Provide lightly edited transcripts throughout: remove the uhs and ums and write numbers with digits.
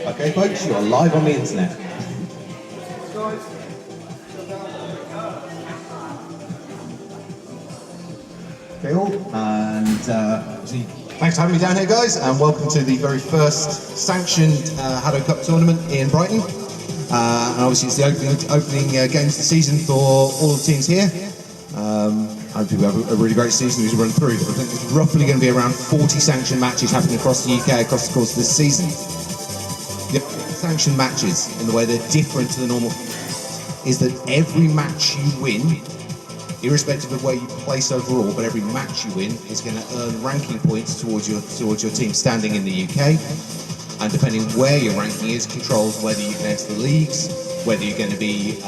Okay, folks, you are live on the internet. Okay, all, and thanks for having me down here, guys, and welcome to the very first sanctioned HADO Cup tournament in Brighton. And obviously, it's the opening games of the season for all the teams here. Hopefully, we have a really great season as we run through. I think there's roughly going to be around 40 sanctioned matches happening across the UK across the course of this season. Sanctioned matches, in the way they're different to the normal, is that every match you win, irrespective of where you place overall, but every match you win is going to earn ranking points towards your team standing in the UK. And depending where your ranking is, controls whether you can enter the leagues, whether you're going to be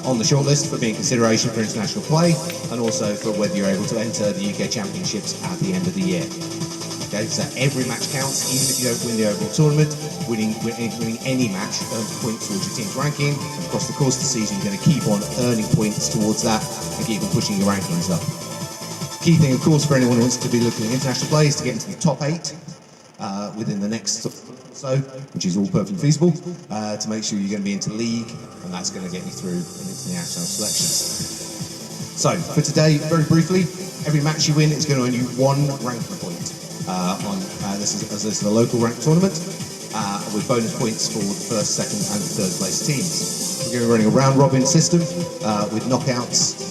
on the shortlist for being consideration for international play, and also for whether you're able to enter the UK Championships at the end of the year. Okay, so every match counts, even if you don't win the overall tournament. Winning any match earns points towards your team's ranking. And across the course of the season, you're going to keep on earning points towards that and keep on pushing your rankings up. Key thing, of course, for anyone who wants to be looking at international play is to get into the top 8 within the next so, which is all perfectly feasible, to make sure you're going to be into league, and that's going to get you through and into the national selections. So, for today, very briefly, every match you win is going to earn you 1 ranking point. This is a local ranked tournament with bonus points for the first, second, and third place teams. We're going to be running a round robin system with knockouts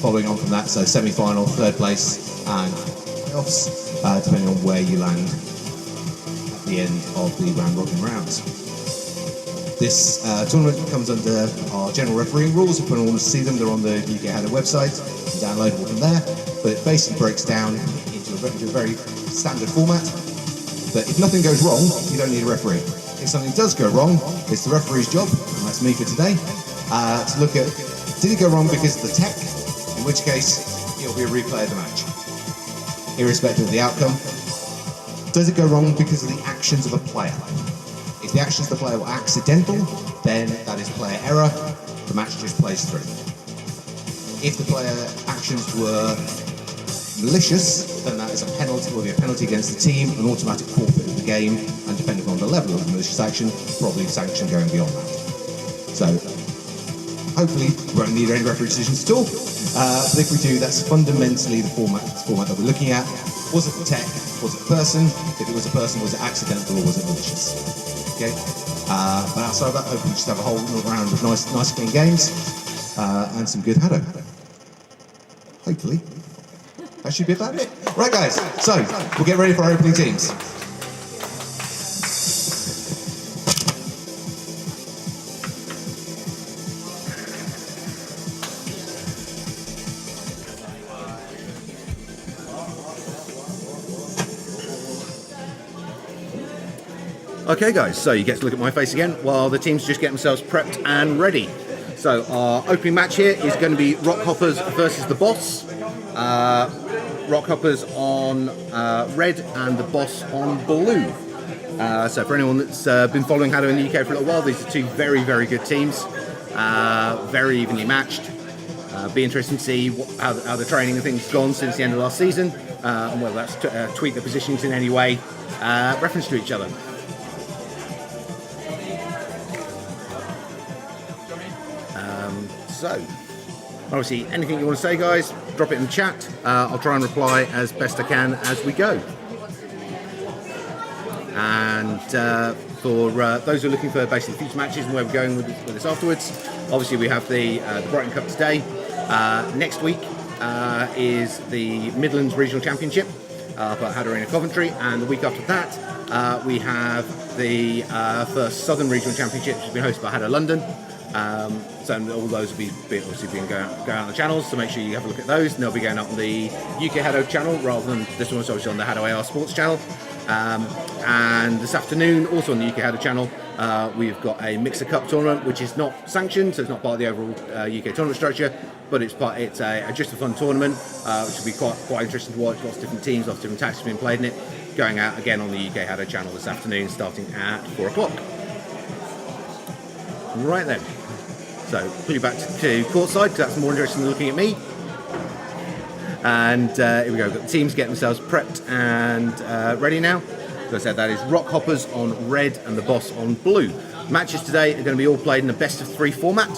following on from that, so semi-final, third place, and playoffs, depending on where you land at the end of the round robin rounds. This tournament comes under our general refereeing rules. If anyone wants to see them, they're on the UK HADO website, downloadable from there. But it basically breaks down into a very standard format. But if nothing goes wrong, you don't need a referee. If something does go wrong, it's the referee's job, and that's me for today, to look at, did it go wrong because of the tech? In which case, it'll be a replay of the match, irrespective of the outcome. Does it go wrong because of the actions of a player? If the actions of the player were accidental, then that is player error, the match just plays through. If the player actions were malicious, then that is a penalty, will be a penalty against the team, an automatic forfeit of the game, and depending on the level of the malicious action, probably sanction going beyond that. So, hopefully, we won't need any referee decisions at all, but if we do, that's fundamentally the format that we're looking at. Was it the tech? Was it the person? If it was a person, was it accidental or was it malicious? Okay, but outside of that, hopefully we just have a whole round of nice clean games, and some good HADO. Hopefully. That should be about it. Right, guys, so we'll get ready for our opening teams. Okay, guys, so you get to look at my face again while the teams just get themselves prepped and ready. So our opening match here is going to be Rockhoppers versus the Boss. Rockhoppers on red and the Boss on blue. So for anyone that's been following HADO in the UK for a little while, these are two very, very good teams, very evenly matched. Be interesting to see how the training and things have gone since the end of last season, and whether that's tweaked the positions in any way, reference to each other. So, obviously, anything you want to say, guys, drop it in the chat. I'll try and reply as best I can as we go. And for those who are looking for basically future matches and where we're going with this afterwards, obviously we have the Brighton Cup today. Next week is the Midlands Regional Championship up at HADO Coventry, and the week after that we have the first Southern Regional Championship, which has been hosted by HADO London. So all those will be obviously going out on the channels, so make sure you have a look at those, and they'll be going up on the UK HADO channel rather than this one's obviously on the HADO AR Sports channel. And this afternoon, also on the UK HADO channel, we've got a Mixer Cup tournament, which is not sanctioned, so it's not part of the overall UK tournament structure, but it's a just a fun tournament, which will be quite interesting to watch. Lots of different teams, lots of different tactics being played in it. Going out again on the UK HADO channel this afternoon, starting at 4 o'clock. Right then, so put you back to courtside because that's more interesting than looking at me. And here we go. We've got the teams getting themselves prepped and ready now. As I said, that is Rock Hoppers on red and the Boss on blue. Matches today are going to be all played in a best of 3 format.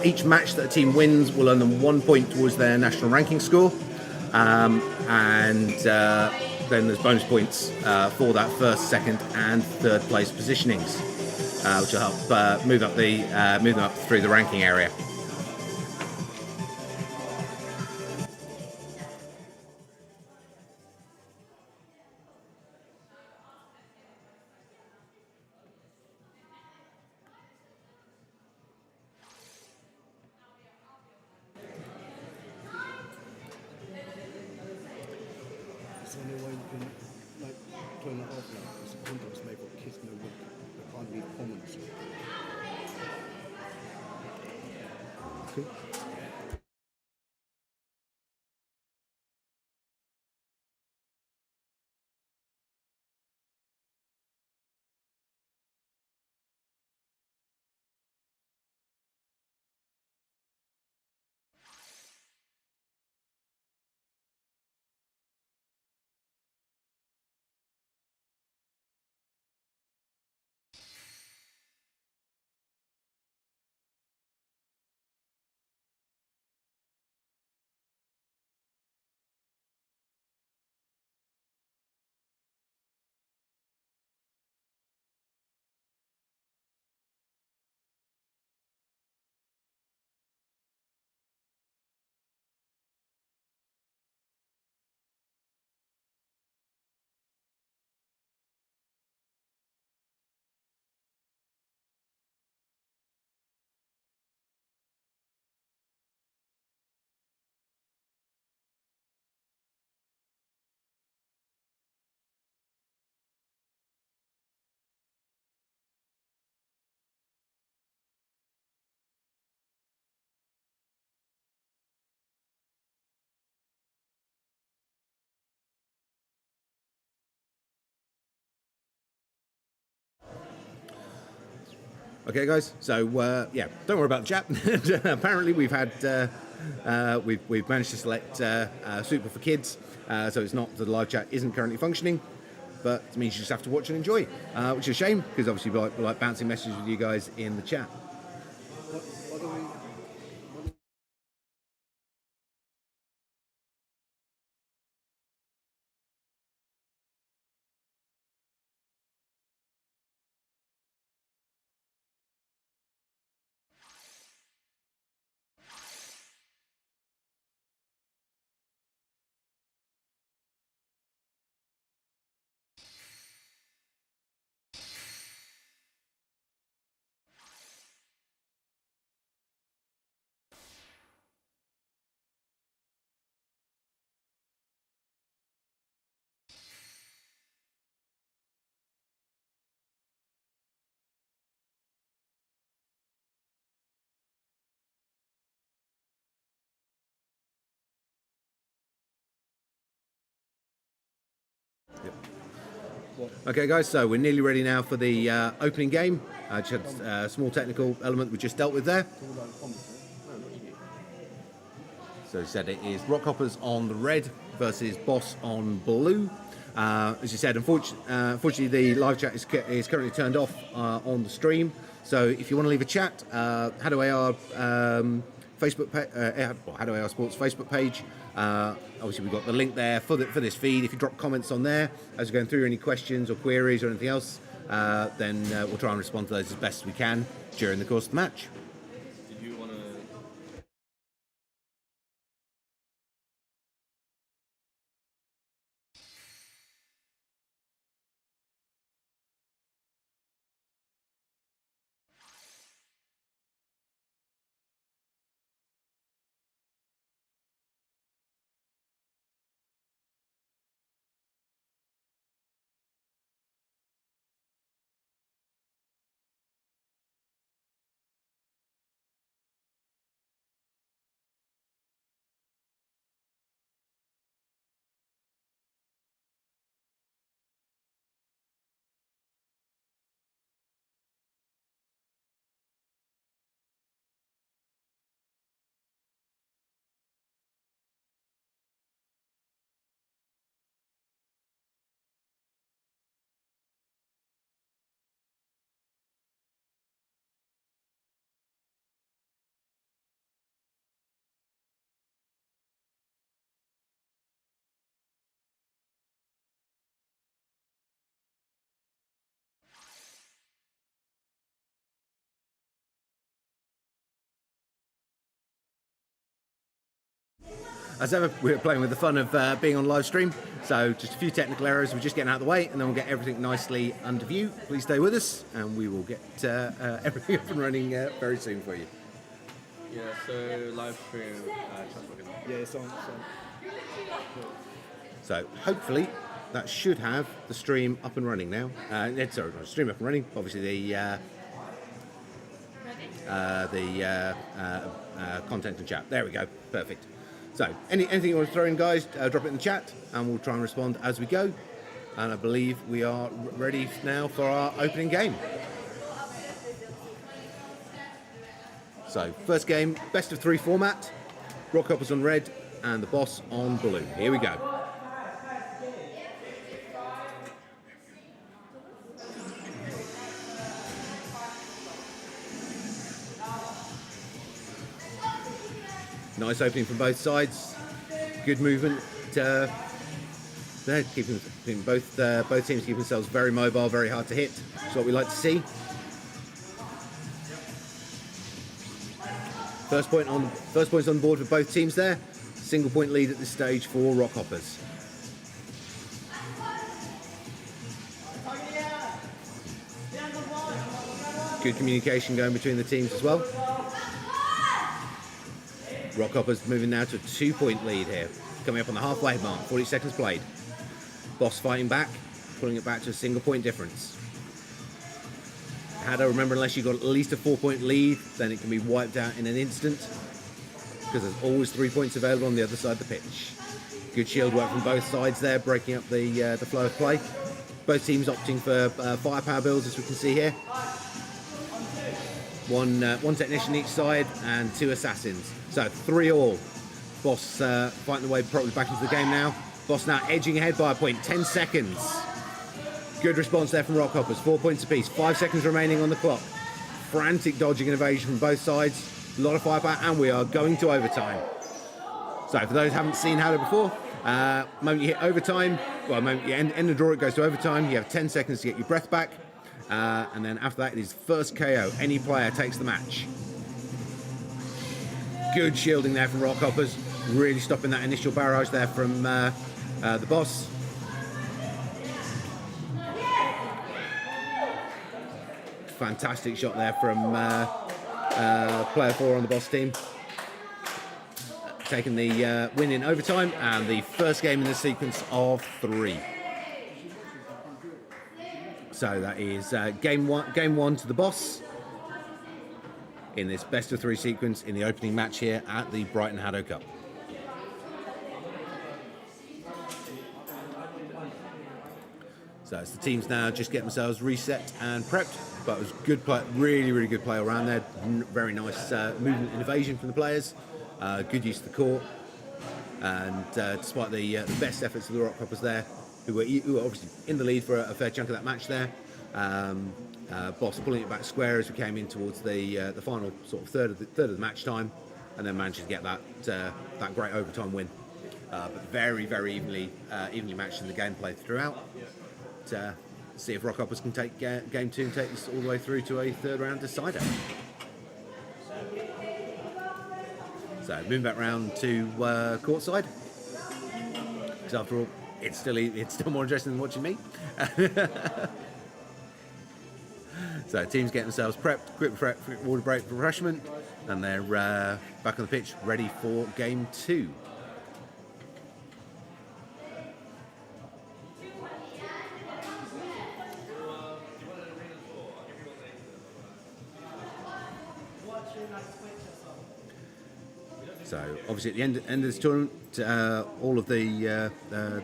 Each match that a team wins will earn them 1 point towards their national ranking score. And then there's bonus points for that first, second, and third place positionings, which will help move them up through the ranking area. Is there any way you can turn that off now? Because the contents make what kids know what they can't leave comments. Cool. Okay, guys. So yeah, don't worry about the chat. Apparently, we've managed to select Super for Kids, so it's not the live chat isn't currently functioning, but it means you just have to watch and enjoy, which is a shame because obviously we like bouncing messages with you guys in the chat. What do we... Okay, guys, so we're nearly ready now for the opening game. Just had a small technical element we just dealt with there. So as I said, it is Rock Hoppers on the red versus Boss on blue. As you said, unfortunately, the live chat is currently turned off on the stream. So if you want to leave a chat, HADO AR Facebook page, HADO AR Sports Facebook page. Obviously, we've got the link there for this feed. If you drop comments on there as we're going through any questions or queries or anything else, then we'll try and respond to those as best as we can during the course of the match. as ever, we're playing with the fun of being on live stream. So just a few technical errors. We're just getting out of the way, and then we'll get everything nicely under view. Please stay with us, and we will get everything up and running very soon for you. Yeah, so live stream transfer. Yeah, it's on. So hopefully that should have the stream up and running now. Sorry, not stream up and running. Obviously the content and chat. There we go. Perfect. So anything you want to throw in, guys, drop it in the chat, and we'll try and respond as we go. And I believe we are ready now for our opening game. So first game, best of 3 format. Rockhoppers on red and the boss on blue. Here we go. Nice opening from both sides. Good movement. They're keeping both teams keep themselves very mobile, very hard to hit. That's what we like to see. First points on the board for both teams there. Single point lead at this stage for Rockhoppers. Good communication going between the teams as well. Rockhoppers moving now to a 2-point lead here. Coming up on the halfway mark, 40 seconds played. Boss fighting back, pulling it back to a single point difference. HADO, remember, unless you've got at least a 4-point lead, then it can be wiped out in an instant, because there's always 3 points available on the other side of the pitch. Good shield work from both sides there, breaking up the flow of play. Both teams opting for firepower builds, as we can see here. One technician each side and 2 assassins. So 3 all. Boss fighting the way probably back into the game now. Boss now edging ahead by a point, 10 seconds. Good response there from Rockhoppers, 4 points apiece, 5 seconds remaining on the clock. Frantic dodging and evasion from both sides. A lot of firepower, and we are going to overtime. So for those who haven't seen HADO before, moment you hit overtime, well, moment you end the draw, it goes to overtime. You have 10 seconds to get your breath back. And then after that, it is first KO. Any player takes the match. Good shielding there from Rockhoppers, really stopping that initial barrage there from the boss. Fantastic shot there from player 4 on the boss team. Taking the win in overtime, and the first game in the sequence of 3. So that is game one to the boss in this best of 3 sequence in the opening match here at the Brighton HADO Cup. So it's the teams now just getting themselves reset and prepped, but it was good play, really good play around there. Very nice movement and evasion from the players. Good use of the court, and despite the best efforts of the Rockhoppers there, who were obviously in the lead for a fair chunk of that match there. Boss pulling it back square as we came in towards the final sort of third of the match time, and then managed to get that great overtime win. But very evenly matched in the gameplay throughout. See if Rockhoppers can take game 2 and take this all the way through to a 3rd round decider. So moving back round to courtside, because after all, it's still more interesting than watching me. So teams getting themselves prepped, quick water break, refreshment, and they're back on the pitch, ready for game 2. So obviously at the end of this tournament, all of the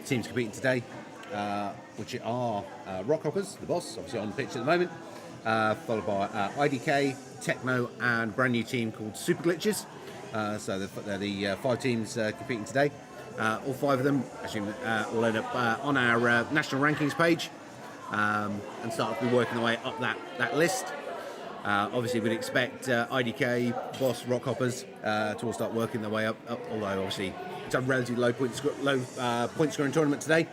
teams competing today, which are Rockhoppers, the boss, obviously on the pitch at the moment, followed by IDK, Techno, and brand new team called Super Glitches. So they're the 5 teams competing today. All 5 of them actually will end up on our national rankings page, and start working their way up that list. Obviously, we'd expect IDK, Boss, Rockhoppers to all start working their way up. Although obviously it's a relatively low point scoring tournament today,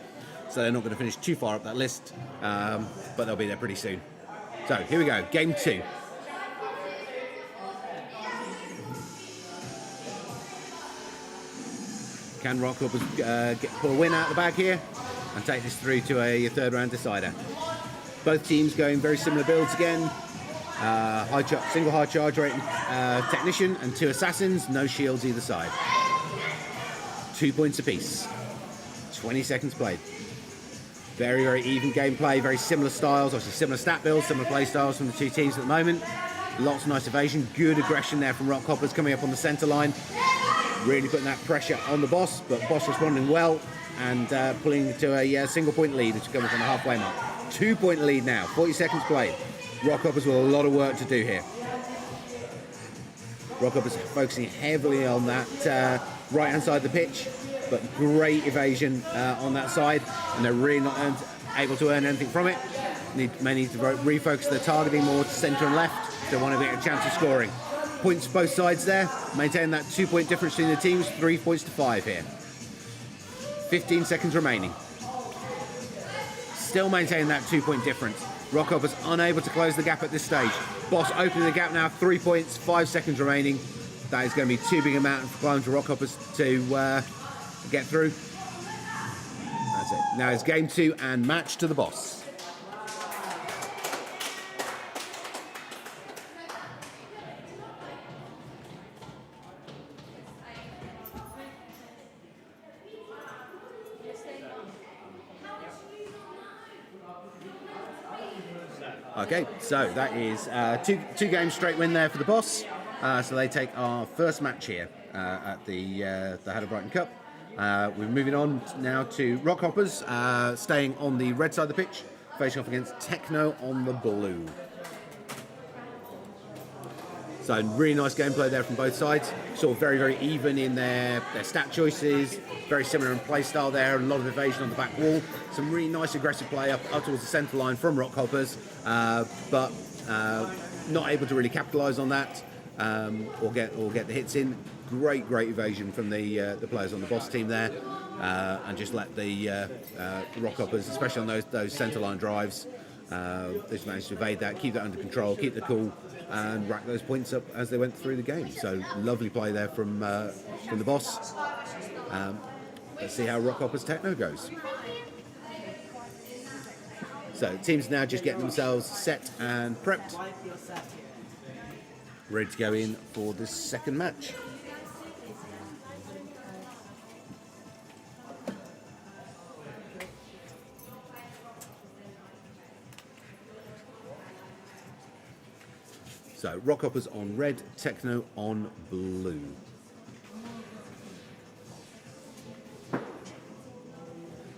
so they're not going to finish too far up that list, but they'll be there pretty soon. So here we go, game 2. Can Rockhoppers pull a win out of the bag here and take this through to a third round decider? Both teams going very similar builds again. Single high charge rate technician and 2 assassins, no shields either side. 2 points apiece. 20 seconds played. Very, very even gameplay, very similar styles, obviously similar stat builds, similar play styles from the two teams at the moment. Lots of nice evasion, good aggression there from Rockhoppers coming up on the centre line. Really putting that pressure on the boss, but boss responding well and pulling to a single point lead, which is coming from the halfway mark. 2 point lead now, 40 seconds played. Rockhoppers with a lot of work to do here. Rockhoppers focusing heavily on that right hand side of the pitch, but great evasion on that side, and they're really not able to earn anything from it. May need to refocus their targeting more to centre and left if they want to get a chance of scoring. Points both sides there, maintain that 2 point difference between the teams, 3 points to 5 here. 15 seconds remaining. Still maintaining that 2 point difference. Rockhoppers unable to close the gap at this stage. Boss opening the gap now, 3 points, 5 seconds remaining. That is going to be too big a mountain for climbing for Rockhoppers to get through. That's it. Now it's game 2 and match to the boss. Okay, so that is two games straight win there for the boss. So they take our first match here at the HADO Brighton Cup. We're moving on now to Rockhoppers, staying on the red side of the pitch, facing off against Techno on the blue. So really nice gameplay there from both sides. Sort of very, very even in their stat choices. Very similar in play style there. A lot of evasion on the back wall. Some really nice aggressive play up towards the centre line from Rockhoppers, but not able to really capitalise on that or get the hits in. Great evasion from the players on the boss team there, and just let the Rockhoppers, especially on those centre line drives, they just managed to evade that, keep that under control, keep the cool, and rack those points up as they went through the game. So lovely play there from the boss. Let's see how Rockhoppers Techno goes. So teams now just getting themselves set and prepped, ready to go in for this second match. So Rockhoppers on red, Techno on blue.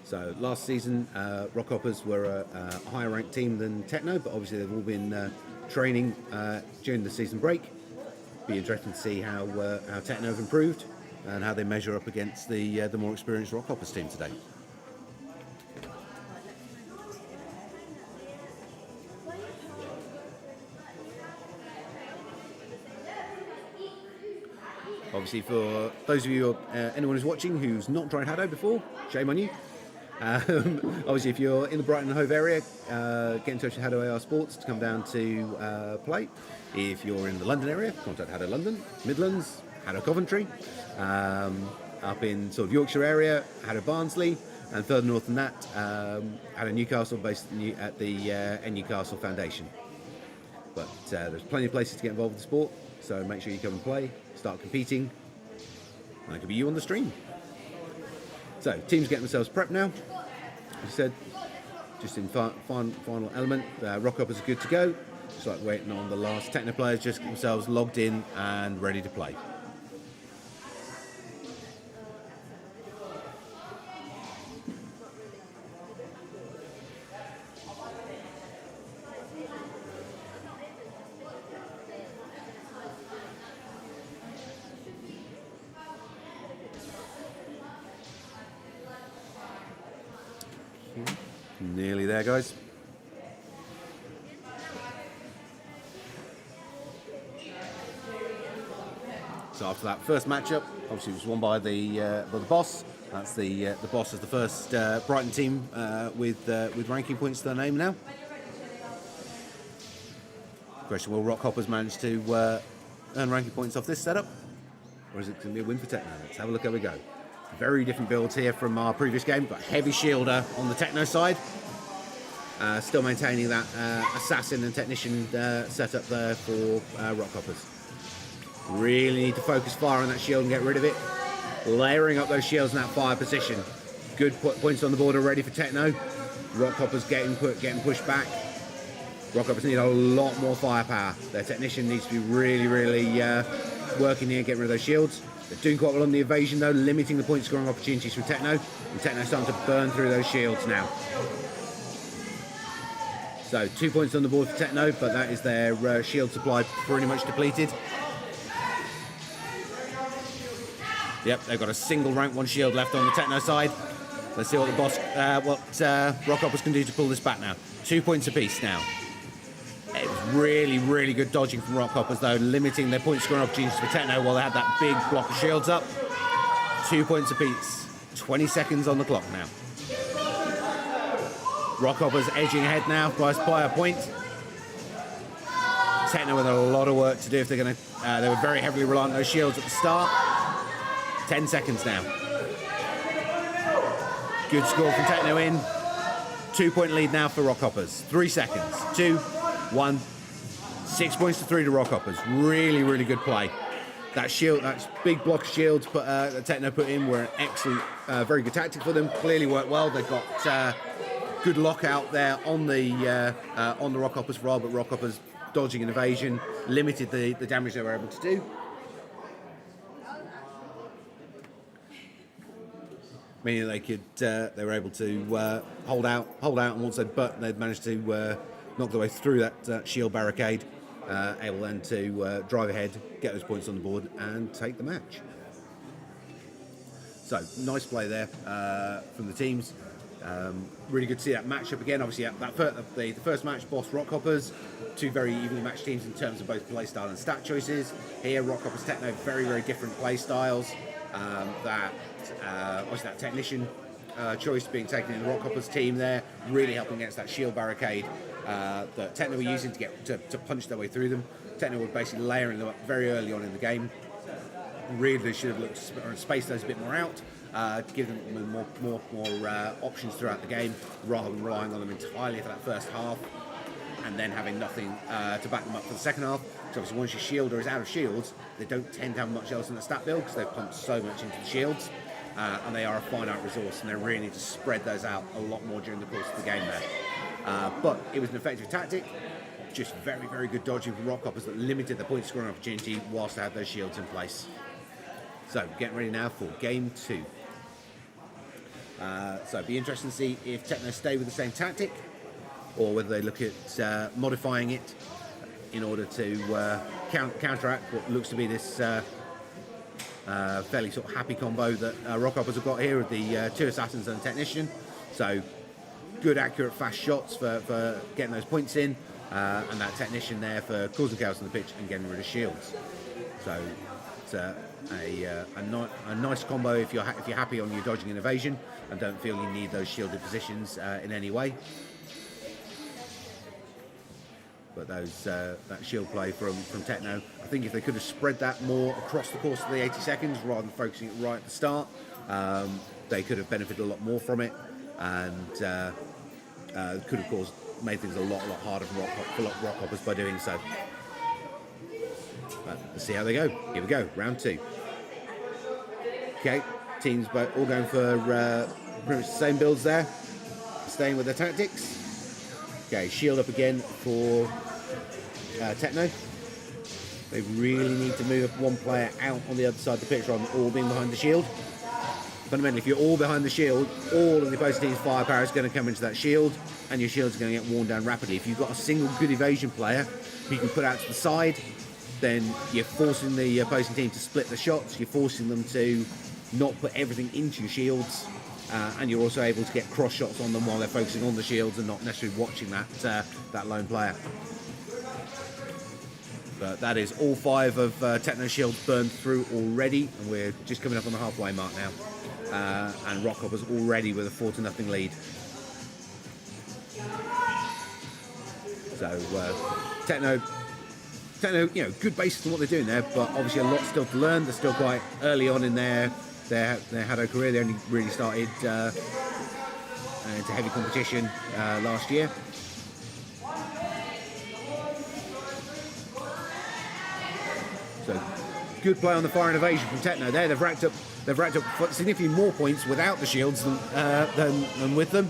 So last season, Rockhoppers were a higher ranked team than Techno, but obviously they've all been training during the season break. Be interesting to see how Techno have improved and how they measure up against the more experienced Rockhoppers team today. Obviously, for those of you, anyone who's watching who's not tried HADO before, shame on you. Obviously, if you're in the Brighton and Hove area, get in touch with HADO AR Sports to come down to play. If you're in the London area, contact HADO London, Midlands, HADO Coventry. Up in sort of Yorkshire area, HADO Barnsley, and further north than that, HADO Newcastle, based at the Newcastle Foundation. But there's plenty of places to get involved with the sport, so make sure you come and play, start competing, and that could be you on the stream. So, teams getting themselves prepped now. As I said, just in final element, Rockhoppers are good to go. Just like waiting on the last Techno players, just get themselves logged in and ready to play. Nearly there, guys. So after that first matchup, obviously it was won by the boss. That's the boss is the first Brighton team with ranking points to their name now. Question: will Rockhoppers manage to earn ranking points off this setup, or is it going to be a win for Techno? Let's have a look. How we go. Very different builds here from our previous game. Got heavy shielder on the Techno side. Still maintaining that assassin and technician setup there for Rockhoppers. Really need to focus fire on that shield and get rid of it. Layering up those shields in that fire position. Good points on the board already for Techno. Rockhoppers getting pushed back. Rockhoppers need a lot more firepower. Their technician needs to be really working here, getting rid of those shields. They're doing quite well on the evasion though, limiting the point scoring opportunities from Techno. And Techno's starting to burn through those shields now. So 2 points on the board for Techno, but that is their shield supply pretty much depleted. Yep, they've got a single rank 1 shield left on the Techno side. Let's see what Rockhoppers can do to pull this back now. 2 points apiece now. It was really good dodging from Rockhoppers though, limiting their point scoring opportunities for Techno while they had that big block of shields up. 2 points apiece. 20 seconds on the clock now. Rockhoppers edging ahead now by a point. Techno with a lot of work to do if they're going to. They were very heavily reliant on those shields at the start. 10 seconds now. Good score from Techno in. 2 point lead now for Rockhoppers. 3 seconds. 2, 1. 6 points to 3 to Rockhoppers. Really good play. That shield, that big block of shields that Techno put in were an excellent, very good tactic for them. Clearly worked well. They've got good lockout there on the Rockhoppers for all, but Rockhoppers dodging and evasion limited the damage they were able to do. Meaning they were able to hold out, and once they'd managed to knock their way through that shield barricade, able then to drive ahead, get those points on the board, and take the match. So nice play there from the teams. Really good to see that matchup again. Obviously, the first match, Boss Rockhoppers, 2 very evenly matched teams in terms of both play style and stat choices. Here, Rockhoppers Techno, very different play styles. Obviously that technician choice being taken in the Rockhoppers team there, really helping against that shield barricade that Techno were using to punch their way through them. Techno were basically layering them up very early on in the game. Really, they should have looked to space those a bit more out, to give them more options throughout the game, rather than relying on them entirely for that first half, and then having nothing to back them up for the second half. So obviously once your shielder is out of shields, they don't tend to have much else in the stat build because they've pumped so much into the shields, and they are a finite resource, and they really need to spread those out a lot more during the course of the game there. But it was an effective tactic, just very good dodging from Rockhoppers that limited the point scoring opportunity whilst they had those shields in place. So getting ready now for game 2. So it'd be interesting to see if Techno stay with the same tactic, or whether they look at modifying it in order to counteract what looks to be this fairly sort of happy combo that Rockhoppers have got here with the 2 assassins and a technician. So good, accurate, fast shots for getting those points in, and that technician there for causing chaos on the pitch and getting rid of shields. So it's a nice combo if you're happy on your dodging and evasion and don't feel you need those shielded positions in any way. But that shield play from Techno, I think if they could have spread that more across the course of the 80 seconds rather than focusing it right at the start, they could have benefited a lot more from it, and could have made things a lot harder for Rockhoppers by doing so. But let's see how they go. Here we go, round 2. Okay, teams all going for pretty much the same builds there, staying with their tactics. Okay, shield up again for Techno. They really need to move one player out on the other side of the pitch rather than all being behind the shield. Fundamentally, if you're all behind the shield, all of the opposing team's firepower is going to come into that shield, and your shield's going to get worn down rapidly. If you've got a single good evasion player who you can put out to the side, then you're forcing the opposing team to split the shots, you're forcing them to not put everything into your shields, and you're also able to get cross shots on them while they're focusing on the shields and not necessarily watching that lone player. But that is all 5 of Techno shields burned through already, and we're just coming up on the halfway mark now. And Rockhoppers already with a 4-0 lead. So Techno, good basis on what they're doing there, but obviously a lot still to learn. They're still quite early on in their their HADO career. They only really started into heavy competition last year. So good play on the fire and evasion from Techno there. They've racked up significantly more points without the shields than with them.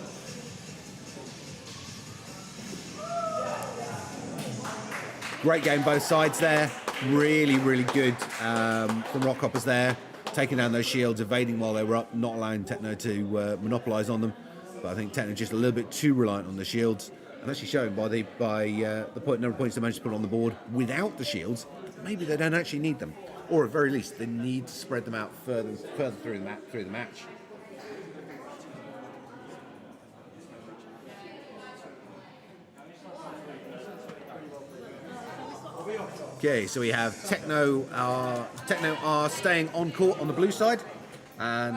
Great game both sides there. Really, really good from Rockhoppers there. Taking down those shields, evading while they were up, not allowing Techno to monopolise on them. But I think Techno just a little bit too reliant on the shields. And actually shown by the number of points they managed to put on the board without the shields. Maybe they don't actually need them. Or at very least, they need to spread them out further through the match. Okay, so we have Techno are staying on court on the blue side, and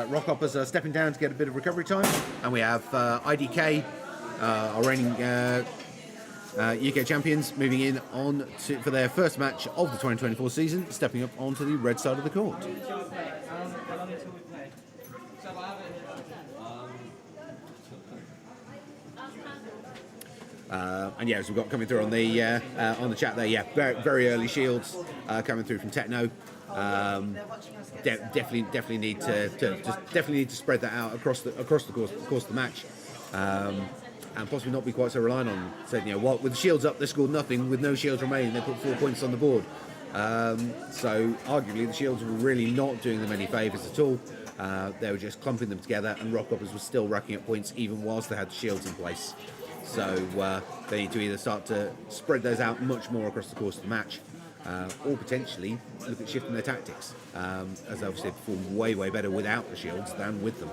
Rockhoppers are stepping down to get a bit of recovery time. And we have IDK, our reigning UK champions, moving in for their first match of the 2024 season, stepping up onto the red side of the court. And yeah, as we've got coming through on the chat there, yeah, very, very early shields coming through from Techno. Definitely need to spread that out across the course of the match, and possibly not be quite so reliant on. So with the shields up, they scored nothing. With no shields remaining, they put 4 points on the board. So arguably, the shields were really not doing them any favours at all. They were just clumping them together, and Rockhoppers were still racking up points even whilst they had the shields in place. So they need to either start to spread those out much more across the course of the match, or potentially look at shifting their tactics, as obviously they perform way, way better without the shields than with them.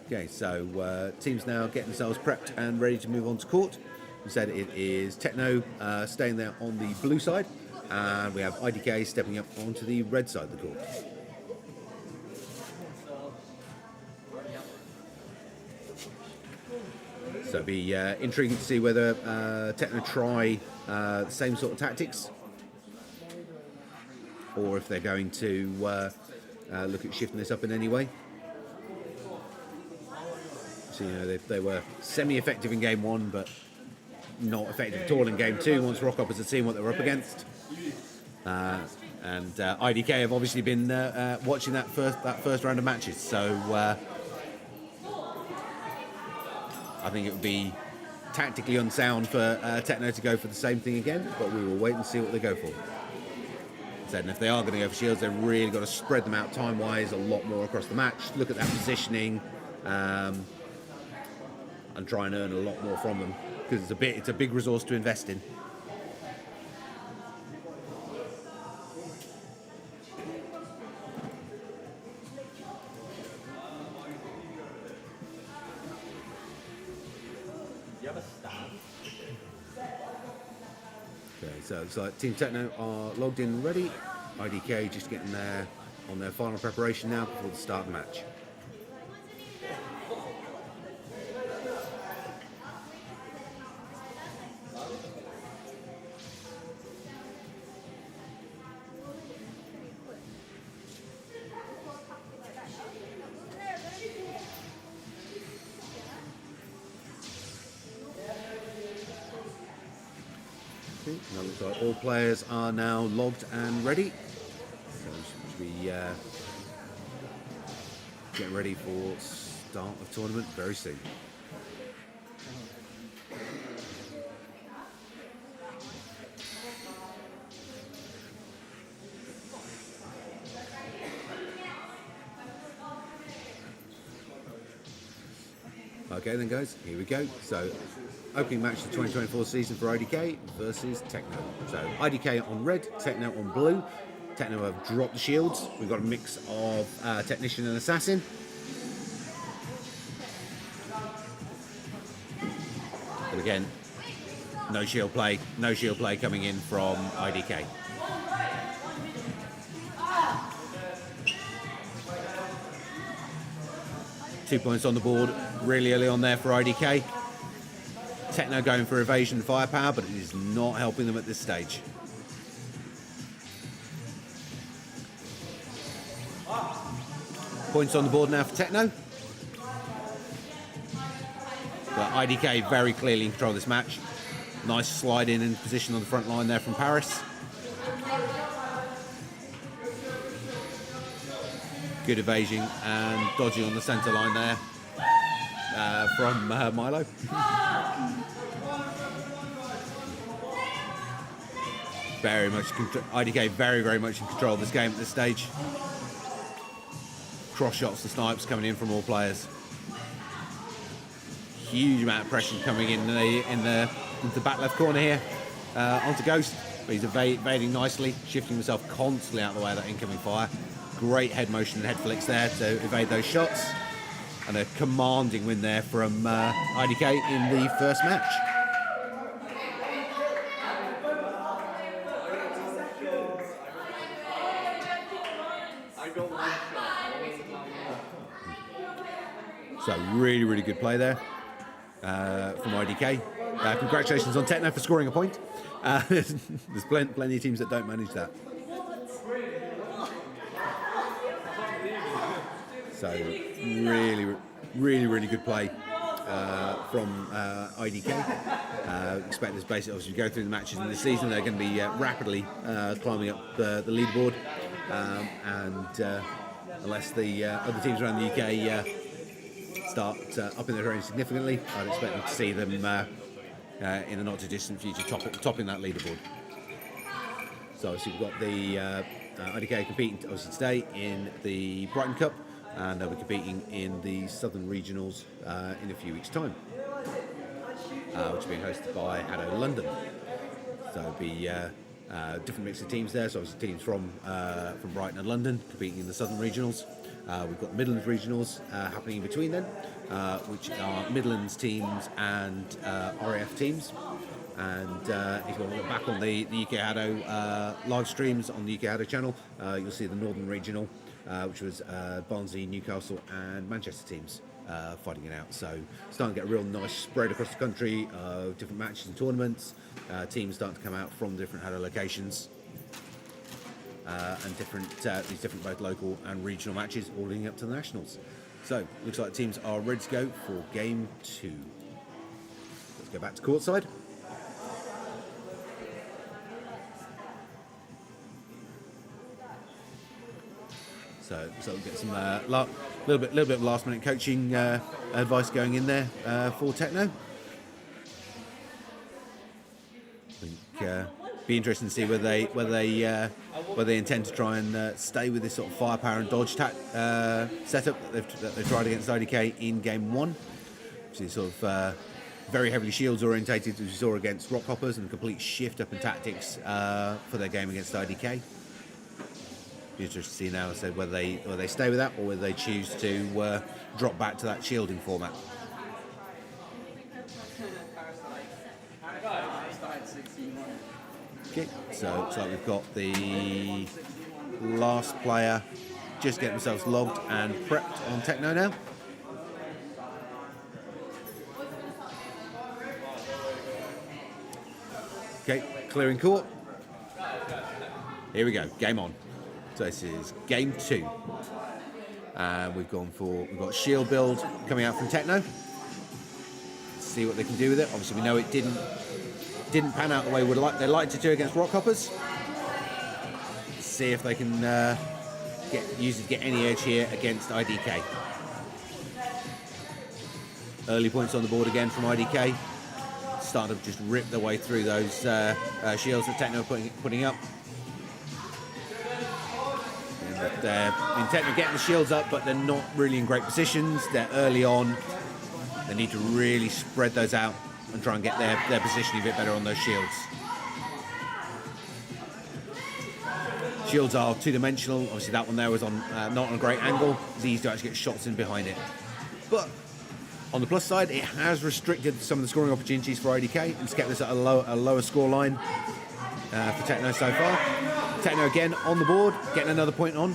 Okay, so teams now getting themselves prepped and ready to move on to court. We said it is Techno staying there on the blue side, and we have IDK stepping up onto the red side of the court. So it'll be intriguing to see whether Techno try the same sort of tactics, or if they're going to look at shifting this up in any way. So they were semi-effective in game one, but not effective at all in game two once Rockhoppers had seen what they were up against. And IDK have obviously been watching that first round of matches, so I think it would be tactically unsound for Techno to go for the same thing again, but we will wait and see what they go for. And if they are going to go for shields, they've really got to spread them out time-wise a lot more across the match, look at that positioning, and try and earn a lot more from them, because it's a big resource to invest in. Okay, so it's like Team Techno are logged in and ready. IDK just getting there on their final preparation now before the start of the match. Now looks like all players are now logged and ready. So we should be getting ready for start of tournament very soon. Okay then guys, here we go. So opening match of the 2024 season for IDK versus Techno. So IDK on red, Techno on blue. Techno have dropped the shields. We've got a mix of Technician and Assassin. But again, no shield play coming in from IDK. Two points on the board really early on there for IDK. Techno going for evasion and firepower, but it is not helping them at this stage. Points on the board now for Techno. But IDK very clearly in control of this match. Nice slide in and position on the front line there from Paris. Good evasion and dodging on the centre line there from Milo. Very much IDK very much in control of this game at this stage. Cross shots and snipes coming in from all players. Huge amount of pressure coming in the back left corner here onto Ghost, but he's evading nicely, shifting himself constantly out of the way of that incoming fire. Great head motion and head flicks there to evade those shots, and a commanding win there from IDK in the first match. So really good play there from IDK. Congratulations on Techno for scoring a point. There's plenty of teams that don't manage that. So really good play from IDK. Expect this basically, obviously, go through the matches in this season. They're going to be rapidly climbing up the leaderboard, and unless the other teams around the UK start upping their range significantly, I'd expect them to see them in the not too distant future topping that leaderboard. So obviously we've got the IDK competing obviously today in the Brighton Cup, and they'll be competing in the Southern Regionals in a few weeks' time, which will be hosted by HADO London. So it'll be different mix of teams there. So obviously teams from Brighton and London competing in the Southern Regionals. We've got Midlands Regionals happening in between then, which are Midlands teams and RAF teams. And if you want to look back on the UK HADO live streams on the UK HADO channel, you'll see the Northern Regional, which was Barnsley, Newcastle and Manchester teams fighting it out. So starting to get a real nice spread across the country of different matches and tournaments. Teams starting to come out from different HADO locations. And these different both local and regional matches all leading up to the Nationals. So looks like teams are ready to go for game 2. Let's go back to courtside. So we'll get some little bit of last minute coaching advice going in there for Techno. I think be interesting to see whether they intend to try and stay with this sort of firepower and dodge setup that they've tried against IDK in game 1, which is sort of very heavily shields orientated, as we saw against Rockhoppers, and a complete shift up in tactics for their game against IDK. Be interesting to see now whether they stay with that or whether they choose to drop back to that shielding format. Okay, so looks like we've got the last player just getting themselves logged and prepped on Techno now. Okay, clearing court. Here we go, game on. So this is game 2. And we've got shield build coming out from Techno. Let's see what they can do with it. Obviously we know it didn't pan out the way they liked to do against Rockhoppers. Let's see if they can use it to get any edge here against IDK. Early points on the board again from IDK. Starting to just rip their way through those shields that Techno are putting up. And Techno getting the shields up, but they're not really in great positions. They're early on. They need to really spread those out and try and get their positioning a bit better on those shields. Shields are two-dimensional. Obviously that one there was on not on a great angle. It's easy to actually get shots in behind it. But on the plus side, it has restricted some of the scoring opportunities for IDK and it's kept this at a lower score line for Techno so far. Techno again on the board, getting another point on.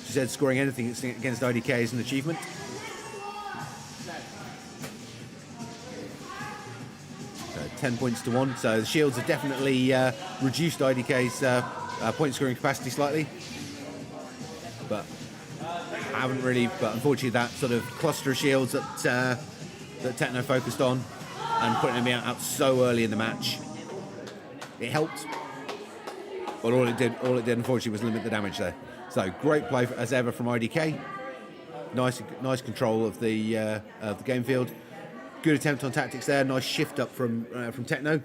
She said scoring anything against IDK is an achievement. So 10 points to 1. So the shields have definitely reduced IDK's point scoring capacity slightly. but haven't really. But unfortunately, that sort of cluster of shields that Techno focused on and putting them out so early in the match, it helped. But all it did, unfortunately, was limit the damage there. So great play as ever from IDK. Nice control of the game field. Good attempt on tactics there. Nice shift up from Techno.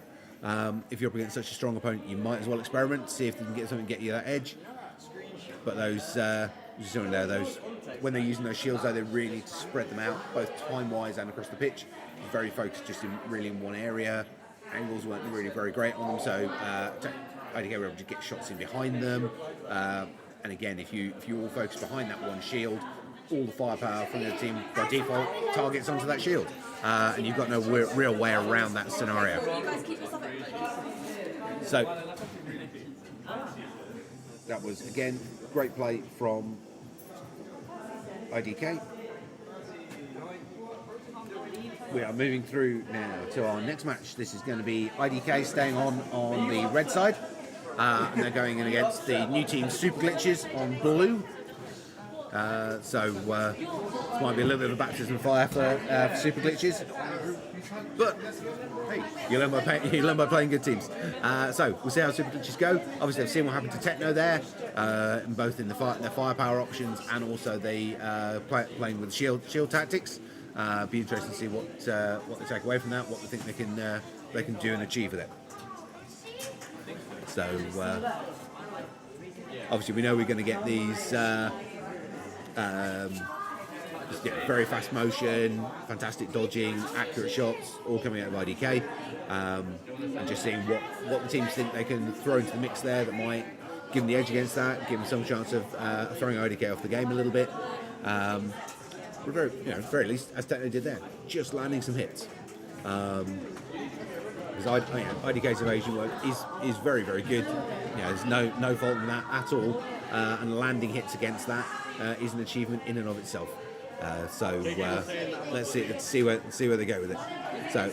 If you're up against such a strong opponent, you might as well experiment, see if you can get something to get you that edge. But those, when they're using those shields, though, they really need to spread them out, both time-wise and across the pitch. Very focused just in one area. Angles weren't really very great on them, so IDK were able to get shots in behind them. And again, if you all focus behind that one shield, all the firepower from the team by default targets onto that shield, and you've got no real way around that scenario. So that was again great play from IDK. We are moving through now to our next match. This is going to be IDK staying on the red side, and they're going in against the new team Super Glitches on blue. So this might be a little bit of a baptism of fire for Super Glitches, but hey, you learn by playing good teams. So we'll see how Super Glitches go. Obviously, I've seen what happened to Techno there, both in their firepower options and also playing with shield tactics. Be interesting to see what they take away from that, what they think they can do and achieve with it. So obviously, we know we're going to get these. Very fast motion, fantastic dodging, accurate shots, all coming out of IDK, and just seeing what the teams think they can throw into the mix there that might give them the edge against that, give them some chance of throwing IDK off the game a little bit. Very least, as Techno did there, just landing some hits. Because IDK's evasion work is very, very good. There's no fault in that at all, and landing hits against that is an achievement in and of itself. Let's see where they go with it. So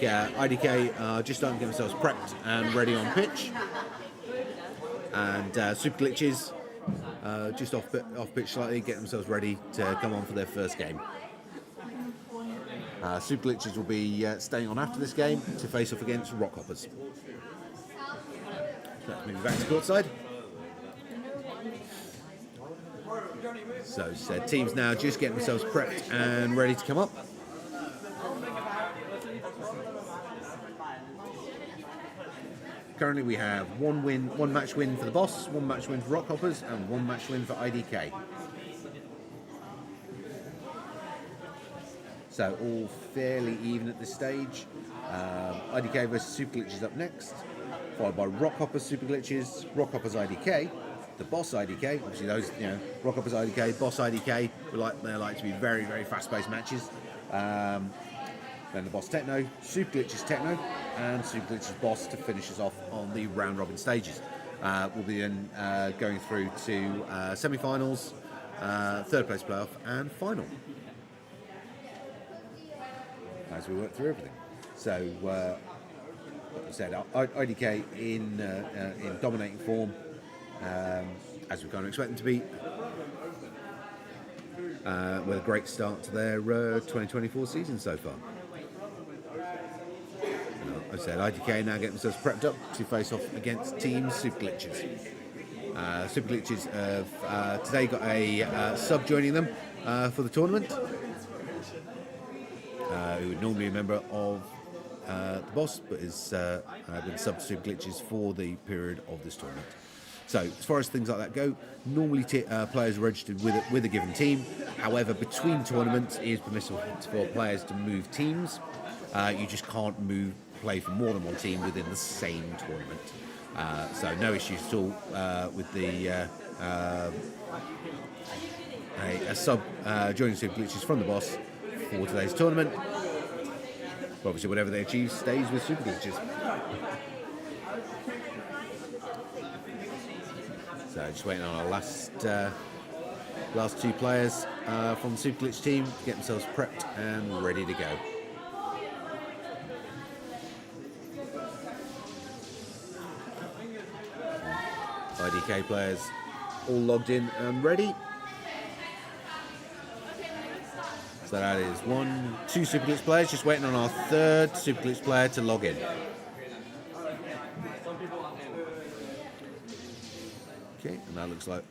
IDK just starting to get themselves prepped and ready on pitch, and Super Glitches just off pitch slightly, get themselves ready to come on for their first game. Super Glitches will be staying on after this game to face off against Rock Hoppers. So let's move back to courtside. So teams now just getting themselves prepped and ready to come up. Currently we have one match win for the Boss, one match win for Rock Hoppers, and one match win for IDK. So all fairly even at this stage. IDK versus Super Glitches up next, followed by Rock Hoppers, Super Glitches, Rock Hoppers, IDK, the Boss IDK. Obviously those, Rock Hoppers IDK, Boss IDK, they like to be very, very fast-paced matches. Then the Boss Techno, Super Glitches Techno, and Super Glitches Boss to finish us off on the round-robin stages. We'll be then going through to semi-finals, third-place playoff, and final, as we work through everything. So, like I said, IDK in dominating form, as we kind of expect them to be, with a great start to their 2024 season so far. Like I said, IDK now get themselves prepped up to face off against Team Super Glitches. Super Glitches have today got a sub joining them for the tournament, who would normally be a member of the Boss, but has been subbed to Super Glitches for the period of this tournament. So as far as things like that go, normally players are registered with a given team. However, between tournaments it is permissible for players to move teams. You just can't play for more than one team within the same tournament. So no issues at all with a sub joining Super Glitches from the Boss for today's tournament. But obviously whatever they achieve stays with Super Glitches. So just waiting on our last two players from the Super Glitch team to get themselves prepped and ready to go. IDK players all logged in and ready. So that is 2 Super Glitch players, just waiting on our 3rd Super Glitch player to log in. Okay, and that looks like...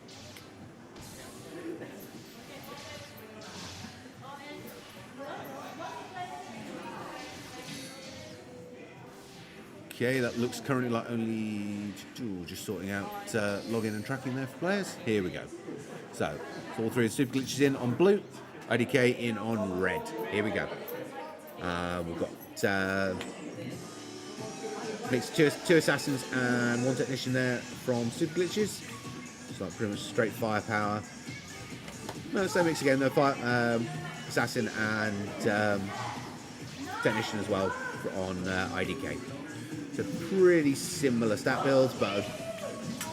Okay, that looks currently like only just sorting out login and tracking there for players. Here we go. So all 3 Super Glitches in on blue, IDK in on red. Here we go. We've got mixed 2 assassins and 1 technician there from Super Glitches. It's like pretty much straight firepower. No, same mix again though. Assassin and technician as well on IDK. So pretty similar stat builds, but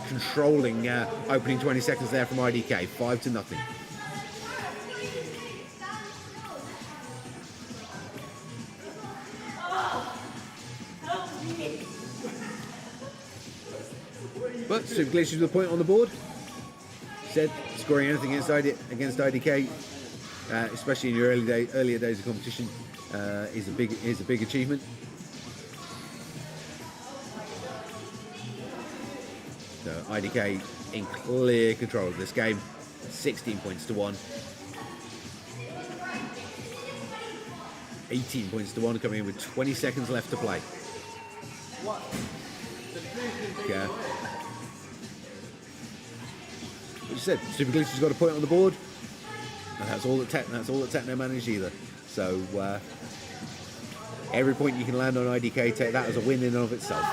controlling opening 20 seconds there from IDK, 5-0. But Super Glitches with a point on the board. Said scoring anything against IDK, especially in your earlier days of competition, is a big achievement. So IDK in clear control of this game, 16 points to 1. 18 points to 1 coming in with 20 seconds left to play. Yeah. Like you said, Super Glitch has got a point on the board. And that's all that Techno managed either. So every point you can land on IDK, take that as a win in and of itself.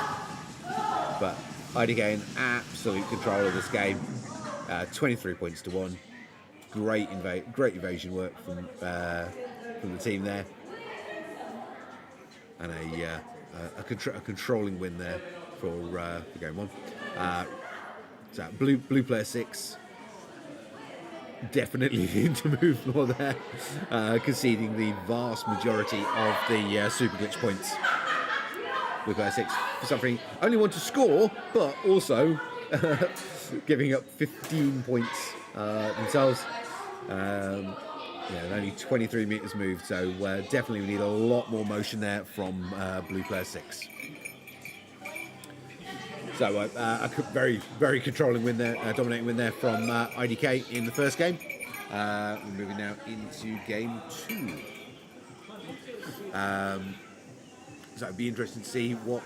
But IDK in absolute control of this game, 23 points to 1. Great evasion work from the team there, and a controlling win there for game 1. So blue player 6 definitely need to move more there, conceding the vast majority of the Super Glitch points. Blue player 6 suffering only 1 to score, but also giving up 15 points themselves. Only 23 metres moved, so definitely we need a lot more motion there from blue player 6. So a very, very controlling win there, dominating win there from IDK in the first game. We're moving now into game 2. So it'd be interesting to see what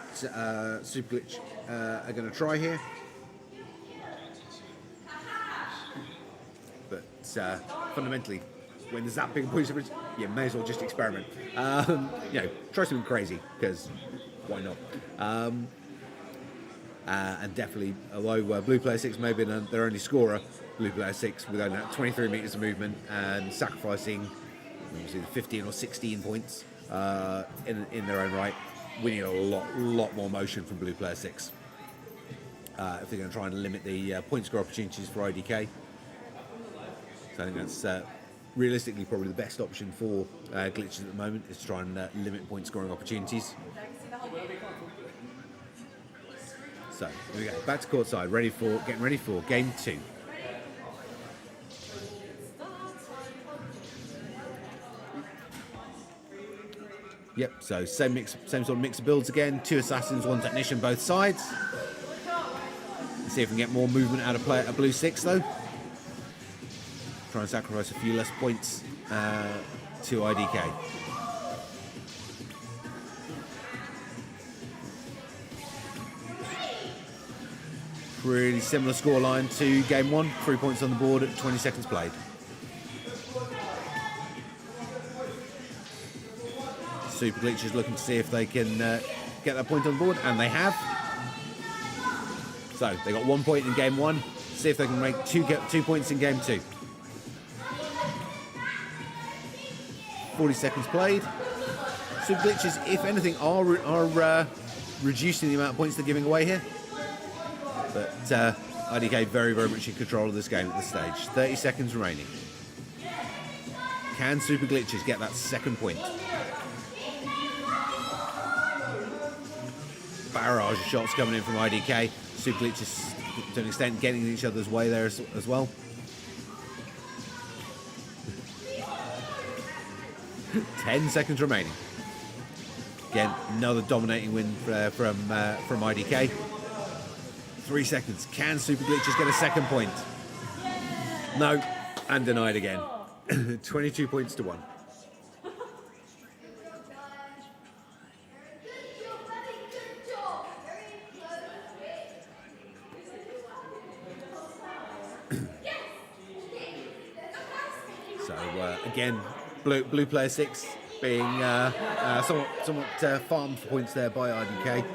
Super Glitch are going to try here. But fundamentally, when there's that big points difference, you may as well just experiment. Try something crazy, because why not? And definitely, although blue player 6 may have been their only scorer, blue player 6 with only 23 metres of movement and sacrificing 15 or 16 points in their own right, we need a lot more motion from blue player 6 if they're going to try and limit the point score opportunities for IDK. So I think that's realistically probably the best option for Glitches at the moment, is to try and limit point scoring opportunities. So here we go, back to courtside, getting ready for game 2. Yep, so same sort of mix of builds again. 2 assassins, 1 technician, both sides. Let's see if we can get more movement out of a blue 6 though. Try and sacrifice a few less points to IDK. Pretty similar scoreline to game 1. 3 points on the board at 20 seconds played. Super Glitch is looking to see if they can get that point on the board, and they have. So they got 1 point in game 1. See if they can make 2 points in game 2. 40 seconds played. Super Glitches, if anything, are reducing the amount of points they're giving away here. But IDK very, very much in control of this game at this stage. 30 seconds remaining. Can Super Glitches get that second point? Barrage of shots coming in from IDK. Super Glitches, to an extent, getting in each other's way there as well. 10 seconds remaining. Again, another dominating win from IDK. 3 seconds. Can Super Glitches get a second point? No, and denied again. 22 points to 1. So again, blue player 6 being somewhat farmed for points there by IDK.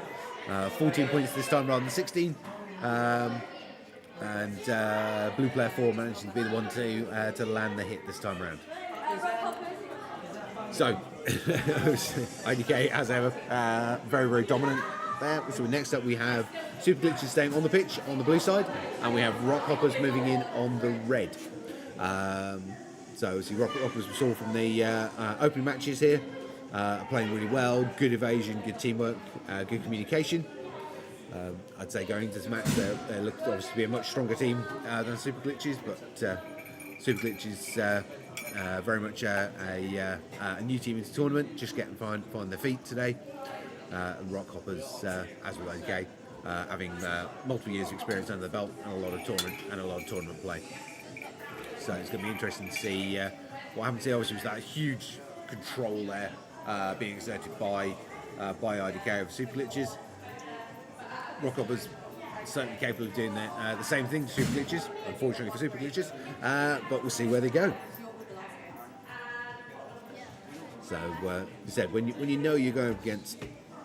14 points this time rather than 16. And blue player 4 managed to be the one to land the hit this time around. So IDK, as ever, very, very dominant there. So next up we have Super Glitches staying on the pitch on the blue side, and we have Rock Hoppers moving in on the red. So Rock Hoppers we saw from the opening matches here, playing really well, good evasion, good teamwork, good communication. I'd say going into this match, they look obviously to be a much stronger team than Super Glitches, but Super Glitches very much a new team into the tournament, just getting find their feet today. And Rock Hoppers, as with IDK, having multiple years of experience under the belt and a lot of tournament play. So it's going to be interesting to see what happens here. Obviously, was that huge control there being exerted by IDK over Super Glitches. Rock Hoppers certainly capable of doing the same thing to Super Glitches, unfortunately for Super Glitches, but we'll see where they go. So, as I said, when you know you're going up against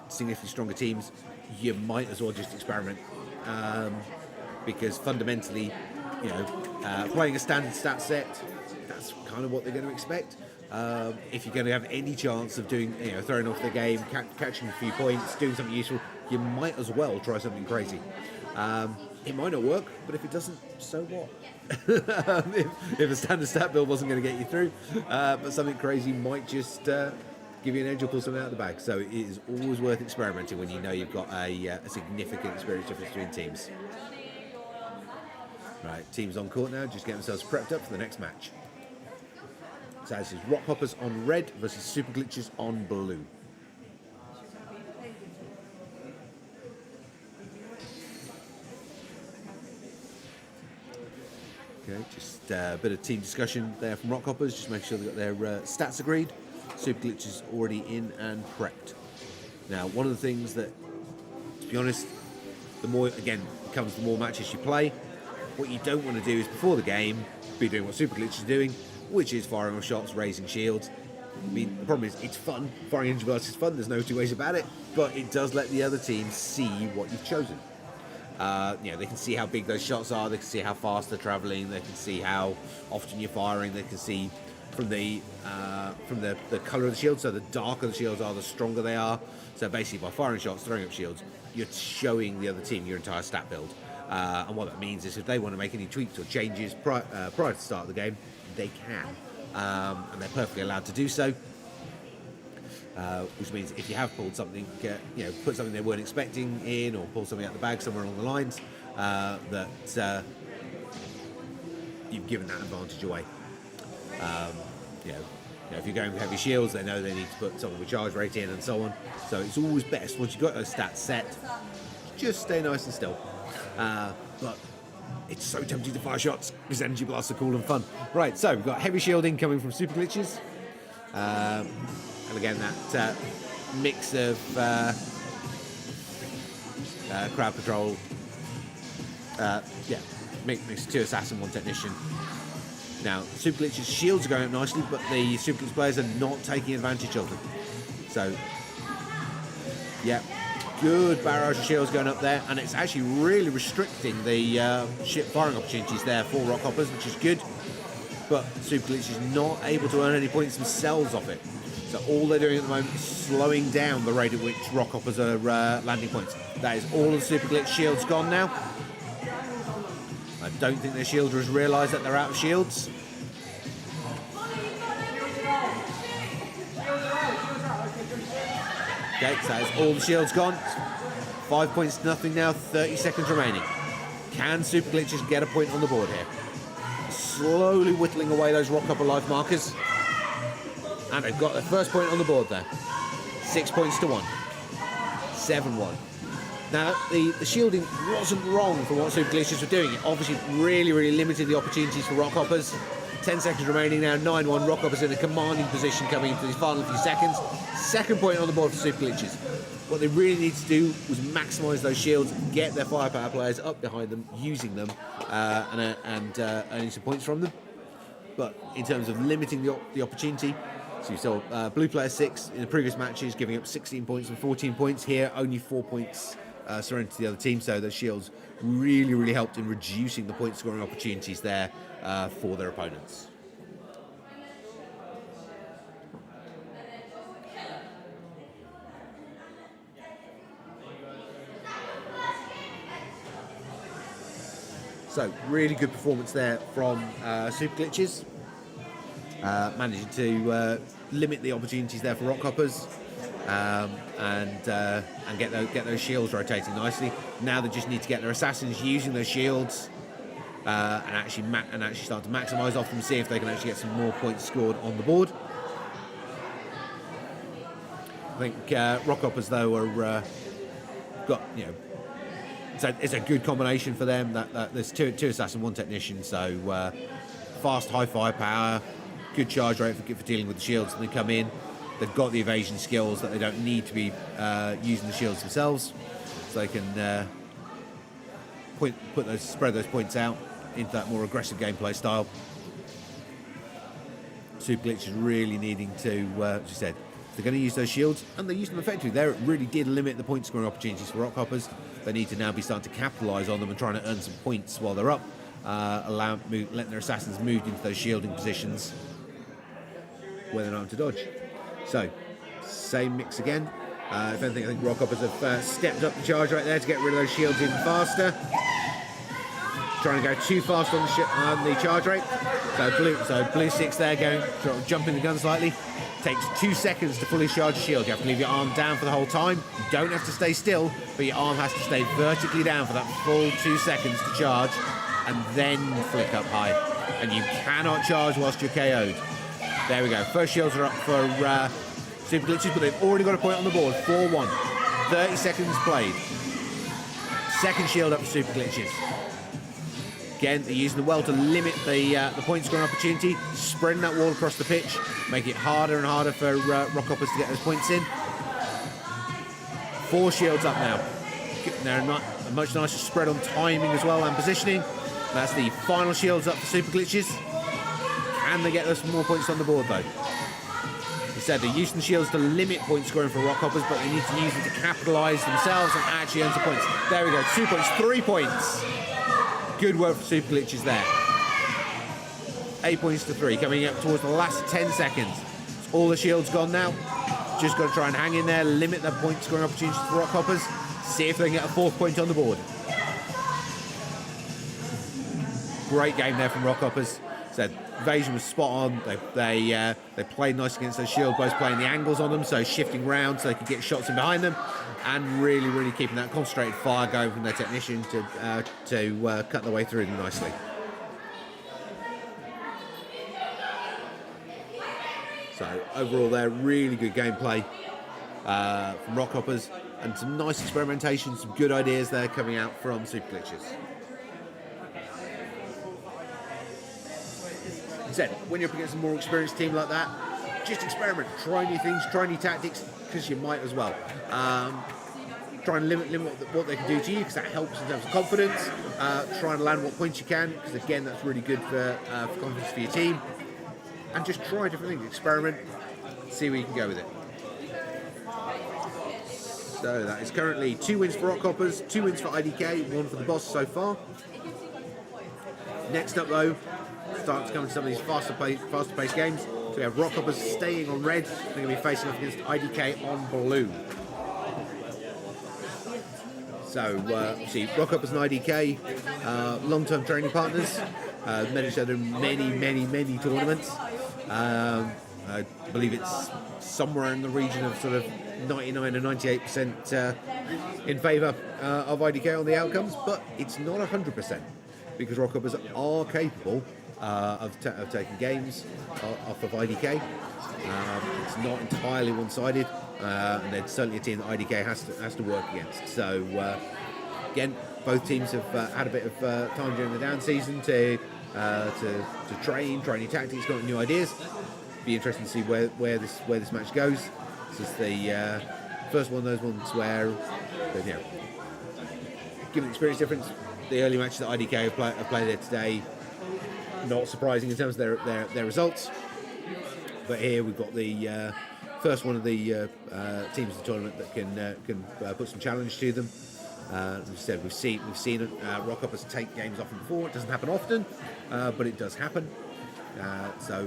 significantly stronger teams, you might as well just experiment, because fundamentally, playing a standard stat set, that's kind of what they're going to expect. If you're going to have any chance of doing, throwing off the game, catching a few points, doing something useful, you might as well try something crazy. It might not work, but if it doesn't, so what? if a standard stat build wasn't going to get you through, but something crazy might just give you an edge or pull something out of the bag. So it is always worth experimenting when you know you've got a significant experience difference between teams. Right, teams on court now, just getting themselves prepped up for the next match. So this is Rock Hoppers on red versus Super Glitches on blue. Okay, just a bit of team discussion there from Rock Hoppers, just making sure they've got their stats agreed. Super Glitches already in and prepped. Now, one of the things that, to be honest, the more matches you play, what you don't want to do is before the game be doing what Super Glitch is doing, which is firing off shots, raising shields. I mean, the problem is it's fun. Firing engine blast is fun. There's no two ways about it. But it does let the other team see what you've chosen. They can see how big those shots are. They can see how fast they're traveling. They can see how often you're firing. They can see from the color of the shield. So the darker the shields are, the stronger they are. So basically, by firing shots, throwing up shields, you're showing the other team your entire stat build. And what that means is if they want to make any tweaks or changes prior to the start of the game, they can, and they're perfectly allowed to do so. Which means if you have pulled something, put something they weren't expecting in, or pull something out the bag somewhere along the lines, that you've given that advantage away. If you're going with heavy shields, they know they need to put something with charge rate in and so on. So it's always best once you've got those stats set, just stay nice and still. But it's so tempting to fire shots because energy blasts are cool and fun. Right, so we've got heavy shielding coming from Super Glitches. And again, that mix of crowd control. Mix 2 assassin, 1 technician. Now, Super Glitches shields are going up nicely, but the Super Glitch players are not taking advantage of them. So, yeah. Good barrage of shields going up there, and it's actually really restricting the firing opportunities there for Rock Hoppers, which is good. But Super Glitch is not able to earn any points themselves off it. So all they're doing at the moment is slowing down the rate at which Rock Hoppers are landing points. That is all of the Super Glitch shields gone now. I don't think their shielder has realised that they're out of shields. Okay, so that's all the shields gone. 5 points to nothing now, 30 seconds remaining. Can Super Glitches get a point on the board here? Slowly whittling away those Rock Hopper life markers. And they've got their first point on the board there. 6 points to 1. 7-1. Now, the shielding wasn't wrong for what Super Glitches were doing. It obviously really limited the opportunities for Rockhoppers. 10 seconds remaining now, 9-1. Rockhoppers in a commanding position coming into these final few seconds. Second point on the board for Super Glitches. What they really need to do was maximise those shields, get their firepower players up behind them, using them, and earning some points from them. But in terms of limiting the opportunity, so you saw blue player 6 in the previous matches giving up 16 points and 14 points. Here, only 4 points surrendered to the other team. So those shields really helped in reducing the point scoring opportunities there for their opponents. So really good performance there from Super Glitches, managing to limit the opportunities there for Rockhoppers, and get those shields rotating nicely. Now they just need to get their assassins using those shields and actually start to maximise off them, see if they can actually get some more points scored on the board. I think Rockhoppers though are it's a good combination for them. That there's two assassin, one technician, so fast, high firepower, good charge rate for dealing with the shields. And they come in, they've got the evasion skills that they don't need to be using the shields themselves, so they can spread those points out into that more aggressive gameplay style. Super Glitch is really needing to, as you said, if they're going to use those shields, and they used them effectively there, it really did limit the point scoring opportunities for Rockhoppers. They need to now be starting to capitalise on them and trying to earn some points while they're up, letting their assassins move into those shielding positions where they're not to dodge. So, same mix again. If anything, I think Rockhoppers have stepped up the charge right there to get rid of those shields even faster. Trying to go too fast on the charge rate. So blue 6 there, jumping the gun slightly. Takes 2 seconds to fully charge a shield. You have to leave your arm down for the whole time. You don't have to stay still, but your arm has to stay vertically down for that full 2 seconds to charge, and then flick up high. And you cannot charge whilst you're KO'd. There we go. First shields are up for Super Glitches, but they've already got a point on the board. 4-1. 30 seconds played. Second shield up for Super Glitches. Again, they're using the well to limit the point scoring opportunity, spreading that wall across the pitch, make it harder and harder for Rockhoppers to get those points in. 4 shields up now. They're a much nicer spread on timing as well and positioning. That's the final shields up for Super Glitches. Can they get those more points on the board though? As I said, they're using the shields to limit point scoring for Rockhoppers, but they need to use them to capitalise themselves and actually earn some points. There we go, 2 points, 3 points. Good work for Super Glitches there. 8 points to 3, coming up towards the last 10 seconds. All the shields gone now. Just got to try and hang in there, limit their point scoring opportunities for Rockhoppers. See if they can get a 4th point on the board. Great game there from Rockhoppers. So evasion was spot on. They played nice against those shield, both playing the angles on them, so shifting round so they could get shots in behind them, and really keeping that concentrated fire going from their technician to cut their way through them nicely. So overall there, really good gameplay from Rockhoppers, and some nice experimentation, some good ideas there coming out from Super Glitches. Said, when you're up against a more experienced team like that, just experiment, try new things, try new tactics, because you might as well. Try and limit what they can do to you, because that helps in terms of confidence. Try and land what points you can, because again, that's really good for confidence for your team. And just try different things, experiment, see where you can go with it. So that is currently 2 wins for Rockhoppers, 2 wins for IDK, 1 for the boss so far. Next up though, starting to come to some of these faster paced games. So we have Rockhoppers staying on red. They're going to be facing off against IDK on blue. So, see, Rockhoppers and IDK, long-term training partners. Met each other in many tournaments. I believe it's somewhere in the region of sort of 99 and 98% in favour of IDK on the outcomes, but it's not 100%, because Rockhoppers are capable of taking games off of IDK. It's not entirely one-sided, and there's certainly a team that IDK has to work against. So again, both teams have had a bit of time during the down season to train new tactics, got new ideas. Be interesting to see where this match goes. This is the first one of those ones where, given the experience difference, the early matches that IDK have played there today, not surprising in terms of their results. But here we've got the first one of the teams of the tournament that can put some challenge to them. As we said, we've seen Rockhoppers take games off them before. It doesn't happen often, but it does happen. So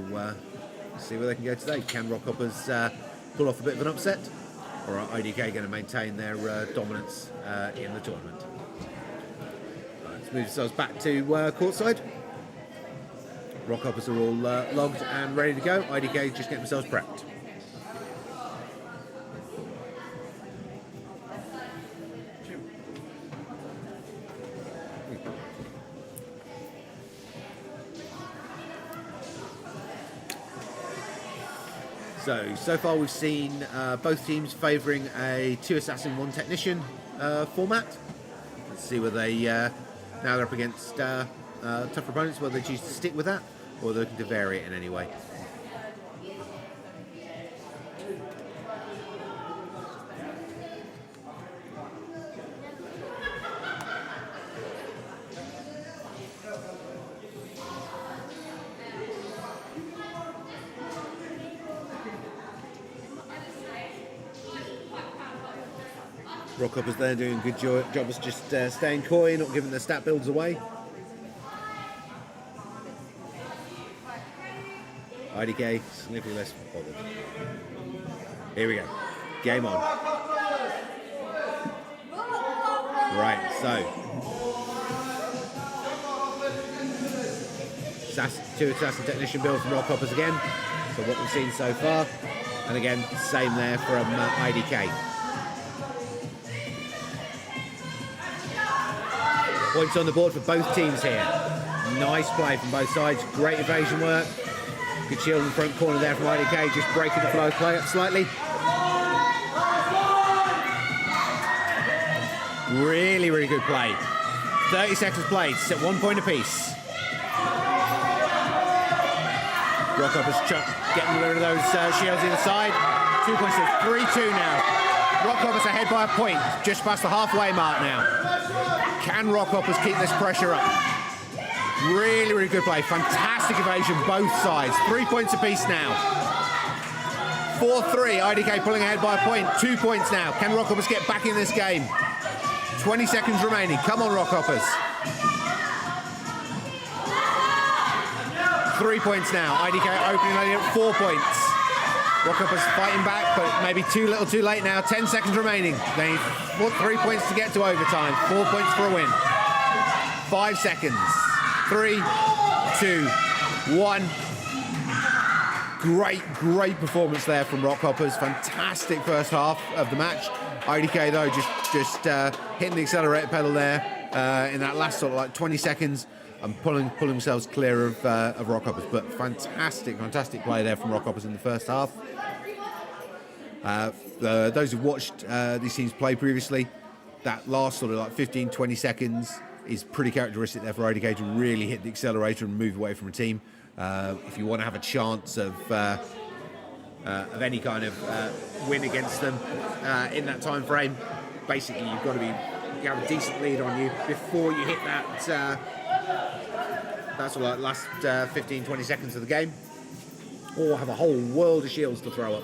let's see where they can go today. Can Rockhoppers pull off a bit of an upset, or are IDK going to maintain their dominance in the tournament? Let's move ourselves back to courtside. Rockhoppers are all logged and ready to go. IDK just getting themselves prepped. So far we've seen both teams favouring a 2 assassin, 1 technician format. Let's see whether they, now they're up against tougher opponents, whether they choose to stick with that or they're looking to vary it in any way. Rockhoppers there doing a good job of just staying coy, not giving their stat builds away. IDK, significantly less bothered. Here we go. Game on. Right, so. Two assassin technician build from Rockhoppers again. So what we've seen so far. And again, same there from IDK. Points on the board for both teams here. Nice play from both sides. Great evasion work. Good shield in the front corner there from IDK, just breaking the flow of play up slightly. Really, really good play. 30 seconds played, set 1 point apiece. Rockhoppers getting rid of those shields inside. 2 points to 3-2 now. Rockhoppers ahead by a point, just past the halfway mark now. Can Rockhoppers keep this pressure up? Really, really good play. Fantastic evasion, both sides. 3 points apiece now. 4-3, IDK pulling ahead by a point. 2 points now. Can Rockhoppers get back in this game? 20 seconds remaining. Come on, Rockhoppers. 3 points now. IDK opening only at 4 points. Rockhoppers fighting back, but maybe too little too late now. 10 seconds remaining. They need 3 points to get to overtime. 4 points for a win. 5 seconds. 3, 2, 1. Great performance there from Rockhoppers. Fantastic first half of the match. IDK though just hitting the accelerator pedal there in that last sort of like 20 seconds and pulling themselves clear of Rockhoppers. But fantastic play there from Rockhoppers in the first half. Those who've watched these teams play previously, that last sort of like 15-20 seconds is pretty characteristic there for IDK to really hit the accelerator and move away from a team. If you want to have a chance of any kind of win against them in that time frame, basically you've got to have a decent lead on you before you hit that sort of like last 15-20 seconds of the game, or have a whole world of shields to throw up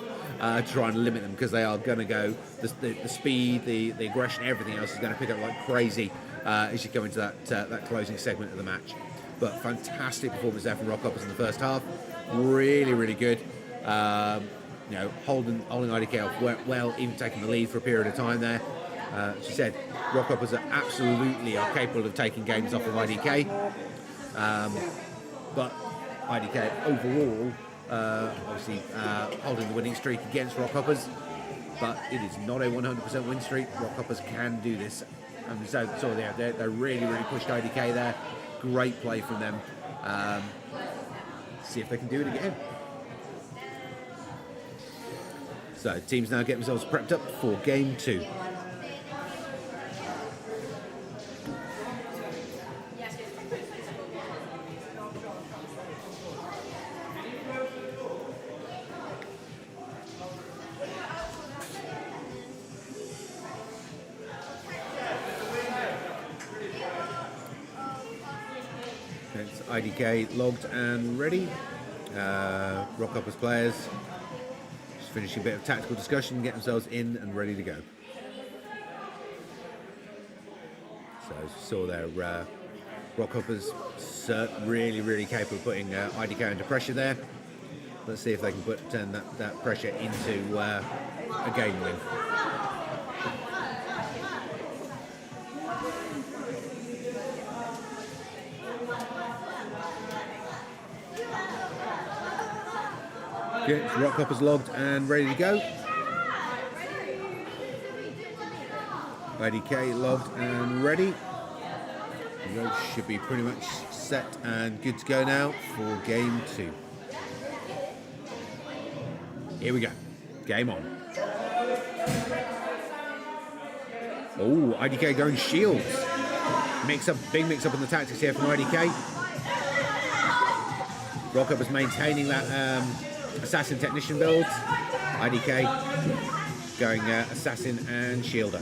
to try and limit them, because they are going to go the speed, the aggression, everything else is going to pick up like crazy as you go into that closing segment of the match. But fantastic performance there from Rockhoppers in the first half. Really good. Holding IDK off well, even taking the lead for a period of time there. As you said, Rockhoppers are capable of taking games off of IDK. But IDK overall, obviously holding the winning streak against Rockhoppers. But it is not a 100% win streak. Rockhoppers can do this. And so they really pushed IDK there. Great play from them. see if they can do it again. So teams now get themselves prepped up for game 2. It's IDK logged and ready. Rockhoppers players just finishing a bit of tactical discussion, get themselves in and ready to go. So as you saw there, Rockhoppers really capable of putting IDK under pressure there. Let's see if they can turn that pressure into a game win. Okay, Rockhoppers logged and ready to go. IDK logged and ready. The road should be pretty much set and good to go now for game 2. Here we go. Game on. Oh, IDK going shields. Big mix up in the tactics here from IDK. Rockhoppers maintaining that assassin technician build. IDK going assassin and shielder.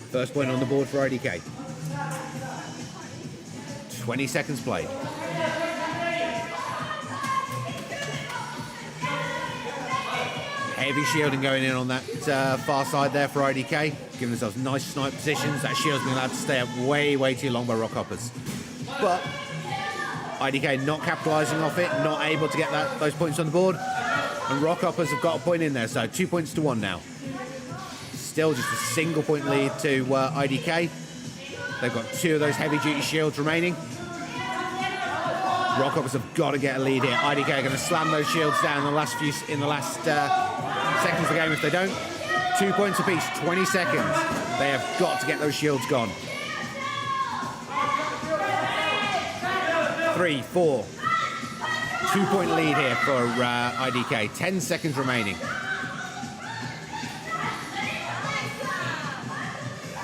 First point on the board for IDK. 20 seconds played. Heavy shielding going in on that far side there for IDK, giving themselves nice snipe positions. That shield's been allowed to stay up way too long by Rockhoppers. But IDK not capitalising off it, not able to get those points on the board. And Rockhoppers have got a point in there, so 2 points to 1 now. Still just a single point lead to IDK. They've got 2 of those heavy duty shields remaining. Rockhoppers have got to get a lead here. IDK are going to slam those shields down in the last seconds of the game if they don't. 2 points apiece, 20 seconds. They have got to get those shields gone. 3, 4. 2 point lead here for IDK. 10 seconds remaining.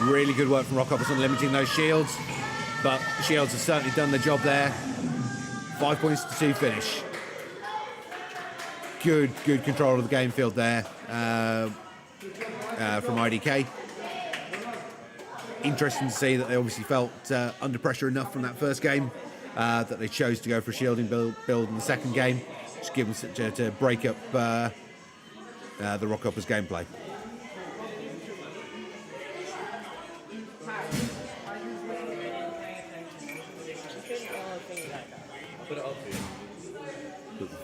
Really good work from Rockhoppers on limiting those shields, but the shields have certainly done the job there. 5 points to 2 finish. Good control of the game field there from IDK. Interesting to see that they obviously felt under pressure enough from that first game that they chose to go for a shielding build in the second game, just given to break up the Rockhoppers gameplay.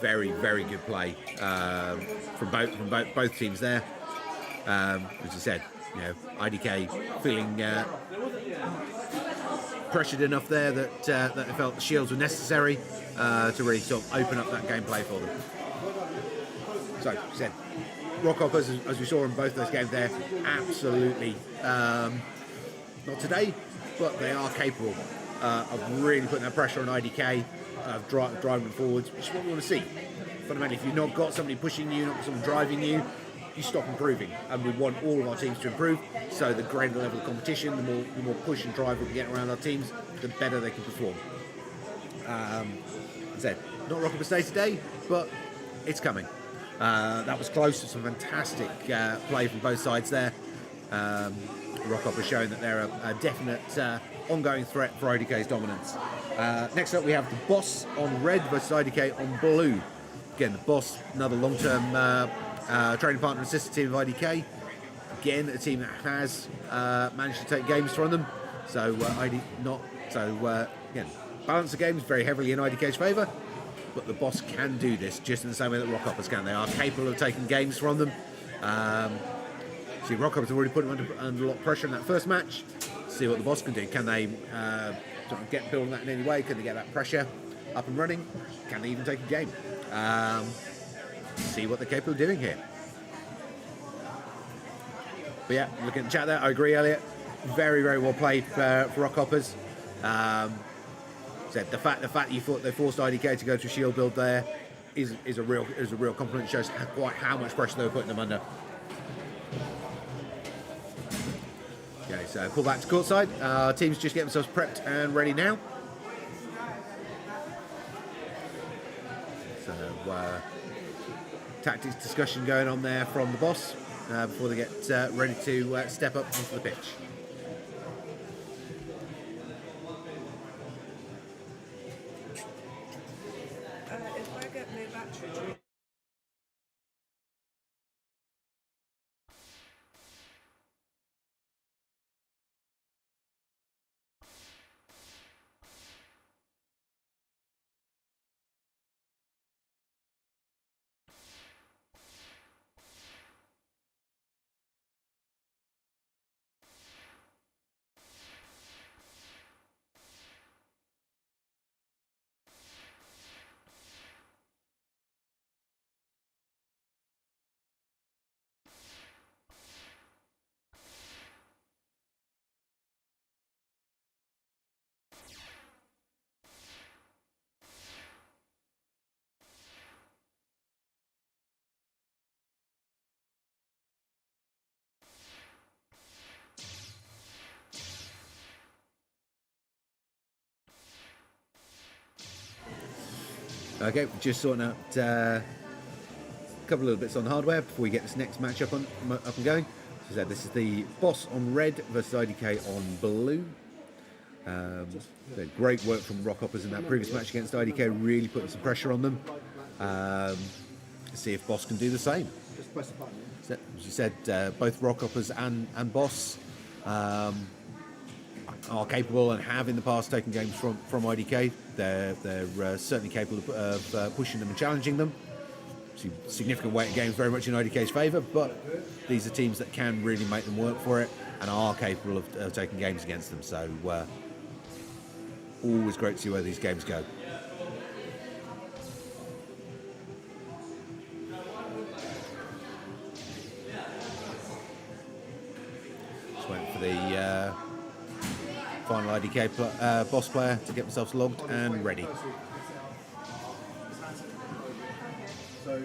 Very good play from both teams there. As I said, IDK feeling pressured enough there that they felt the shields were necessary to really sort of open up that gameplay for them. So, as I said, Rockhoppers, as we saw in both those games there, absolutely not today, but they are capable of really putting that pressure on IDK. Driving them forwards, which is what we want to see. Fundamentally, if you've not got somebody pushing you, not got someone driving you, you stop improving. And we want all of our teams to improve. So the greater the level of competition, the more push and drive we can get around our teams, the better they can perform. As I said, not Rockhoppers Day today, but it's coming. That was close. Some fantastic play from both sides there. Rockhoppers showing that they're a definite ongoing threat for IDK's dominance. Next up we have the Boss on red versus IDK on blue. Again, the Boss, another long-term training partner and sister team of IDK. Again, a team that has managed to take games from them. So again, balance the games very heavily in IDK's favour, but the Boss can do this just in the same way that Rockhoppers can. They are capable of taking games from them. See, Rockhoppers have already put them under a lot of pressure in that first match. See what the Boss can do. Can they sort of get building that in any way? Can they get that pressure up and running? Can they even take a game? See what they're capable of doing here. But yeah, looking at the chat there, I agree, Elliot. Very well played for Rockhoppers. So the fact that you thought they forced IDK to go to a shield build there is a real compliment. It shows quite how much pressure they were putting them under. Okay, so pull back to courtside. Teams just get themselves prepped and ready now. So tactics discussion going on there from the boss before they get ready to step up onto the pitch. If I get no battery, Okay, just sorting out a couple of little bits on hardware before we get this next match up and going. As I said, this is the boss on red versus IDK on blue. Great work from Rock Hoppers in that previous match against IDK, really putting some pressure on them. See if Boss can do the same. Just press the button. So, as you said, both Rock Hoppers and Boss are capable and have in the past taken games from IDK. They're certainly capable of pushing them and challenging them. Significant weight of games very much in IDK's favour, but these are teams that can really make them work for it and are capable of taking games against them. So always great to see where these games go. Just waiting for the final IDK boss player to get themselves logged and ready. So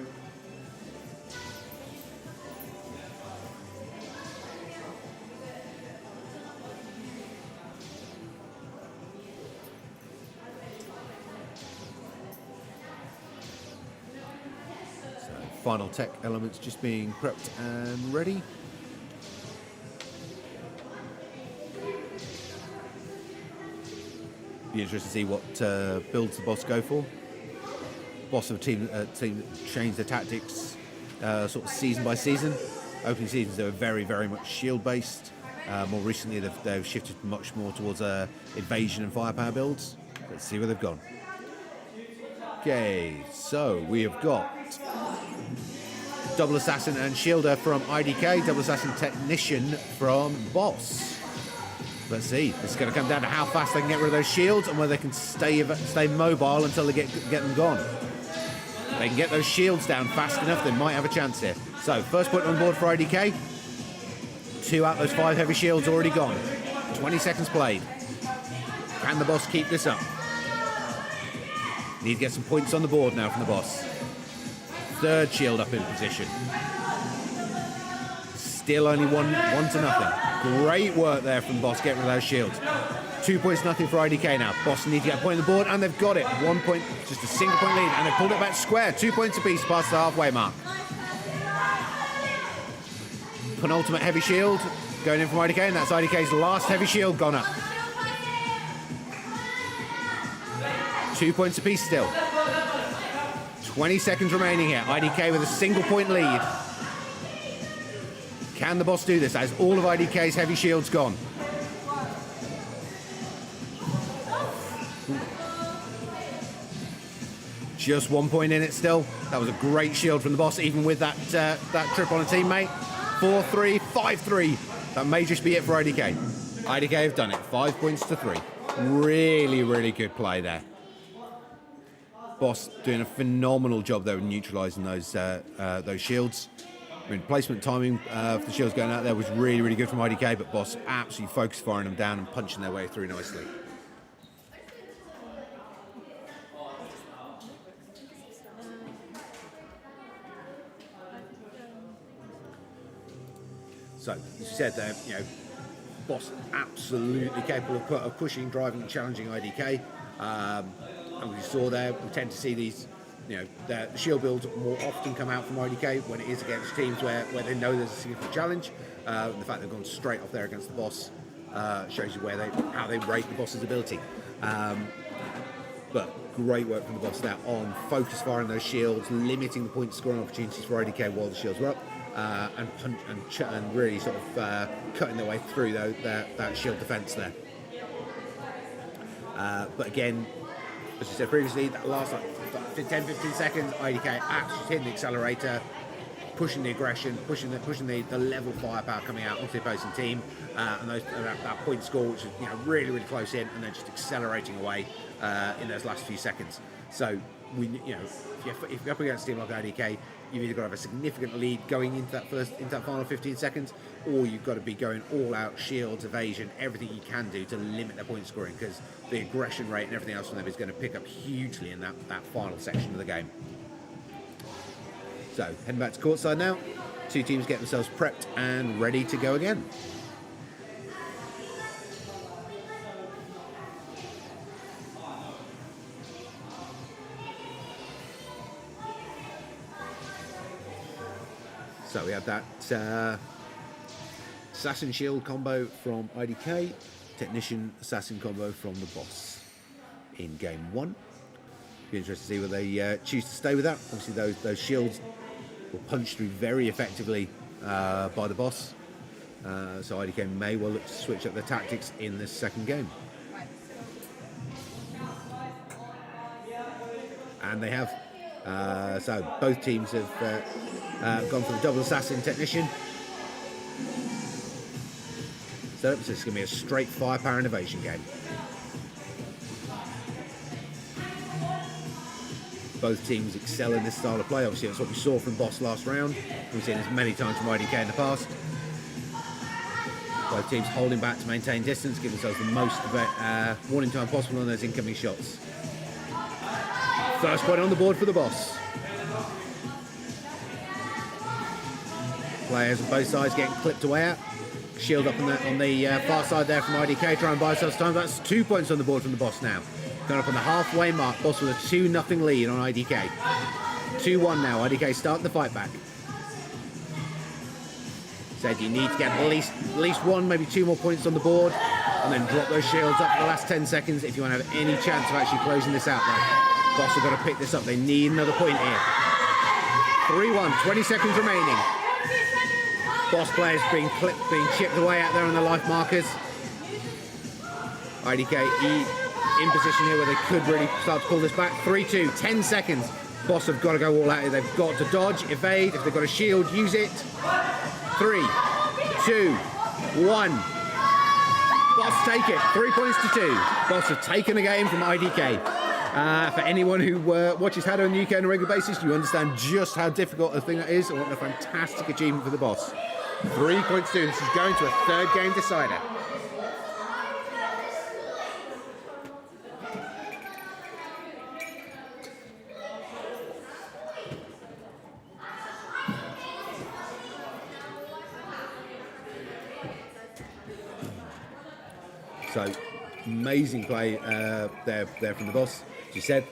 final tech elements just being prepped and ready. Be interested to see what builds the boss go for. Boss of a team change their tactics sort of season by season. Opening seasons they were very much shield based. More recently they've shifted much more towards invasion and firepower builds. Let's see where they've gone. Okay, so we have got Double Assassin and Shielder from IDK, Double Assassin Technician from Boss. Let's see, it's going to come down to how fast they can get rid of those shields and whether they can stay mobile until they get them gone. If they can get those shields down fast enough, they might have a chance here. So, first point on board for IDK. 2 out of those 5 heavy shields already gone. 20 seconds played. Can the boss keep this up? Need to get some points on the board now from the boss. 3rd shield up in position. Still only one to nothing. Great work there from the boss getting rid of those shields. 2 points nothing for IDK now. Boss need to get a point on the board and they've got it. 1 point, just a single point lead, and they've pulled it back square. 2 points apiece past the halfway mark. Penultimate heavy shield going in from IDK, and that's IDK's last heavy shield gone up. 2 points apiece still. 20 seconds remaining here. IDK with a single point lead. Can the boss do this as all of IDK's heavy shields gone? Just 1 point in it still. That was a great shield from the boss, even with that trip on a teammate. 4-3, 5-3. That may just be it for IDK. IDK have done it. 5 points to 3. Really good play there. Boss doing a phenomenal job there of neutralising those shields. I mean, placement timing for the shields going out there was really good from IDK, but Boss absolutely focused firing them down and punching their way through nicely. So, as you said there, Boss absolutely capable of pushing, driving, and challenging IDK. And we saw there, we tend to see these, the shield builds more often come out from IDK when it is against teams where they know there's a significant challenge. The fact they've gone straight off there against the boss shows you how they rate the boss's ability. But great work from the boss there on focus firing those shields, limiting the point scoring opportunities for IDK while the shields were up, and really sort of cutting their way through that shield defence there. But again, as I said previously, that last 10-15 seconds, IDK actually hitting the accelerator, pushing the aggression, pushing the level firepower coming out onto the opposing team, and that point score, which is really, really close in, and then just accelerating away in those last few seconds. So if you're up against a team like IDK, you've either got to have a significant lead going into that final 15 seconds, or you've got to be going all out, shields, evasion, everything you can do to limit their point scoring, because the aggression rate and everything else from them is going to pick up hugely in that final section of the game. So heading back to courtside now, two teams get themselves prepped and ready to go again. So we have that Assassin Shield combo from IDK, Technician Assassin combo from the boss in game one. Be interested to see whether they choose to stay with that. Obviously those shields will punch through very effectively by the boss. So IDK may well look to switch up their tactics in this second game. And they have. So both teams have gone for the double assassin technician. So it's going to be a straight firepower and evasion game. Both teams excel in this style of play. Obviously, that's what we saw from Boss last round. We've seen this many times from IDK in the past. Both teams holding back to maintain distance, give themselves the most warning time possible on those incoming shots. First point on the board for the boss. Players on both sides getting clipped away at. Shield up on the far side there from IDK, trying to buy themselves time. That's 2 points on the board from the boss now. Going up on the halfway mark. Boss with a 2-0 lead on IDK. 2-1 now. IDK starting the fight back. Said you need to get at least one, maybe 2 more points on the board, and then drop those shields up for the last 10 seconds if you want to have any chance of actually closing this out though. Boss have got to pick this up. They need another point here. 3-1, 20 seconds remaining. Boss players being chipped away out there on the life markers. IDK in position here where they could really start to pull this back. 3-2, 10 seconds. Boss have got to go all out here. They've got to dodge, evade. If they've got a shield, use it. 3, 2, 1. Boss take it. 3 points to 2. Boss have taken the game from IDK. For anyone who watches HADO in the UK on a regular basis, you understand just how difficult a thing that is, and what a fantastic achievement for the boss. 3 points to 2. This is going to a third game decider. So, amazing play there from the boss. As you said,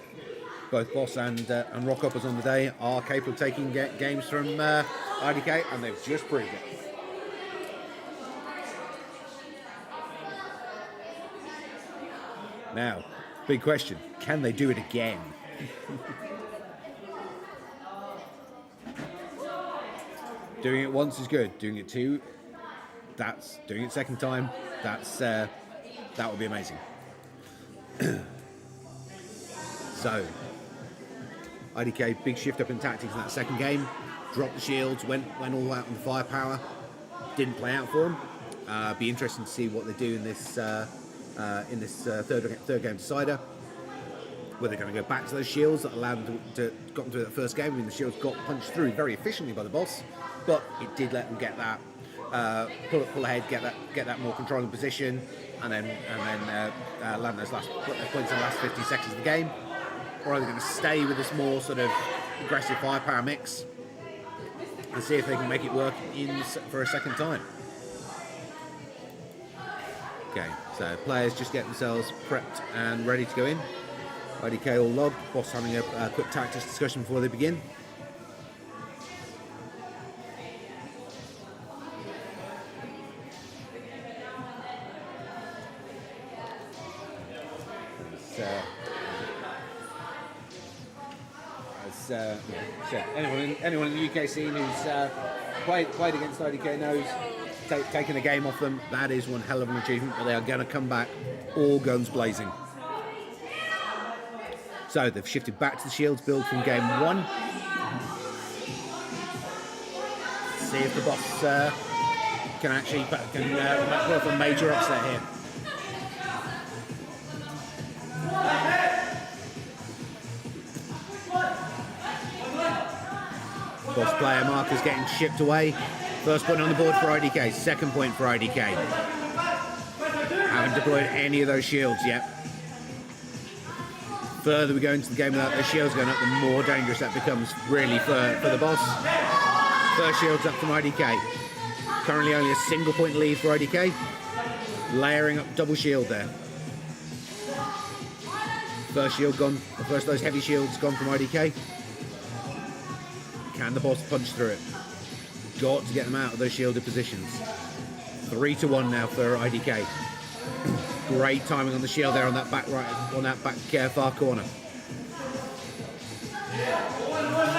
both boss and rock uppers on the day are capable of taking games from IDK, and they've just proved it. Now, big question: can they do it again? Doing it once is good. Doing it two, that's doing it second time. That would be amazing. So, IDK, big shift up in tactics in that second game. Dropped the shields, went all out on the firepower. Didn't play out for them. Be interesting to see what they do in this third game decider. Whether they're going to go back to those shields that allowed them to got them through that first game. I mean, the shields got punched through very efficiently by the boss, but it did let them get that pull ahead, get that more controlling position, and then land those last points in the last 50 seconds of the game. Or are they going to stay with this more sort of aggressive firepower mix and see if they can make it work for a second time? Okay, so players just get themselves prepped and ready to go in. IDK all logged. Boss having a quick tactics discussion before they begin. As anyone in the UK scene who's played against IDK knows, taking the game off them, that is one hell of an achievement, but they are going to come back all guns blazing. So they've shifted back to the shields build from game 1. See if the boss can actually pull off a major upset here. Boss player markers getting shipped away. First point on the board for IDK, second point for IDK. Haven't deployed any of those shields yet. Further we go into the game without those shields going up, the more dangerous that becomes really for the boss. First shield's up from IDK. Currently only a single point lead for IDK. Layering up double shield there. First shield gone, first of those heavy shields gone from IDK. Can the boss punch through it? Got to get them out of those shielded positions. 3-1 now for IDK. Great timing on the shield there on that back far corner.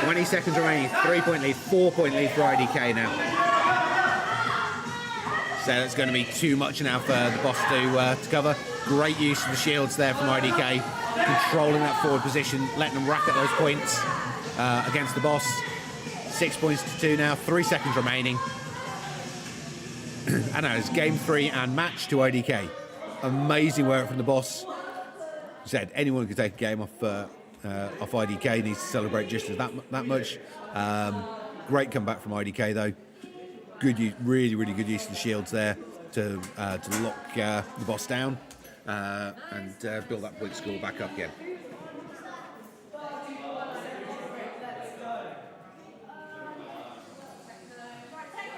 20 seconds remaining. 3-point lead, 4-point lead for IDK now. So that's going to be too much now for the boss to cover. Great use of the shields there from IDK, controlling that forward position, letting them rack at those points against the boss. 6 points to 2 now, 3 seconds remaining. And now it's game 3 and match to IDK. Amazing work from the boss. Said anyone who could take a game off IDK needs to celebrate just as that much. Great comeback from IDK though. Good use, really good use of the shields there to lock the boss down and build that point score back up again.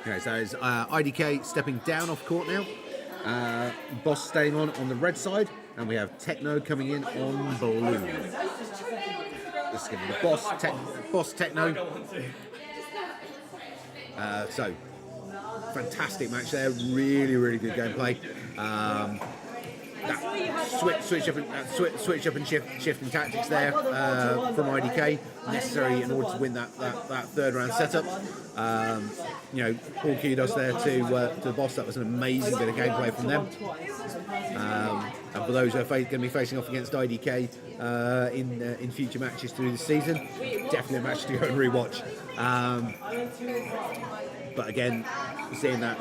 Okay, so it's IDK stepping down off court now. Boss staying on the red side, and we have Techno coming in on blue. This is going to be the boss Techno. So fantastic match there, really good gameplay. That switch up and shift in tactics there from IDK, necessary in order to win that third round setup. All kudos there to the boss. That was an amazing bit of gameplay from them. And for those who are going to be facing off against IDK in future matches through the season, definitely a match to go and rewatch. But again, seeing that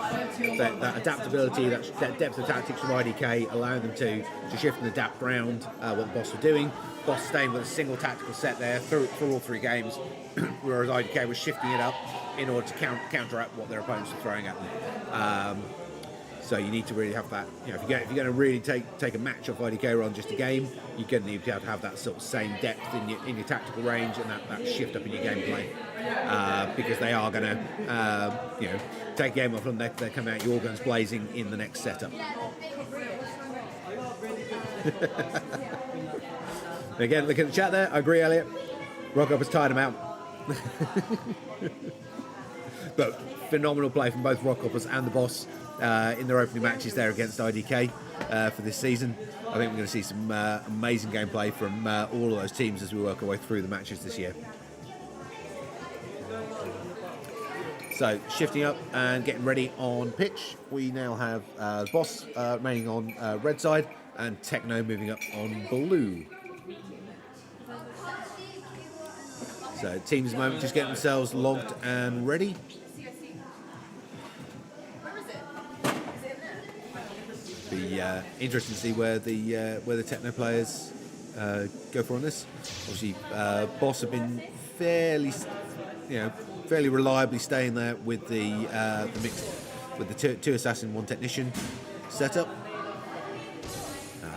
adaptability, that depth of tactics from IDK, allowing them to shift and adapt around what the boss were doing. Boss staying with a single tactical set there through all 3 games, whereas IDK was shifting it up in order to counteract what their opponents were throwing at them. So you need to really have that. If you're going to really take a match off IDK rather than just a game, you're going to need to have that sort of same depth in your tactical range and that shift up in your gameplay, because they are going to take a game off and they're coming out your guns blazing in the next setup. Again, look at the chat there. I agree, Elliot. Rock Up has tired him out. But phenomenal play from both Rock Uppers and the boss in their opening matches there against IDK for this season. I think we're going to see some amazing gameplay from all of those teams as we work our way through the matches this year. So shifting up and getting ready on pitch, we now have the boss remaining on red side and Techno moving up on blue. So teams at the moment just getting themselves logged and ready. Be interesting to see where the Techno players go for on this. Obviously, Boss have been fairly reliably staying there with the mix with the two assassin, one technician setup.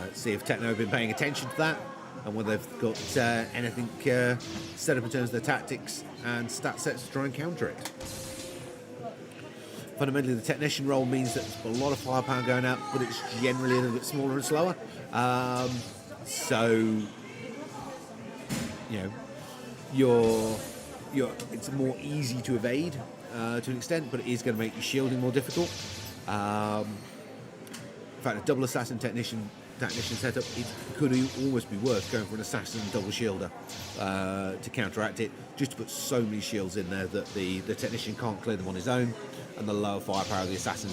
Let's see if Techno have been paying attention to that and whether they've got anything set up in terms of their tactics and stat sets to try and counter it. Fundamentally, the technician role means that there's a lot of firepower going out, but it's generally a little bit smaller and slower. So, you know, it's more easy to evade to an extent, but it is going to make your shielding more difficult. In fact, a double assassin technician setup, it could almost be worth going for an assassin double shielder to counteract it, just to put so many shields in there that the technician can't clear them on his own, and the lower firepower of the assassin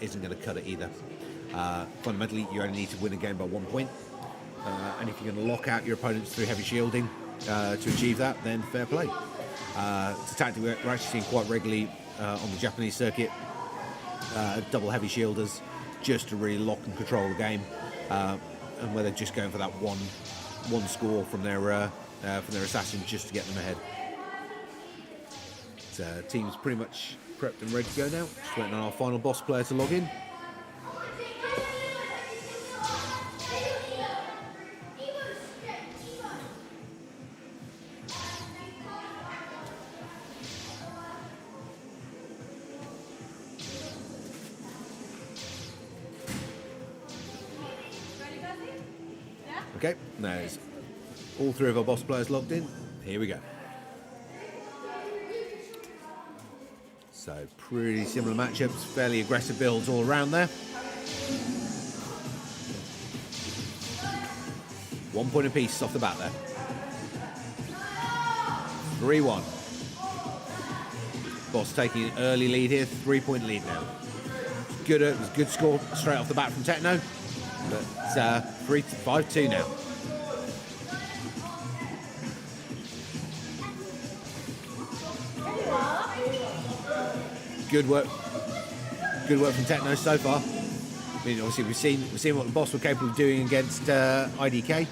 isn't going to cut it either. Fundamentally, you only need to win a game by 1 point, and if you're going to lock out your opponents through heavy shielding to achieve that, then fair play. It's a tactic we're actually seeing quite regularly on the Japanese circuit, double heavy shielders, just to really lock and control the game, and where they're just going for that one score from their assassin just to get them ahead. So, team's pretty much prepped and ready to go now. Just waiting on our final boss player to log in. Okay, there's all three of our boss players logged in. Here we go. So pretty similar matchups, fairly aggressive builds all around there. 1 point apiece off the bat there. 3-1. Boss taking an early lead here, 3 point lead now. It was a good score straight off the bat from Techno. But it's 5-2 now. Good work from Techno so far. I mean, obviously we've seen what the boss were capable of doing against IDK. The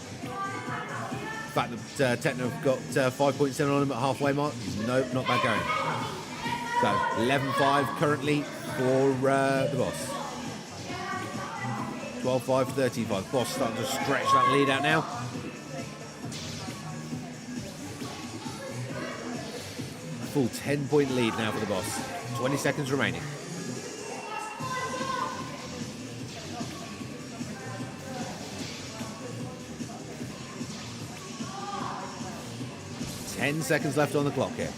fact that Techno have got 5.7 on him at halfway mark, nope, not bad going. So 11-5 currently for the boss. 12-5, 13-5. Boss starting to stretch that lead out now. Full 10-point lead now for the boss. 20 seconds remaining. Ten seconds left on the clock here.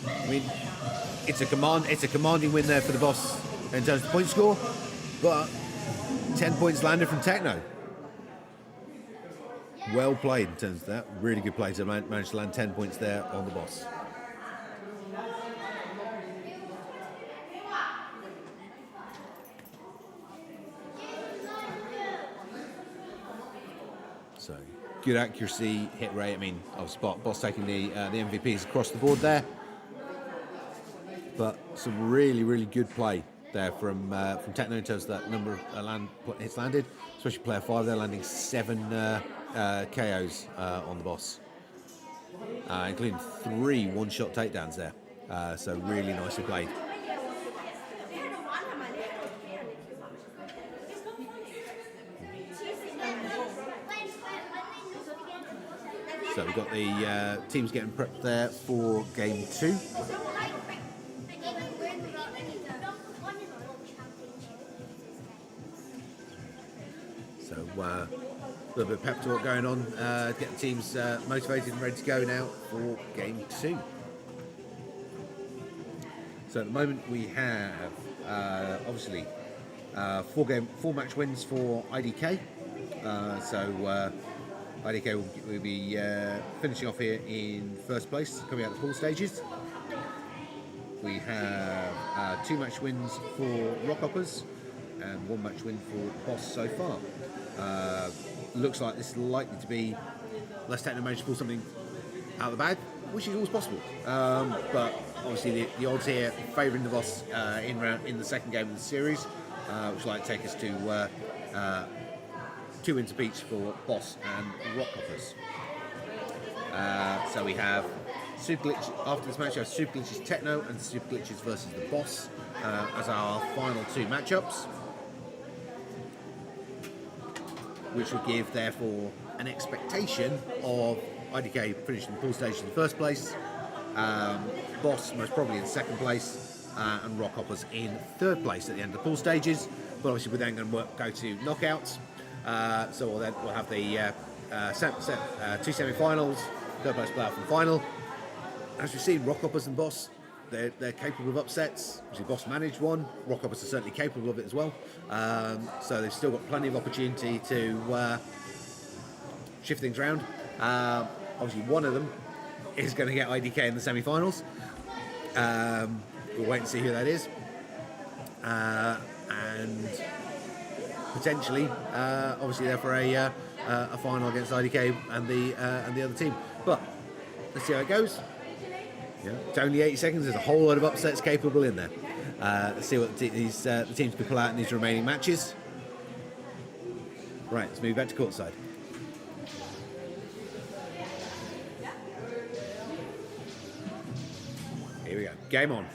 I mean, it's a commanding win there for the boss in terms of point score, but 10 points landed from Techno. Well played in terms of that. Really good play to manage to land 10 points there on the boss. So good accuracy, hit rate. I mean, boss taking the MVPs across the board there, but some really good play there from Techno in terms of that number of hits landed, especially player 5 there landing 7 KOs on the boss, including 3 one-shot takedowns there. So really nicely played. So we've got the teams getting prepped there for game 2. So a little bit of pep talk going on, get the teams motivated and ready to go now for game 2. So at the moment we have obviously 4 match wins for IDK. IDK will be finishing off here in first place, coming out the pool stages. We have 2 match wins for Rockhoppers and 1 match win for Boss so far. Looks like this is likely to be, unless Techno manage to pull something out of the bag, which is always possible. But obviously the odds here favouring the Boss in the second game of the series, which will take us to 2 wins apiece for Boss and Rockhoppers. So we have Super Glitch. After this match, we have Super Glitch's Techno and Super Glitch's versus the Boss as our final 2 matchups, which will give, therefore, an expectation of IDK finishing the pool stage in the first place, Boss most probably in second place, and Rockhoppers in third place at the end of the pool stages. But obviously we're then going to go to knockouts. So we'll have the two semi-finals, third place playoff and final. As we've seen, Rockhoppers and Boss, they're capable of upsets. Obviously Boss managed one, Rockhoppers are certainly capable of it as well. So they've still got plenty of opportunity to shift things around. Obviously one of them is going to get IDK in the semi-finals. We'll wait and see who that is. And potentially, obviously there for a final against IDK and the other team. But let's see how it goes. Yeah, it's only 80 seconds. There's a whole lot of upsets capable in there. Let's see what the teams can pull out in these remaining matches. Right, let's move back to courtside. Here we go. Game on.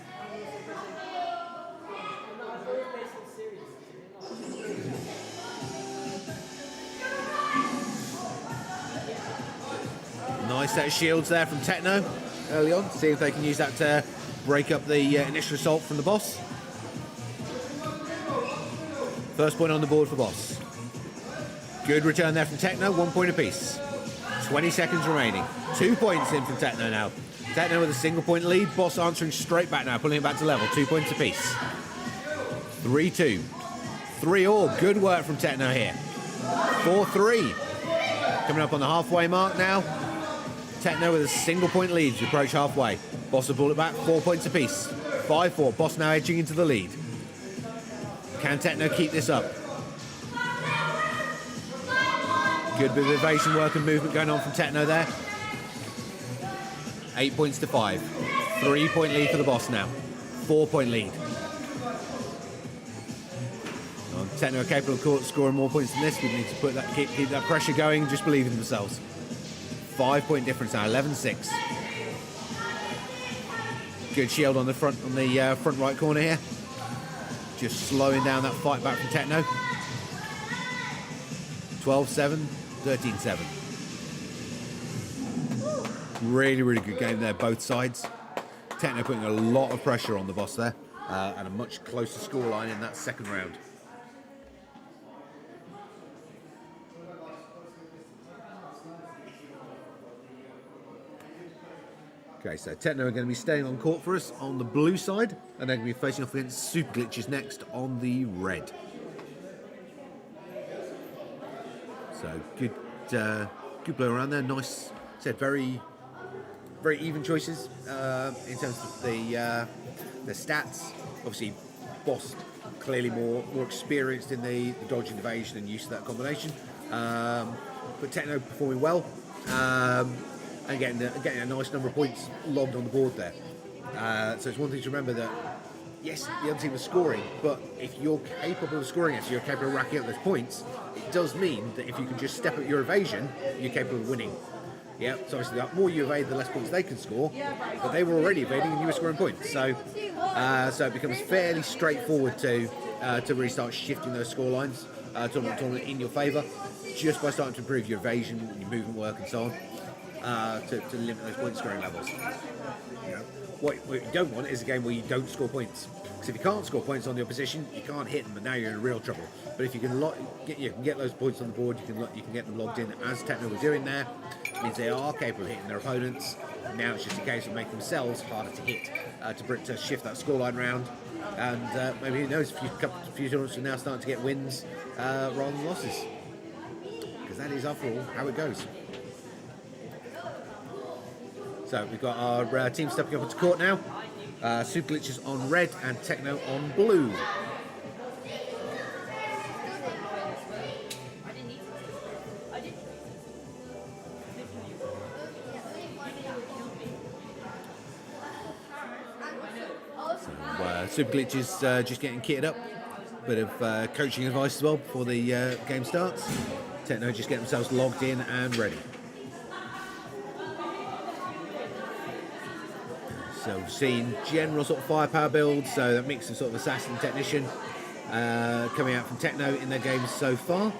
Nice set of shields there from Techno early on. See if they can use that to break up the initial assault from the Boss. First point on the board for Boss. Good return there from Techno, 1 point apiece. 20 seconds remaining. 2 points in from Techno now. Techno with a single point lead. Boss answering straight back now, pulling it back to level. 2 points apiece. 3-2. 3-all. Good work from Techno here. 4-3. Coming up on the halfway mark now. Techno with a single point lead as we approach halfway. Boss will pull it back, 4 points apiece. 5-4. Boss now edging into the lead. Can Techno keep this up? Good bit of evasion work and movement going on from Techno there. 8 points to 5. 3 point lead for the Boss now. 4 point lead. Techno are capable of scoring more points than this. We need to put that, keep that pressure going. Just believe in themselves. 5 point difference now. 11-6. Good shield on the front right corner here. Just slowing down that fight back from Techno. 12-7. 13-7. Really, really good game there, both sides. Techno putting a lot of pressure on the Boss there, and a much closer scoreline in that second round. Okay, so Techno are going to be staying on court for us on the blue side, and they're going to be facing off against Super Glitches next on the red. So good play around there. Nice, said very even choices in terms of the stats. Obviously, Boss clearly more experienced in the dodge invasion and use of that combination. But Techno performing well and getting a nice number of points logged on the board there. So it's one thing to remember that yes, the other team is scoring, but if you're capable of scoring it, so you're capable of racking up those points, it does mean that if you can just step up your evasion, you're capable of winning. Yeah, so obviously the more you evade, the less points they can score, but they were already evading and you were scoring points. So it becomes fairly straightforward to really start shifting those score lines tournament in your favour, just by starting to improve your evasion, your movement work and so on, to limit those point scoring levels. Yeah. What you don't want is a game where you don't score points. Because if you can't score points on the opposition, you can't hit them, and now you're in real trouble. But if you can get those points on the board, you can get them logged in, as Techno were doing there. It means they are capable of hitting their opponents. Now it's just a case of making themselves harder to hit, to shift that scoreline round. And maybe, who knows, a few tournaments are now starting to get wins rather than losses. Because that is, after all, how it goes. So we've got our team stepping up onto court now. Super Glitches on red and Techno on blue. So Super Glitches just getting kitted up. Bit of coaching advice as well before the game starts. Techno just getting themselves logged in and ready. So we've seen general sort of firepower builds, so that mix of sort of assassin and technician coming out from Techno in their games so far.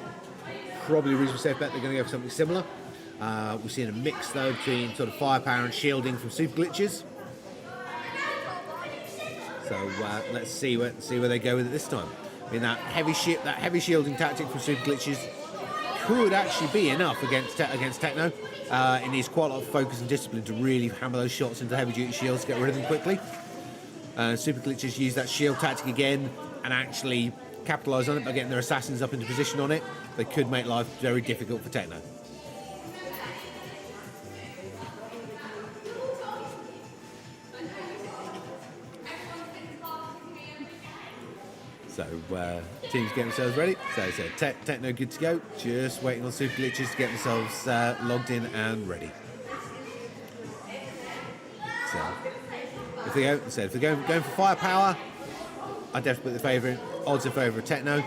Probably a reasonable safe bet they're going to go for something similar. We've seen a mix though between sort of firepower and shielding from Super Glitches. So let's see where they go with it this time. I mean, that heavy shielding tactic from Super Glitches could actually be enough against Techno. It needs quite a lot of focus and discipline to really hammer those shots into heavy duty shields, get rid of them quickly. Super Glitches use that shield tactic again and actually capitalise on it by getting their assassins up into position on it. They could make life very difficult for Techno. So teams getting themselves ready. So Techno good to go. Just waiting on Super Glitches to get themselves logged in and ready. So if they're going for firepower, I definitely put the odds in favour of Techno.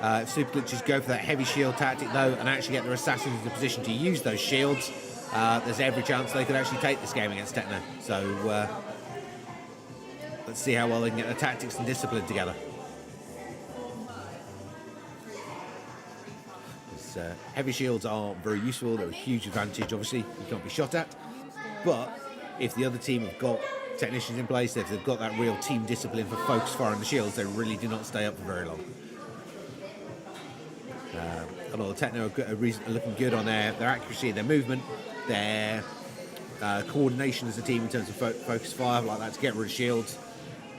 If Super Glitches go for that heavy shield tactic though, and actually get their assassins into position to use those shields, there's every chance they could actually take this game against Techno. So let's see how well they can get their tactics and discipline together. Heavy shields are very useful. They're a huge advantage. Obviously, you can't be shot at. But if the other team have got technicians in place, if they've got that real team discipline for focus fire on the shields, they really do not stay up for very long. And all the Techno are looking good on their accuracy, their movement, their coordination as a team in terms of focus fire, like that to get rid of shields,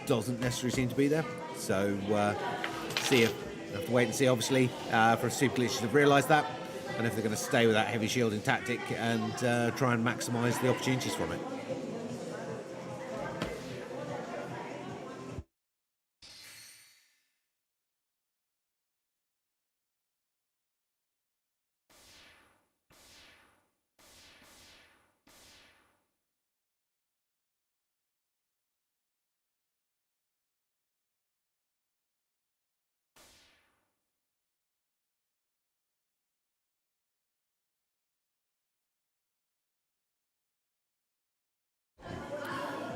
doesn't necessarily seem to be there. So have to wait and see, obviously, for Super Glitches to realise that, and if they're going to stay with that heavy shielding tactic and try and maximise the opportunities from it.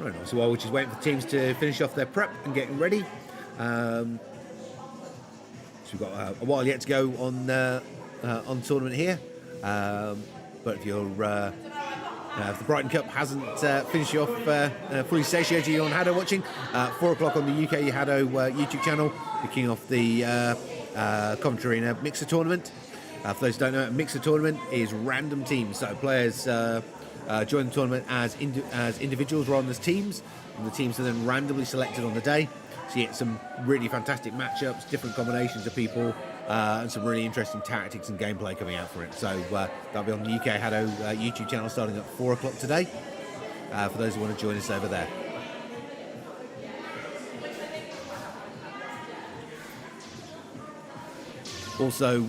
Right, so while we're just waiting for teams to finish off their prep and getting ready, so we've got a while yet to go on the tournament here. But if you're if the Brighton Cup hasn't finished you off fully satiated you on HADO watching, 4 o'clock on the UK HADO YouTube channel, we're kicking off the Coventry Arena Mixer Tournament. For those who don't know, a Mixer Tournament is random teams, so players join the tournament as individuals rather than as teams, and the teams are then randomly selected on the day. So you get some really fantastic matchups, different combinations of people, and some really interesting tactics and gameplay coming out for it. So that'll be on the UK HADO YouTube channel starting at 4 o'clock today, for those who want to join us over there. Also,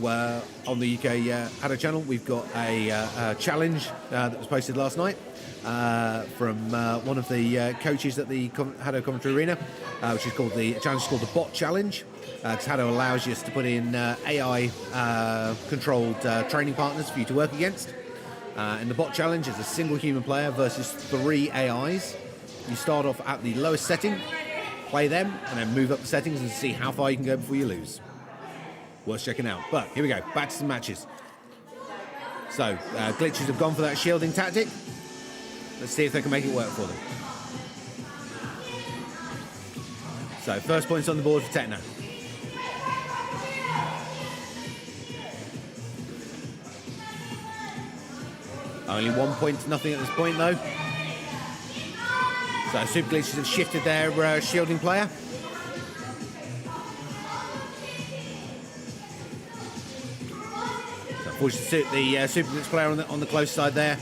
on the UK HADO channel, we've got a challenge that was posted last night from one of the coaches at the HADO Coventry Arena, which is called the Bot Challenge. Because HADO allows you to put in AI-controlled training partners for you to work against. In the Bot Challenge, it's a single human player versus 3 AIs. You start off at the lowest setting, play them, and then move up the settings and see how far you can go before you lose. Worth checking out. But here we go, back to some matches. So Glitches have gone for that shielding tactic. Let's see if they can make it work for them. So first points on the board for Techno. Only 1 point to nothing at this point though. So Super Glitches have shifted their shielding player. Unfortunately, the Super Glitch player on the close side there.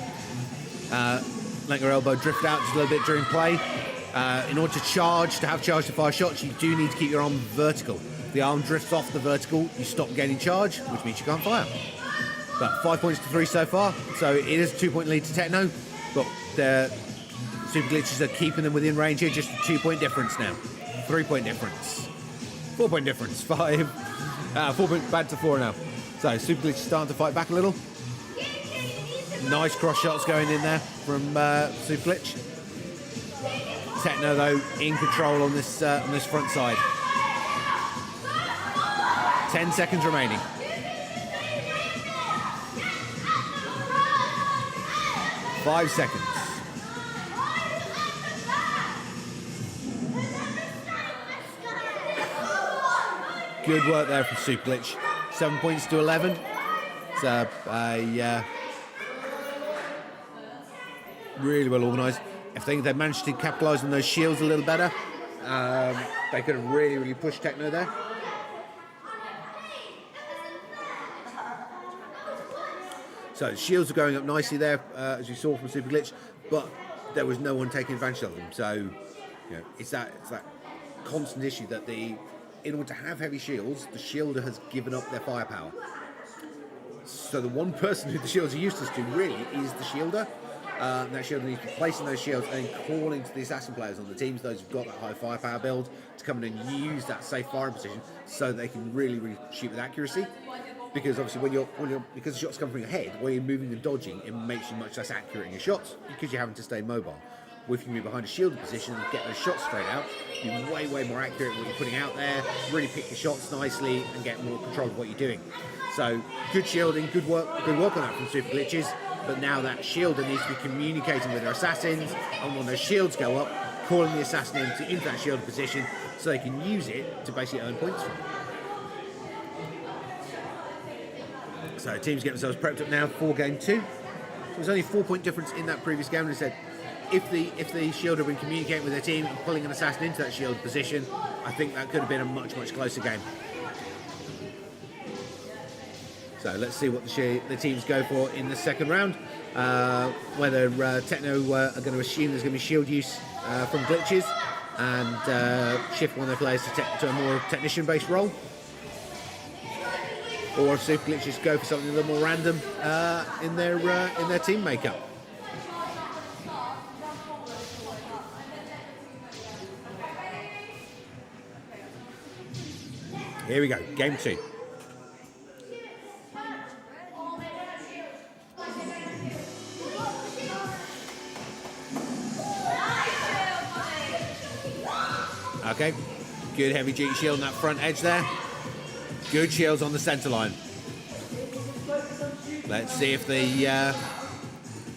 Let your elbow drift out just a little bit during play. In order to have charge to fire shots, you do need to keep your arm vertical. If the arm drifts off the vertical, you stop gaining charge, which means you can't fire. But 5 points to 3 so far, so it is a 2-point lead to Techno, but the Super Glitches are keeping them within range here, just a 2-point difference now. 3-point difference. 4-point difference, 5. 4 points back to 4 now. So Super Glitch is starting to fight back a little. Nice cross shots going in there from Super Glitch. Techno though in control on this front side. 10 seconds remaining. 5 seconds. good work there from Super Glitch. 7 points to 11. It's really well organised. I think they managed to capitalise on those shields a little better. They could have really pushed Techno there. So shields are going up nicely there, as you saw from Super Glitch, but there was no one taking advantage of them. So, it's that constant issue that in order to have heavy shields, the shielder has given up their firepower. So the one person who the shields are useless to really is the shielder. That shielder needs to be placing those shields and calling to the assassin players on the teams, those who've got that high firepower build, to come in and use that safe firing position so they can really shoot with accuracy. Because obviously because the shots come from your head, when you're moving and dodging, it makes you much less accurate in your shots because you're having to stay mobile. Well, if you move behind a shielded position and get those shots straight out, you're way more accurate in what you're putting out there, really pick your shots nicely and get more control of what you're doing. So good shielding, good work on that from Super Glitches, but now that shielder needs to be communicating with their assassins, and when those shields go up, calling the assassin into that shielded position so they can use it to basically earn points from it. So teams get themselves prepped up now for game 2. There's only a 4-point difference in that previous game, and they said if the shielder had been communicating with their team and pulling an assassin into that shield position, I think that could have been a much closer game. So let's see what the teams go for in the second round. Whether Techno are going to assume there's going to be shield use from glitches and shift one of their players to a more technician-based role, or if Super Glitches go for something a little more random in their team makeup. Here we go, game 2. Okay, good heavy duty shield on that front edge there. Good shields on the centre line. Let's see if the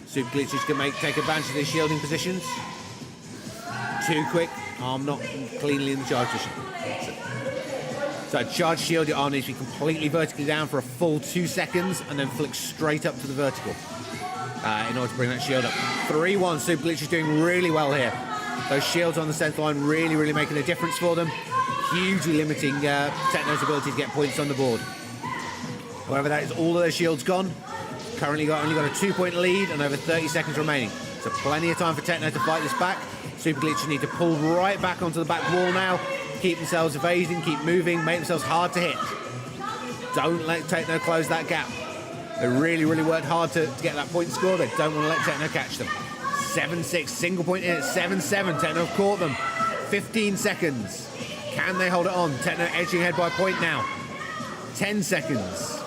Super Glitches can take advantage of these shielding positions. Too quick, arm not cleanly in the charge position. So charge shield, your arm needs to be completely vertically down for a full 2 seconds and then flick straight up to the vertical in order to bring that shield up. 3-1, Super Glitch is doing really well here. Those shields on the centre line really making a difference for them. Hugely limiting Techno's ability to get points on the board. However, that is all of their shields gone. Currently only got a 2-point lead and over 30 seconds remaining. So plenty of time for Techno to fight this back. Super Glitches need to pull right back onto the back wall now. Keep themselves evading, keep moving, make themselves hard to hit. Don't let Techno close that gap. They really worked hard to get that point score. They don't want to let Techno catch them. 7-6, single point in at 7-7. Techno have caught them. 15 seconds. Can they hold it on? Techno edging ahead by a point now. 10 seconds.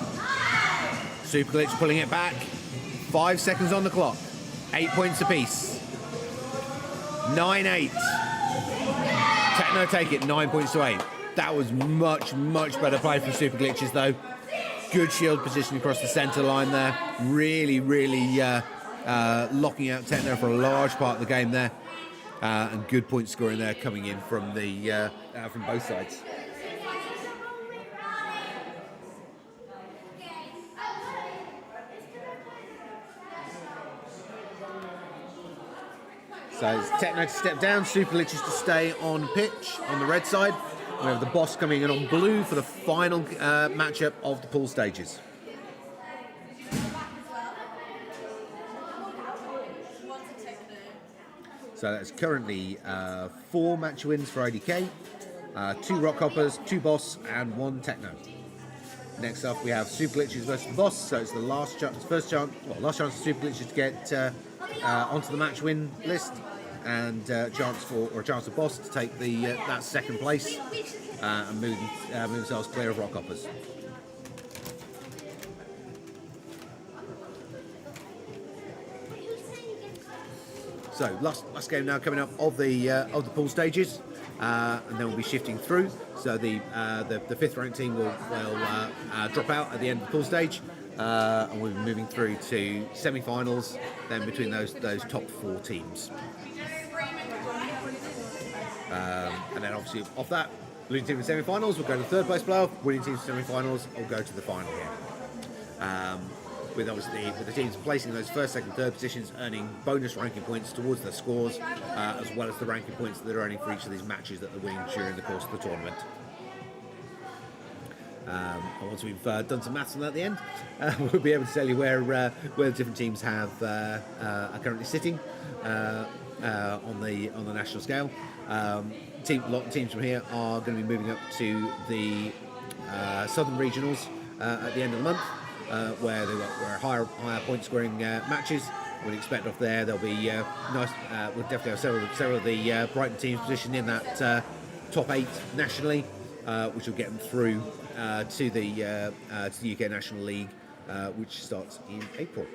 Super Glitch pulling it back. 5 seconds on the clock. 8 points apiece. 9-8. Techno take it 9 points to 8. That was much better play from Super Glitches though. Good shield position across the centre line there. Really locking out Techno for a large part of the game there. And good point scoring there coming in from from both sides. So it's Techno to step down, Super Glitches to stay on pitch on the red side. We have the boss coming in on blue for the final matchup of the pool stages. So that's currently 4 match wins for IDK, 2 Rock Hoppers, 2 Boss, and 1 Techno. Next up, we have Super Glitches versus the Boss. So it's the last chance for Super Glitches to get onto the match win list, and a chance for Boss to take that second place and move themselves clear of Rock Hoppers. So last game now coming up of the pool stages, and then we'll be shifting through. So the 5th ranked team will drop out at the end of the pool stage, and we'll be moving through to semi-finals. Then between those top 4 teams, and then obviously off that Losing team in semi-finals will go to the third place playoff. Winning teams in semi-finals will go to the final here. With obviously with the teams placing in those first, second, third positions earning bonus ranking points towards their scores, as well as the ranking points that they're earning for each of these matches that they're winning during the course of the tournament. And once we've done some maths on that at the end, we'll be able to tell you where the different teams are currently sitting on the national scale. A lot of teams from here are going to be moving up to the southern regionals at the end of the month, where higher point scoring matches. We'd expect off there there'll be nice. We'll definitely have several of the Brighton teams positioned in that top 8 nationally, which will get them through to the UK National League, which starts in April.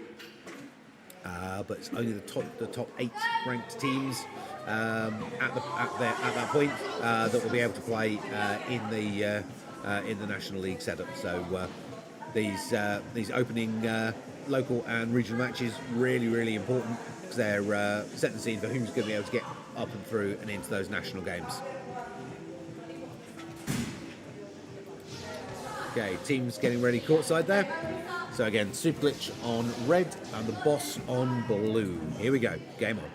But it's only the top 8 ranked teams at that point that will be able to play in the National League setup. So these opening local and regional matches really important, because they're setting the scene for who's going to be able to get up and through and into those national games. Okay, teams getting ready courtside there. So again, Super Glitch on red and the Boss on blue. Here we go, game on.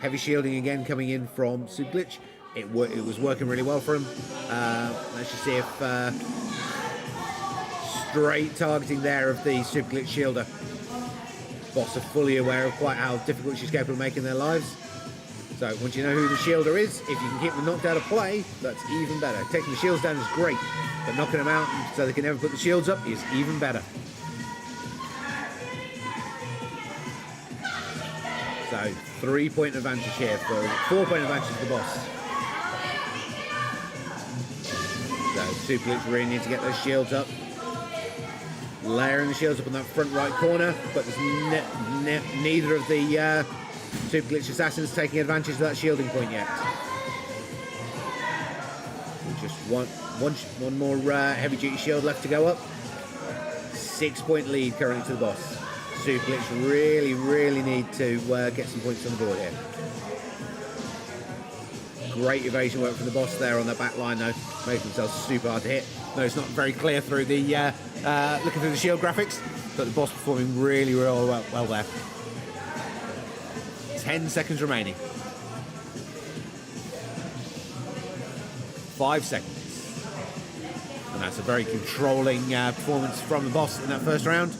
Heavy shielding again coming in from Super Glitch. It was working really well for him. Let's just see if straight targeting there of the Super Glitch shielder. Boss are fully aware of quite how difficult she's capable of making their lives. So once you know who the shielder is, if you can keep them knocked out of play, that's even better. Taking the shields down is great, but knocking them out so they can never put the shields up is even better. So 3-point advantage here for 4-point advantage for the Boss. So Super Glitch really need to get those shields up. Layering the shields up in that front right corner, but there's neither of the Super Glitch assassins taking advantage of that shielding point yet. Just one more heavy duty shield left to go up. 6-point lead currently to the Boss. Super Glitch really need to get some points on the board here. Great evasion work from the Boss there on the back line though, making themselves super hard to hit. No, it's not very clear through the looking through the shield graphics, but the Boss performing really well there. 10 seconds remaining. 5 seconds. And that's a very controlling performance from the Boss in that first round.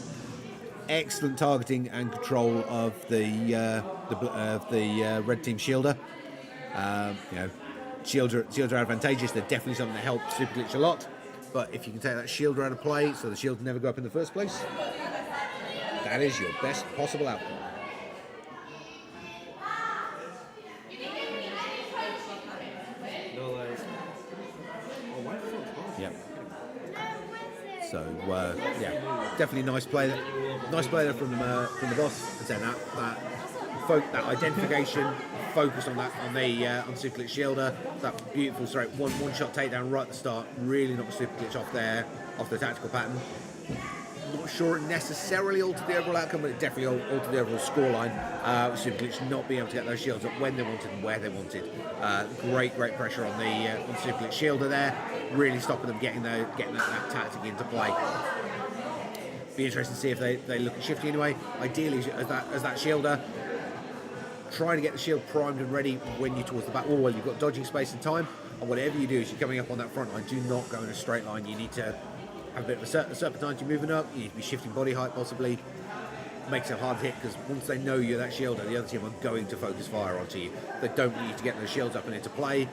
Excellent targeting and control of the red team shielder. Shields are advantageous. They're definitely something that helps Super Glitch a lot. But if you can take that shielder out of play so the shields never go up in the first place, that is your best possible outcome. Yep. So yeah, definitely nice play there from the Boss. And saying that identification, focus on Super Glitch shielder, that beautiful straight one shot takedown right at the start, really knocked Super Glitch off the tactical pattern. Not sure it necessarily altered the overall outcome, but it definitely altered the overall scoreline. Super Glitch not being able to get those shields up when they wanted and where they wanted. Great pressure on Super Glitch shielder there, really stopping them getting that tactic into play. Be interesting to see if they look at shifting anyway. Ideally, as that shielder, trying to get the shield primed and ready when you're towards the back wall. Well, you've got dodging space and time, and whatever you do as you're coming up on that front line, do not go in a straight line. You need to have a bit of a serpentine to moving up. You need to be shifting body height possibly. Makes it hard to hit, because once they know you're that shielder, the other team are going to focus fire onto you. They don't want you to get those shields up and into play.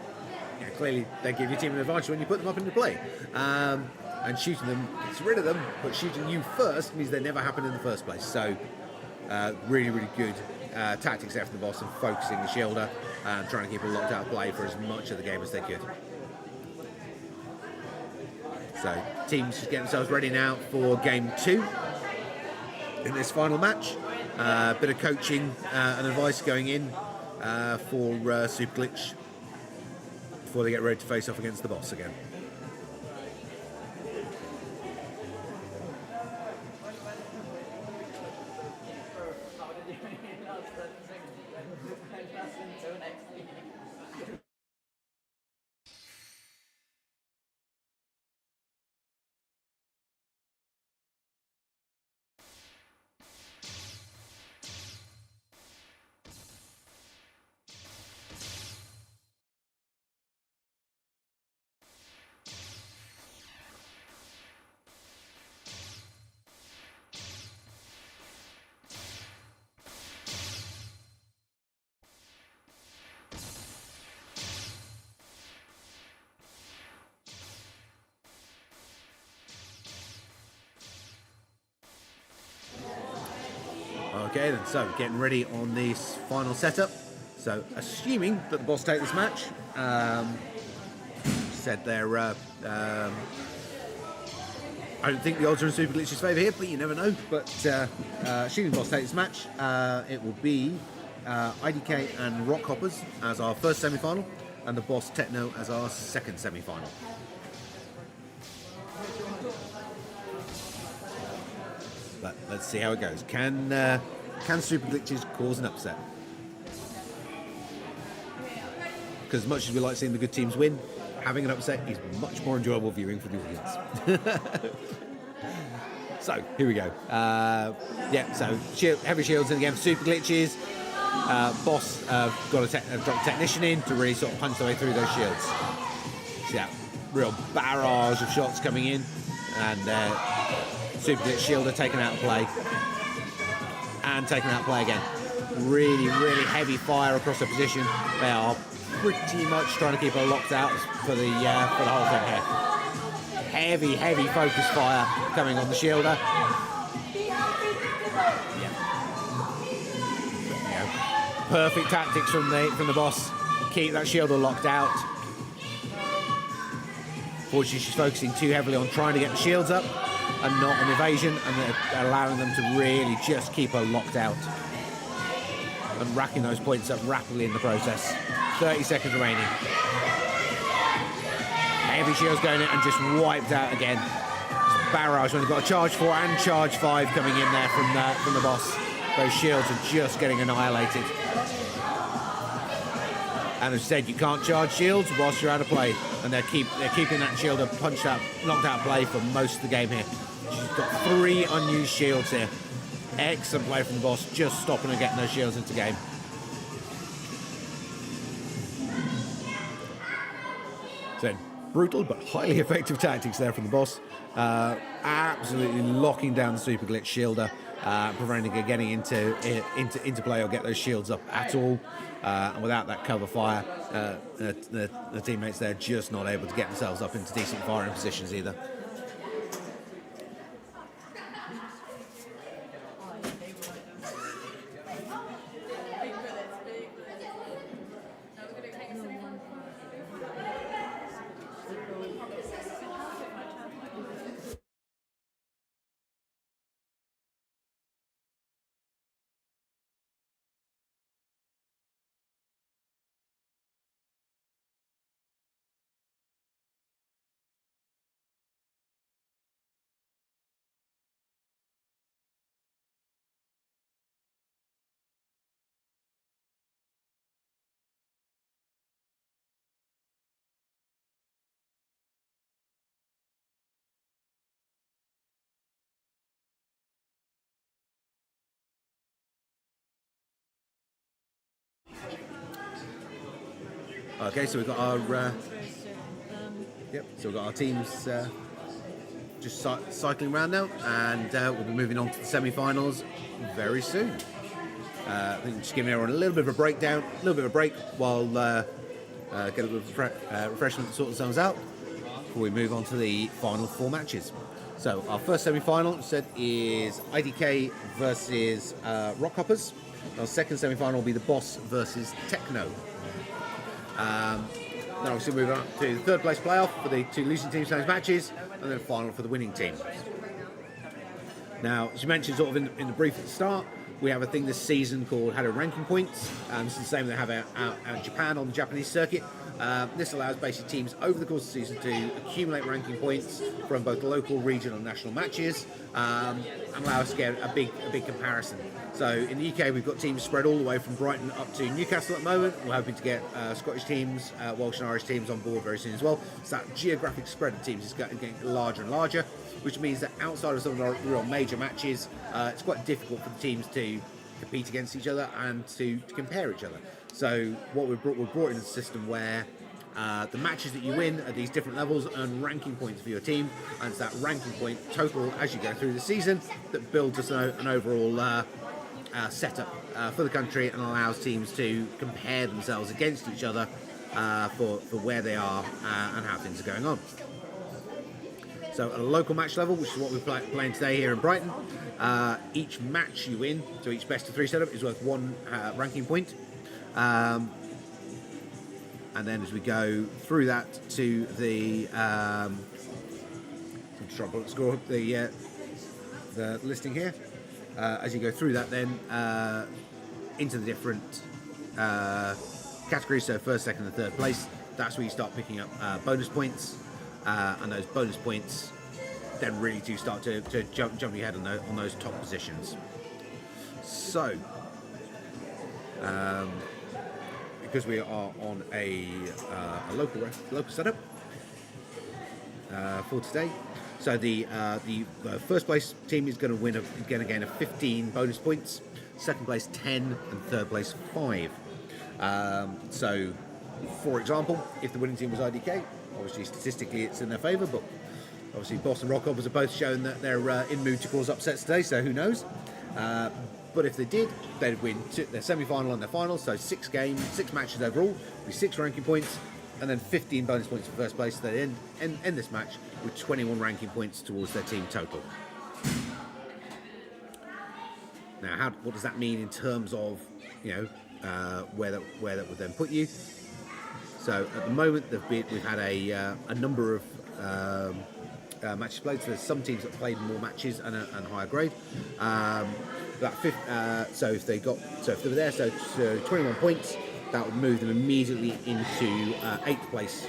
Clearly, they give your team an advantage when you put them up into play. And shooting them gets rid of them, but shooting you first means they never happen in the first place. So, really good tactics there from the Boss, and focusing the shielder and trying to keep it locked out of play for as much of the game as they could. So teams just get themselves ready now for game 2 in this final match. Bit of coaching and advice going in for Super Glitch before they get ready to face off against the Boss again. Okay then, so getting ready on this final setup. So assuming that the boss take this match, said they're, I don't think the odds are in Super Glitch's favour here, but you never know. But assuming the boss take this match, it will be IDK and Rock Hoppers as our first semi-final, and the boss Techno as our second semi-final. But let's see how it goes. Can Super Glitches cause an upset? Because as much as we like seeing the good teams win, having an upset is much more enjoyable viewing for the audience. So here we go. Yeah, so heavy shields in again for Super Glitches. Boss got a dropped technician in to really sort of punch their way through those shields. See that real barrage of shots coming in, and Super Glitch shielder taken out of play, and taken out of play again. Really, really heavy fire across the position. They are pretty much trying to keep her locked out for the whole thing here. Heavy, heavy focus fire coming on the shielder. Perfect tactics from the boss. Keep that shielder locked out. Fortunately, she's focusing too heavily on trying to get the shields up and not on evasion, and allowing them to really just keep her locked out and racking those points up rapidly in the process. 30 seconds remaining. Heavy shields going in and just wiped out again. Just barrage when they've got a charge 4 and charge 5 coming in there from the boss. Those shields are just getting annihilated. And as I said, you can't charge shields whilst you're out of play, and they're keeping that shielder punched out, knocked out of play for most of the game here. She's got 3 unused shields here. Excellent play from the boss, just stopping her getting those shields into game. So brutal but highly effective tactics there from the boss. Absolutely locking down the Super Glitch shielder, preventing her getting into play or get those shields up at all. And without that cover fire, the teammates there just not able to get themselves up into decent firing positions either. Okay, so we've got our so we've got our teams just cycling around now, and we'll be moving on to the semi-finals very soon. I think just giving everyone a little bit of a breakdown, a little bit of a break while get a little refreshment to sort themselves out before we move on to the final 4 matches. So our first semi-final said is IDK versus Rock Hoppers. Our second semi-final will be the Boss versus Techno. Then obviously moving on to the third place playoff for the 2 losing teams in those matches, and then final for the winning team. Now, as you mentioned sort of in the brief at the start, we have a thing this season called HADO ranking points. This is the same they have out in Japan on the Japanese circuit. This allows basically teams over the course of the season to accumulate ranking points from both local, regional and national matches, and allow us to get a big comparison. So in the UK, we've got teams spread all the way from Brighton up to Newcastle at the moment. We're hoping to get Scottish teams, Welsh and Irish teams on board very soon as well. So that geographic spread of teams is getting larger and larger, which means that outside of some of our real major matches, it's quite difficult for the teams to compete against each other and to compare each other. So what we've brought in a system where the matches that you win at these different levels earn ranking points for your team, and it's that ranking point total as you go through the season that builds us an overall setup for the country and allows teams to compare themselves against each other for where they are and how things are going on. So at a local match level, which is what we're playing today here in Brighton, each match you win, so each best of 3 setup is worth 1 ranking point. And then as we go through that to the score up the listing here. As you go through that, then into the different categories, so first, second, and third place. That's where you start picking up bonus points, and those bonus points then really do start to jump your head on those top positions. So, because we are on a local setup for today, so the first place team is going to gain a 15 bonus points, second place 10, and third place 5. So, for example, if the winning team was IDK, obviously statistically it's in their favour, but obviously Boston Rock Hoppers have both shown that they're in mood to cause upsets today, so who knows. But if they did, they'd win their semi-final and their final, so 6 matches overall, with 6 ranking points, and then 15 bonus points for first place. So they end this match with 21 ranking points towards their team total. Now, what does that mean in terms of, where that would then put you? So at the moment, we've had a number of matches played. So there's some teams that played more matches and higher grade. So if they were there, so 21 points, that would move them immediately into 8th place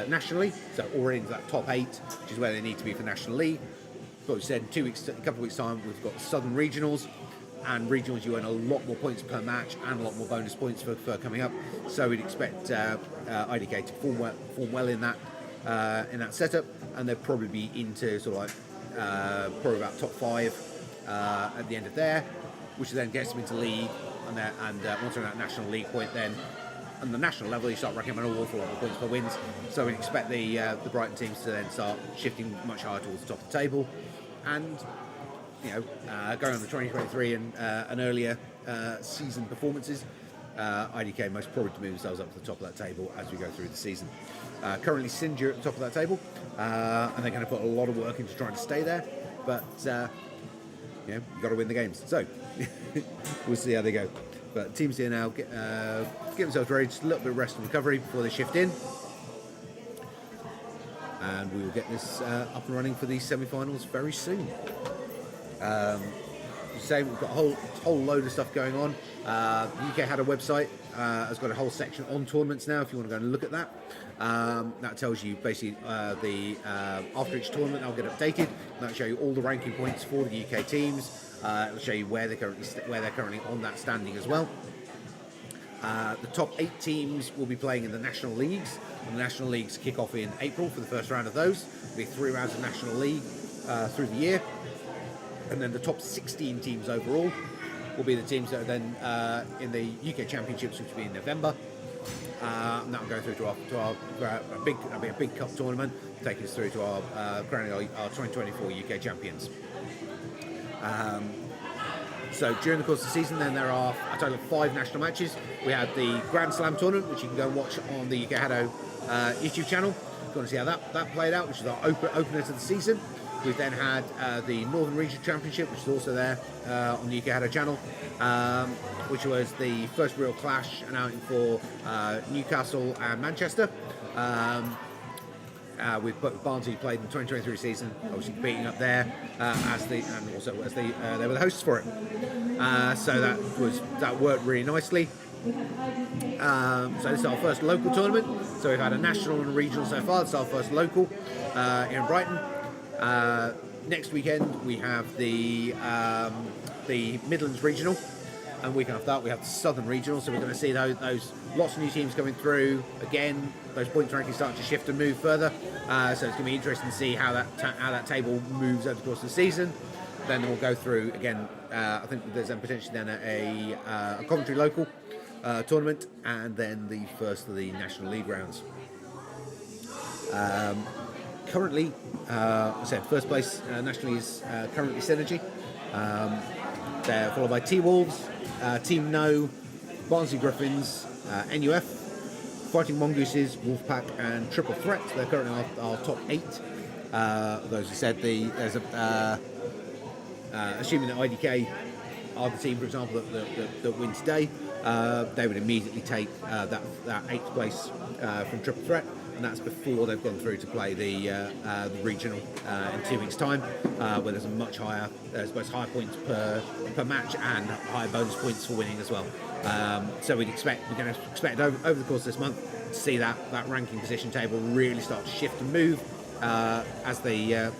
nationally. So already into that top 8, which is where they need to be for National League. But we said a couple of weeks time, we've got Southern Regionals. And regionals, you earn a lot more points per match and a lot more bonus points for coming up. So we'd expect IDK to form well in that setup, and they'll probably be into sort of like probably about top 5 at the end of there, which then gets them into league, and once they're at national league point, then on the national level you start racking up an awful lot of points per wins. So we'd expect the Brighton teams to then start shifting much higher towards the top of the table, and going on the 2023 and earlier season performances, IDK most probably to move themselves up to the top of that table as we go through the season. Currently, Sinja at the top of that table, and they're going to put a lot of work into trying to stay there. But you've got to win the games, so we'll see how they go. But teams here now get themselves ready, just a little bit of rest and recovery before they shift in. And we will get this up and running for these semi-finals very soon. We've got a whole load of stuff going on. UK HADO website has got a whole section on tournaments now. If you want to go and look at that, that tells you basically after each tournament I'll get updated. That'll show you all the ranking points for the UK teams. It'll show you where they're currently on that standing as well. The top 8 teams will be playing in the national leagues, and the national leagues kick off in April for the first round of those. There'll be 3 rounds of national league through the year. And then the top 16 teams overall will be the teams that are then in the UK Championships, which will be in November. And that will go through to our big cup tournament, taking us through to our crowning our 2024 UK champions. So during the course of the season, then there are a total of 5 national matches. We had the Grand Slam tournament, which you can go and watch on the UK HADO YouTube channel. If you want to see how that played out, which is our opener to the season. We've then had the Northern Region Championship, which is also there on the UK HADO channel, which was the first real clash and outing for Newcastle and Manchester. With Barnsley played in the 2023 season, obviously competing up there they were the hosts for it. So that worked really nicely. So this is our first local tournament. So we've had a national and a regional so far. It's our first local here in Brighton. Next weekend we have the Midlands Regional, and week after that we have the Southern Regional. So we're going to see those lots of new teams coming through again. Those points rankings starting to shift and move further. So it's going to be interesting to see how that table moves over the course of the season. Then we'll go through again. I think there's then potentially then a Coventry local tournament, and then the first of the National League rounds. Currently, I said first place nationally is currently Synergy. They're followed by T-Wolves, Team No, Barnsley Griffins, NUF, Fighting Mongooses, Wolfpack, and Triple Threat. They're currently our top 8. those who said there's a assuming that IDK are the team, for example, that win today, they would immediately take that 8th place from Triple Threat, and that's before they've gone through to play the regional in 2 weeks' time, where there's a much higher, there's both higher points per match and higher bonus points for winning as well. So we're going to expect over the course of this month to see that ranking position table really start to shift and move as the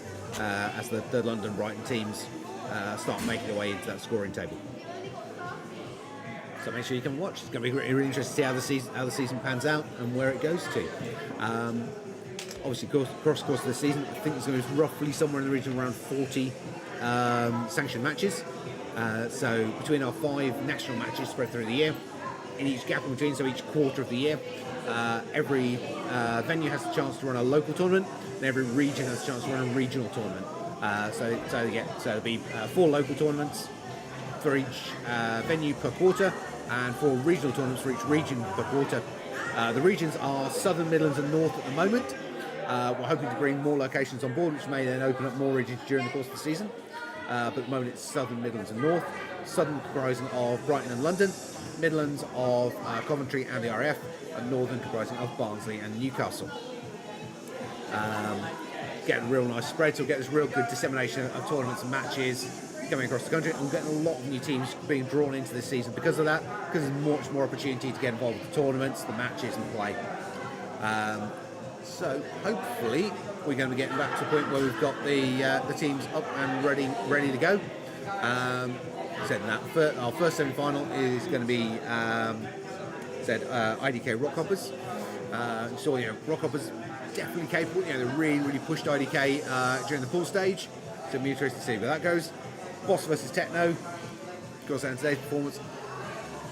London Brighton teams start making their way into that scoring table. So make sure you come and watch. It's going to be really interesting to see how the season pans out and where it goes to. Obviously, across the course of the season, I think there's going to be roughly somewhere in the region of around 40 sanctioned matches. So between our 5 national matches spread through the year, in each gap in between, so each quarter of the year, every venue has the chance to run a local tournament, and every region has a chance to run a regional tournament. So there'll be 4 local tournaments for each venue per quarter, and 4 regional tournaments for each region per quarter. The regions are Southern, Midlands and North at the moment. We're hoping to bring more locations on board, which may then open up more regions during the course of the season. But at the moment it's Southern, Midlands and North. Southern comprising of Brighton and London, Midlands of Coventry and the RAF, and Northern comprising of Barnsley and Newcastle. Getting a real nice spread, so we'll get this real good dissemination of tournaments and matches coming across the country, and we're getting a lot of new teams being drawn into this season because of that, because there's much more opportunity to get involved with the tournaments, the matches and play. So hopefully we're going to be getting back to the point where we've got the teams up and ready to go. Said that our first semi-final is going to be IDK Rockhoppers. So Rockhoppers definitely capable. They really pushed IDK during the pool stage, so it'll be interesting to see where that goes. Boss versus Techno. Of course, in today's performance,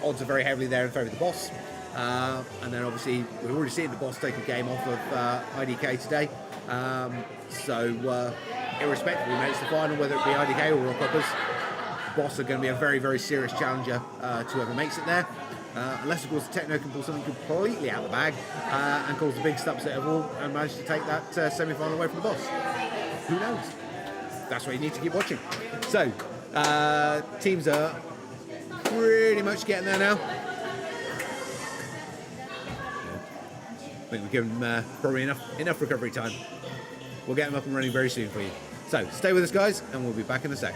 odds are very heavily there in favour of the Boss. And then obviously we've already seen the Boss take a game off of IDK today. So irrespective of who makes the final, whether it be IDK or Rockhoppers, the Boss are going to be a very, very serious challenger to whoever makes it there. Unless of course the Techno can pull something completely out of the bag and cause the big upset of all and manage to take that semi-final away from the Boss. Who knows? That's why you need to keep watching. So, teams are pretty much getting there now. I think we've given them probably enough recovery time. We'll get them up and running very soon for you. So, stay with us guys, and we'll be back in a sec.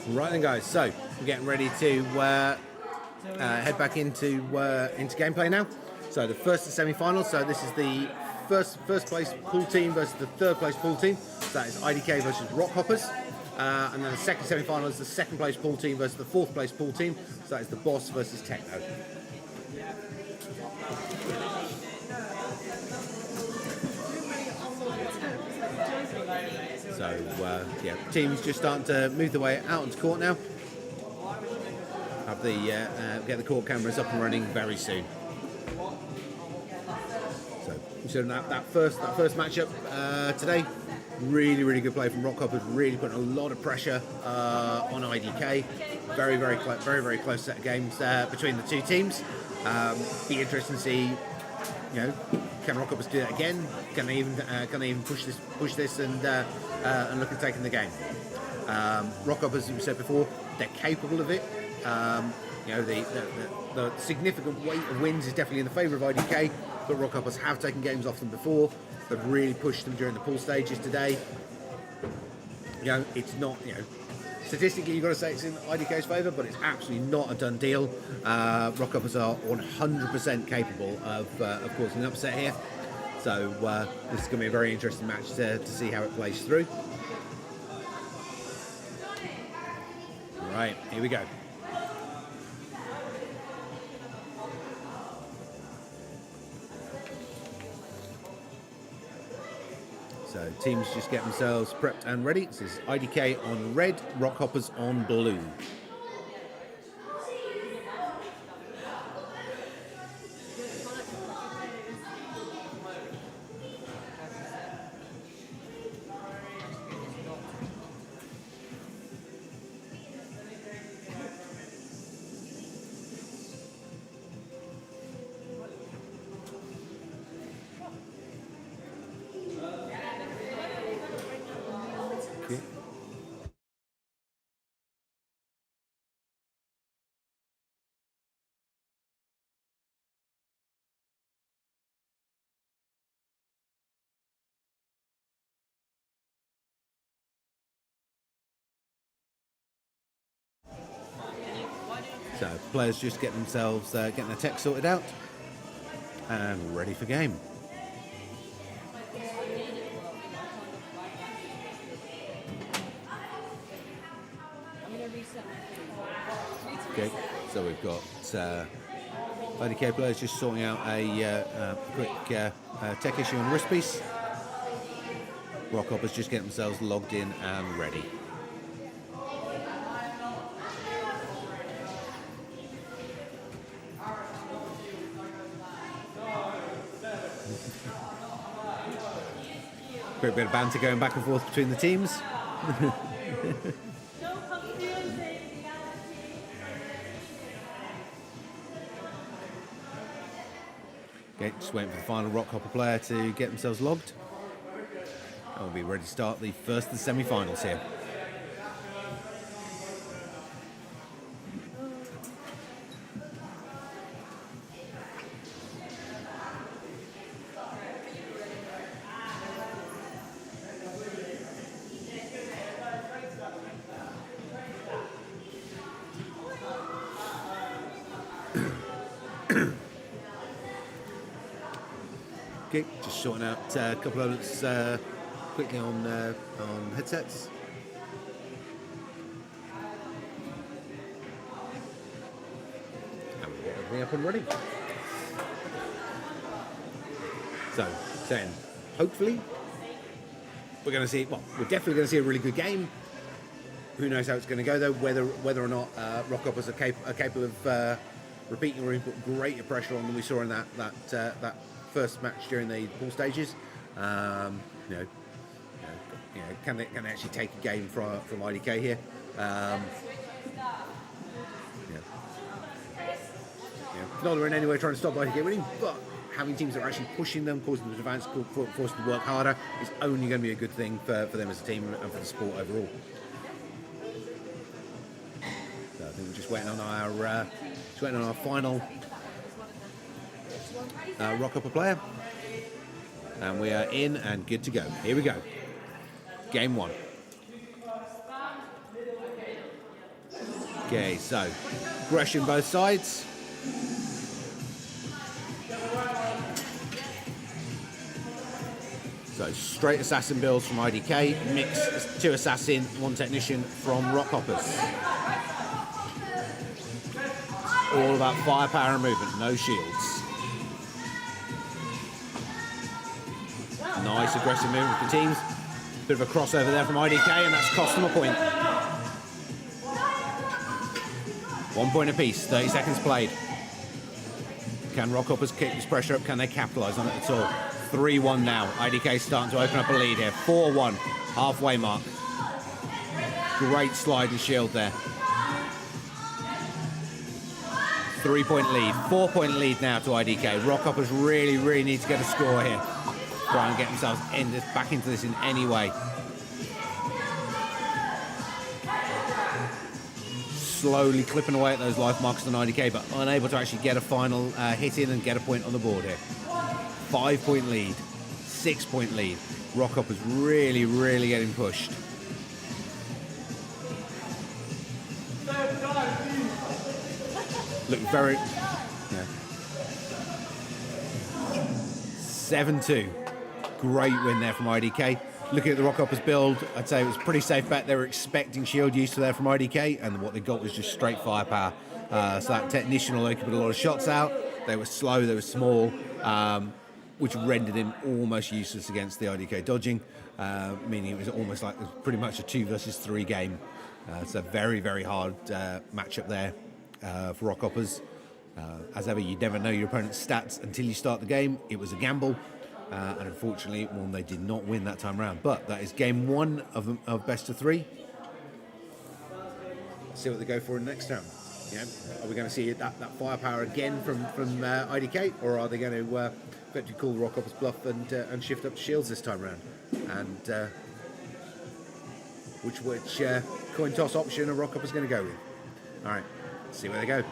Right then, guys. So we're getting ready to head back into gameplay now. So the first semi-finals. So this is the first place pool team versus the third place pool team. So that is IDK versus Rockhoppers. And then the second semi-final is the second place pool team versus the fourth place pool team. So that is the Boss versus Techno. So yeah, teams just starting to move their way out onto court now. Have the get the court cameras up and running very soon. So that first matchup today, really good play from Rockhoppers, really putting a lot of pressure on IDK. Very close set of games between the two teams. Be interesting to see, can Rockhoppers do that again? Can they even push this and look at taking the game? Rockhoppers, as we said before, they're capable of it. The significant weight of wins is definitely in the favour of IDK, but Rockhoppers have taken games off them before. They've really pushed them during the pool stages today. It's not, statistically you've got to say it's in IDK's favour, but it's absolutely not a done deal. Rockhoppers are 100% capable of causing an upset here. So this is going to be a very interesting match to see how it plays through. Right, here we go. So teams just get themselves prepped and ready. This is IDK on red, Rockhoppers on blue. So players just get themselves getting their tech sorted out and ready for game. Okay, so we've got IDK players just sorting out a quick tech issue on wrist piece. Rockhoppers just get themselves logged in and ready. Quick bit of banter going back and forth between the teams. Okay, just waiting for the final Rockhopper player to get themselves logged. And we'll be ready to start the first of the semi-finals here. Okay, just sorting out a couple of elements quickly on headsets. And we'll get everything up and running. So, saying, hopefully, we're going to see, well, we're definitely going to see a really good game. Who knows how it's going to go though, whether or not Rockhoppers are capable of repeating or put greater pressure on than we saw in that first match during the pool stages. Can they actually take a game from IDK here? Not that we're in any way trying to stop IDK winning, but having teams that are actually pushing them, causing them to advance, forcing them to work harder, is only going to be a good thing for them as a team and for the sport overall. So I think we're just waiting on our final Rockhoppers player, and we are in and good to go. Here we go. Game one. Okay, so aggression both sides. So straight assassin builds from IDK, mix 2 assassin, 1 technician from Rockhoppers. All about firepower and movement, no shields. Nice aggressive movement for the teams. Bit of a crossover there from IDK, and that's cost them a point. 1 point apiece, 30 seconds played. Can Rockhoppers keep this pressure up? Can they capitalise on it at all? 3-1 now. IDK starting to open up a lead here. 4-1, halfway mark. Great slide and shield there. 3-point lead, 4-point lead now to IDK. Rockhoppers really need to get a score here. Try and get themselves back into this in any way. Slowly clipping away at those life markers on IDK, but unable to actually get a final hit in and get a point on the board here. 5-point lead, 6-point lead. Rockhoppers really getting pushed. Look very... Yeah. 7-2. Great win there from IDK. Looking at the Rockhoppers build, I'd say it was a pretty safe bet. They were expecting shield use there from IDK, and what they got was just straight firepower. So that technician, although he could put a lot of shots out, they were slow, they were small, which rendered him almost useless against the IDK dodging, meaning it was almost like it was pretty much a 2 versus 3 game. It's a very hard matchup there for Rockhoppers. As ever, you never know your opponent's stats until you start the game. It was a gamble. And unfortunately, well, they did not win that time round. But that is game 1 of best of 3. Let's see what they go for in the next round. You know, are we going to see that firepower again from IDK, or are they going to effectively call the Rockhoppers bluff and shift up to shields this time round? And which coin toss option are Rockhoppers going to go with? All right, let's see where they go.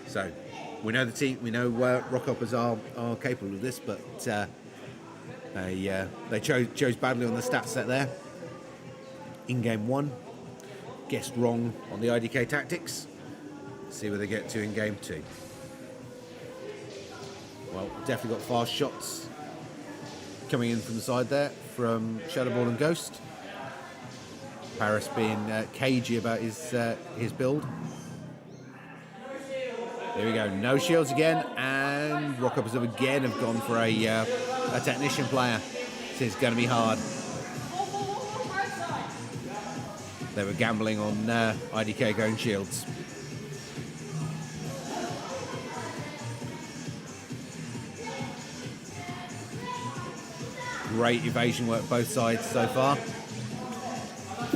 So. We know the team. We know Rockhoppers are capable of this, but they chose badly on the stat set there. In game 1, guessed wrong on the IDK tactics. See where they get to in game 2. Well, definitely got fast shots coming in from the side there from Shadowball and Ghost. Paris being cagey about his build. There we go, no shields again, and Rockhoppers have gone for a technician player. So it's going to be hard. They were gambling on IDK going shields. Great evasion work both sides so far.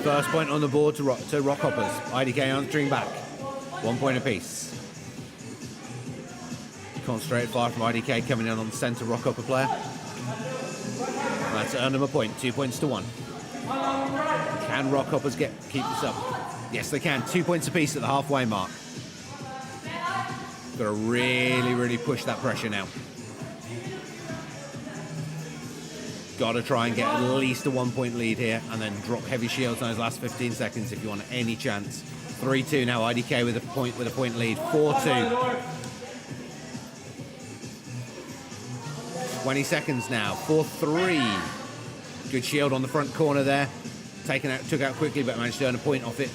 First point on the board to Rockhoppers. IDK answering back. 1 point apiece. Concentrated fire from IDK coming in on the centre Rockhopper player. And that's earned them a point, 2 points to 1. Can Rockhoppers keep this up? Yes, they can. 2 points apiece at the halfway mark. Got to really push that pressure now. Got to try and get at least a 1 point lead here, and then drop heavy shields in those last 15 seconds if you want any chance. 3-2 now. IDK with a point lead. 4-2. 20 seconds now. 4-3. Good shield on the front corner there. Took out quickly, but managed to earn a point off it.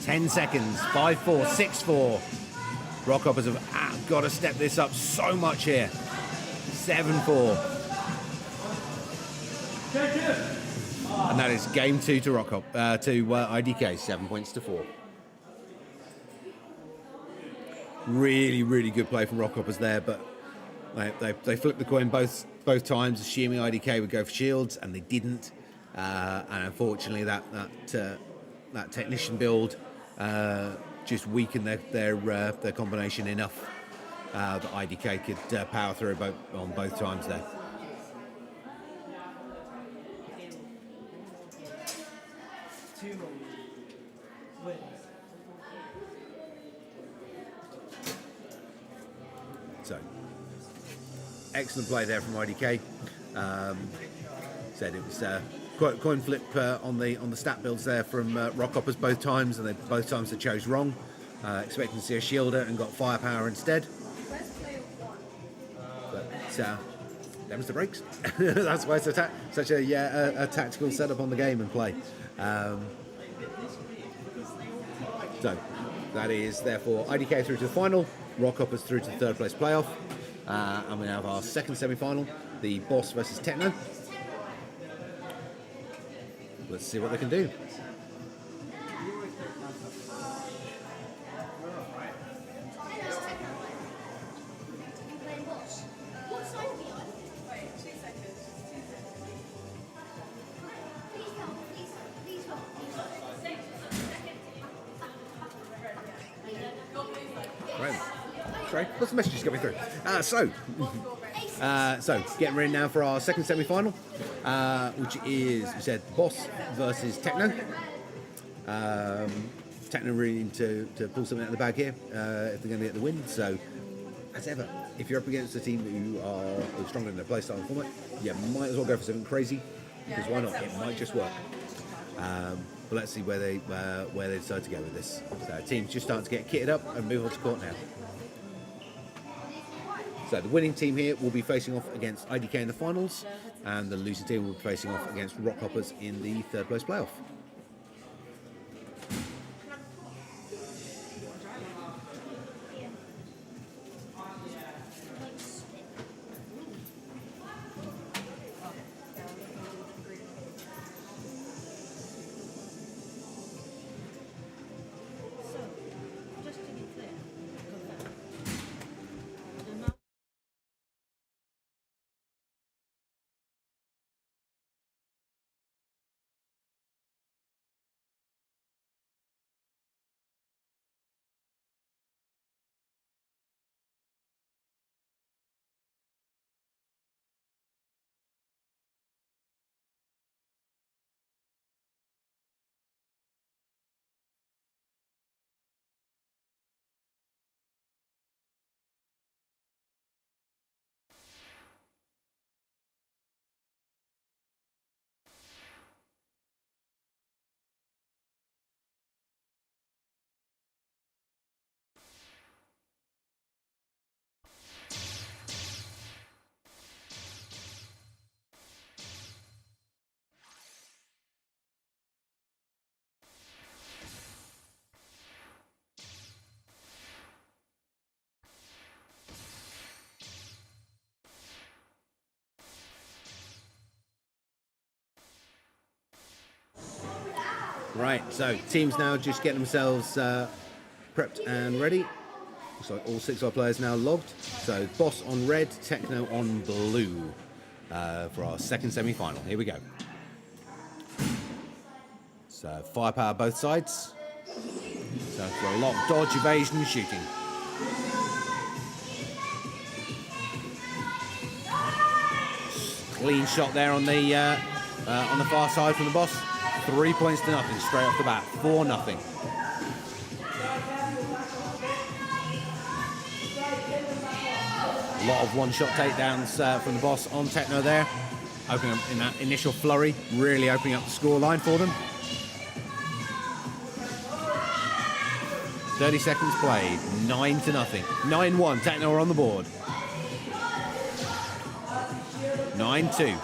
10 seconds. 5-4, 6-4. Rockhoppers have got to step this up so much here. 7-4. And that is game 2 to IDK. 7 points to 4. Really good play from Rockhoppers there, but they flipped the coin both times, assuming IDK would go for shields, and they didn't. And unfortunately, that technician build just weakened their combination enough that IDK could power through on both times there. So, excellent play there from IDK. Said it was coin flip on the stat builds there from Rock Hoppers both times, and both times they chose wrong, expecting to see a shielder and got firepower instead. But them's the breaks. That's why it's such a tactical setup on the game and play. So that is therefore IDK through to the final, Rock Hoppers through to the third place playoff, and we have our second semi-final, the Boss versus Techno. Let's see what they can do. Sorry, lots of messages coming through. So getting ready now for our second semi-final, which is, we said, Boss versus Techno. Techno really need to pull something out of the bag here if they're going to get the win. So, as ever, if you're up against a team who are stronger in their playstyle and format, you might as well go for something crazy, because why not? It might just work. But let's see where they decide to go with this. So teams just starting to get kitted up and move on to court now. So the winning team here will be facing off against IDK in the finals, and the losing team will be facing off against Rock Hoppers in the third place playoff. Right, so teams now just getting themselves prepped and ready. So all 6 of our players now logged. So Boss on red, Techno on blue for our second semi-final. Here we go. So firepower both sides. So for a lot of dodge, evasion, and shooting. Clean shot there on the far side from the Boss. 3 points to nothing straight off the bat. 4-0. A lot of one-shot takedowns from the Boss on Techno there. Opening up in that initial flurry, really opening up the score line for them. 30 seconds played, 9-0. 9-1, Techno are on the board. 9-2.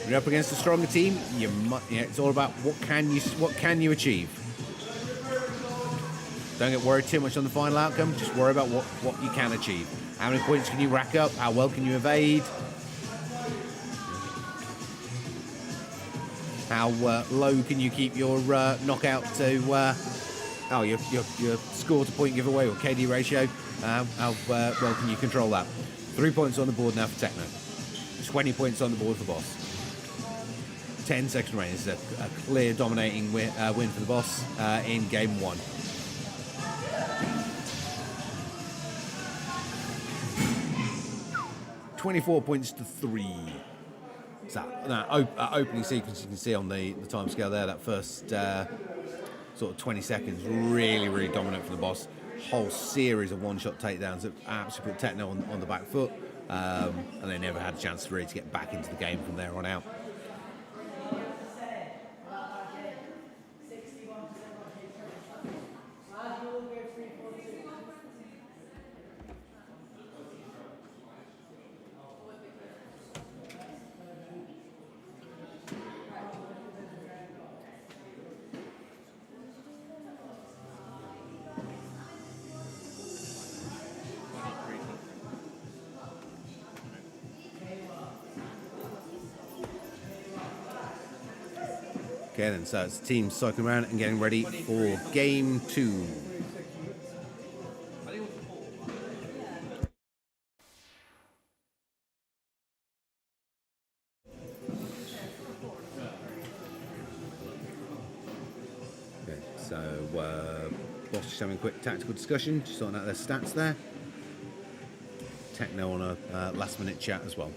When you're up against a stronger team, it's all about what can you achieve. Don't get worried too much on the final outcome. Just worry about what you can achieve. How many points can you rack up? How well can you evade? How low can you keep your knockout to your score to point giveaway or KD ratio? How well can you control that? 3 points on the board now for Techno. 20 points on the board for Boss. 10 second reign is a clear dominating win for the Boss in game 1. $24 points to 3. So that opening sequence you can see on the time scale there, that first sort of 20 seconds, really dominant for the Boss. Whole series of one-shot takedowns that absolutely put Techno on the back foot, and they never had a chance really to get back into the game from there on out. Okay then, so it's the team cycling around and getting ready for game 2. Okay, so Boss just having a quick tactical discussion, just sorting out their stats there. Techno on a last-minute chat as well.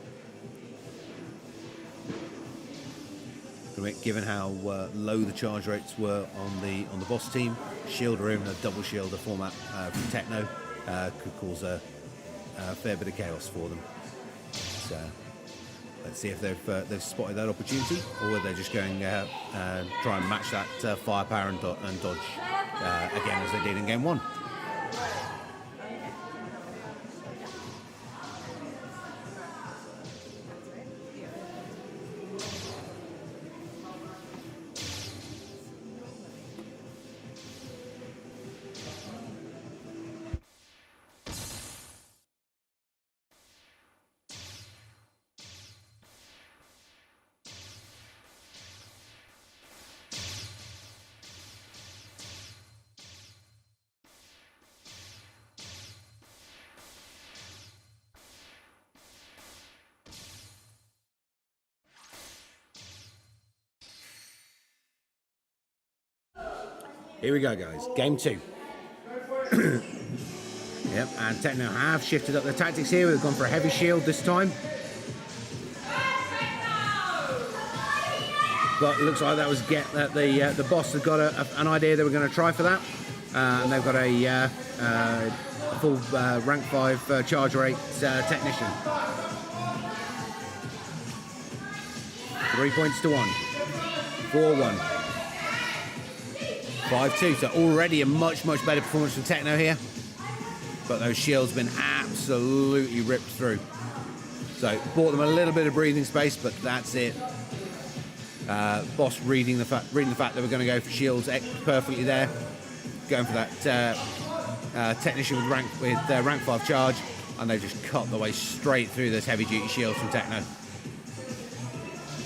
Given how low the charge rates were on the Boss team, shield or even a double shielder format from Techno could cause a fair bit of chaos for them. So let's see if they've spotted that opportunity, or whether they're just going try and match that firepower and dodge again as they did in game 1. Here we go, guys. Game 2. Yep, and Techno have shifted up their tactics here. They've gone for a heavy shield this time. But it looks like that was the Boss had got an idea they were going to try for that. And they've got a full rank 5 charge rate technician. 3 points to 1. 4-1. 5-2, so already a much better performance from Techno here. But those shields have been absolutely ripped through. So bought them a little bit of breathing space, but that's it. Boss reading the fact they were going to go for shields perfectly there, going for that technician with rank 5 charge, and they just cut their way straight through those heavy duty shields from Techno.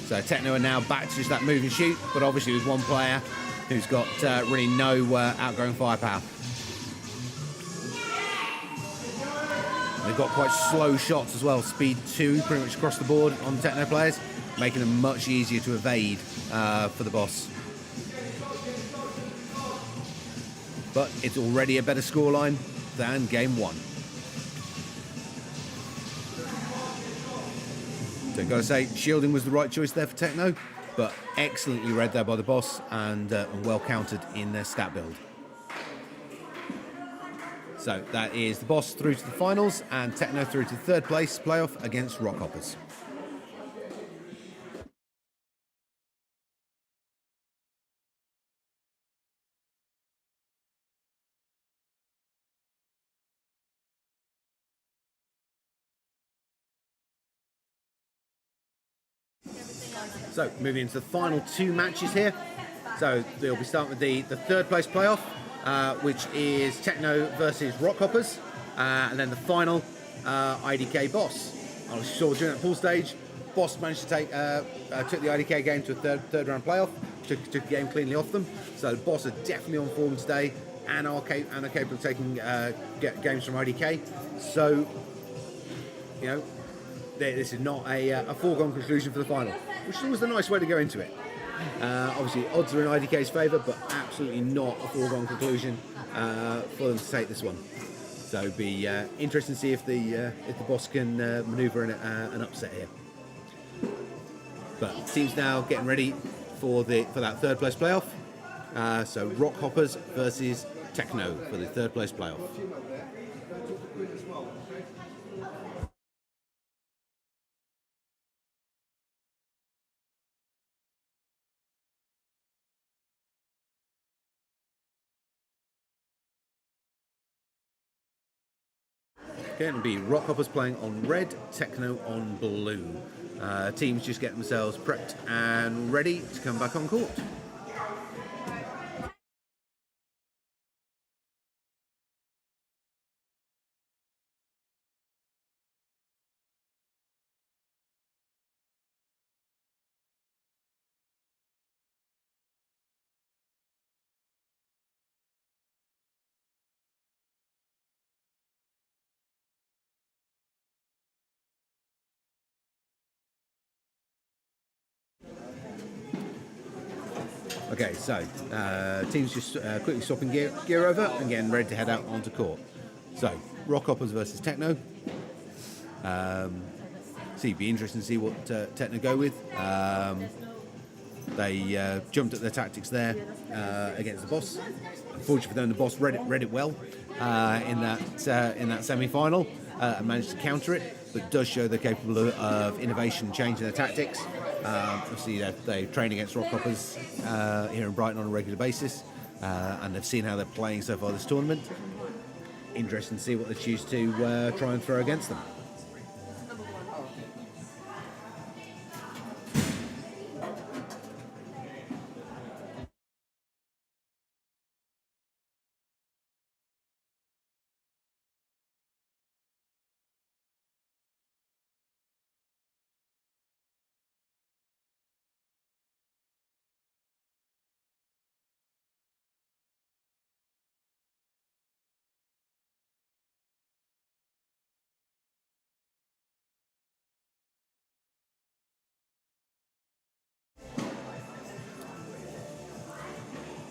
So Techno are now back to just that move and shoot, but obviously with one player who's got really no outgoing firepower. They've got quite slow shots as well, speed 2 pretty much across the board on Techno players, making them much easier to evade for the Boss. But it's already a better scoreline than game 1. So I've got to say, shielding was the right choice there for Techno, but excellently read there by the Boss and well countered in their stat build. So that is the Boss through to the finals and Techno through to the 3rd place playoff against Rockhoppers. So moving into the final 2 matches here. So they'll be starting with the 3rd place playoff, which is Techno versus Rockhoppers, and then the final IDK Boss. I saw during that pool stage, Boss managed to took the IDK game to a third round playoff, took the game cleanly off them. So the Boss are definitely on form today and are capable of taking games from IDK. So, you know, this is not a foregone conclusion for the final, which is always a nice way to go into it. Obviously, odds are in IDK's favour, but absolutely not a foregone conclusion for them to take this one. So it'd be interesting to see if the Boss can manoeuvre an upset here. But teams now getting ready for that 3rd place playoff. So Rockhoppers versus Techno for the 3rd place playoff. Going to be Rockhoppers playing on red, Techno on blue. Teams just get themselves prepped and ready to come back on court. Okay, so teams just quickly swapping gear over and getting ready to head out onto court. So, Rock Hoppers versus Techno. So it'd be interesting to see what Techno go with. They jumped at their tactics there against the boss. Unfortunately for them, the boss read it well in that semi-final and managed to counter it. But it does show they're capable of innovation, changing their tactics. Obviously, they train against Rock Hoppers here in Brighton on a regular basis, and they've seen how they're playing so far this tournament. Interesting to see what they choose to try and throw against them.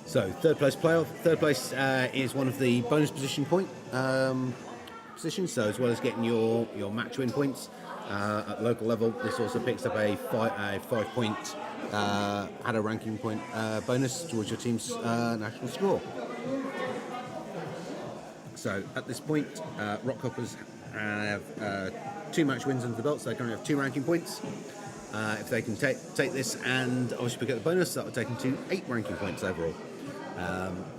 So third place playoff. Third place is one of the bonus position point positions. So as well as getting your match win points at local level, this also picks up a 5 point HADO ranking point bonus towards your team's national score. So at this point, Rock Hoppers have 2 match wins under the belt, so they currently have 2 ranking points. If they can take this and obviously pick up the bonus, that would take them to 8 ranking points overall,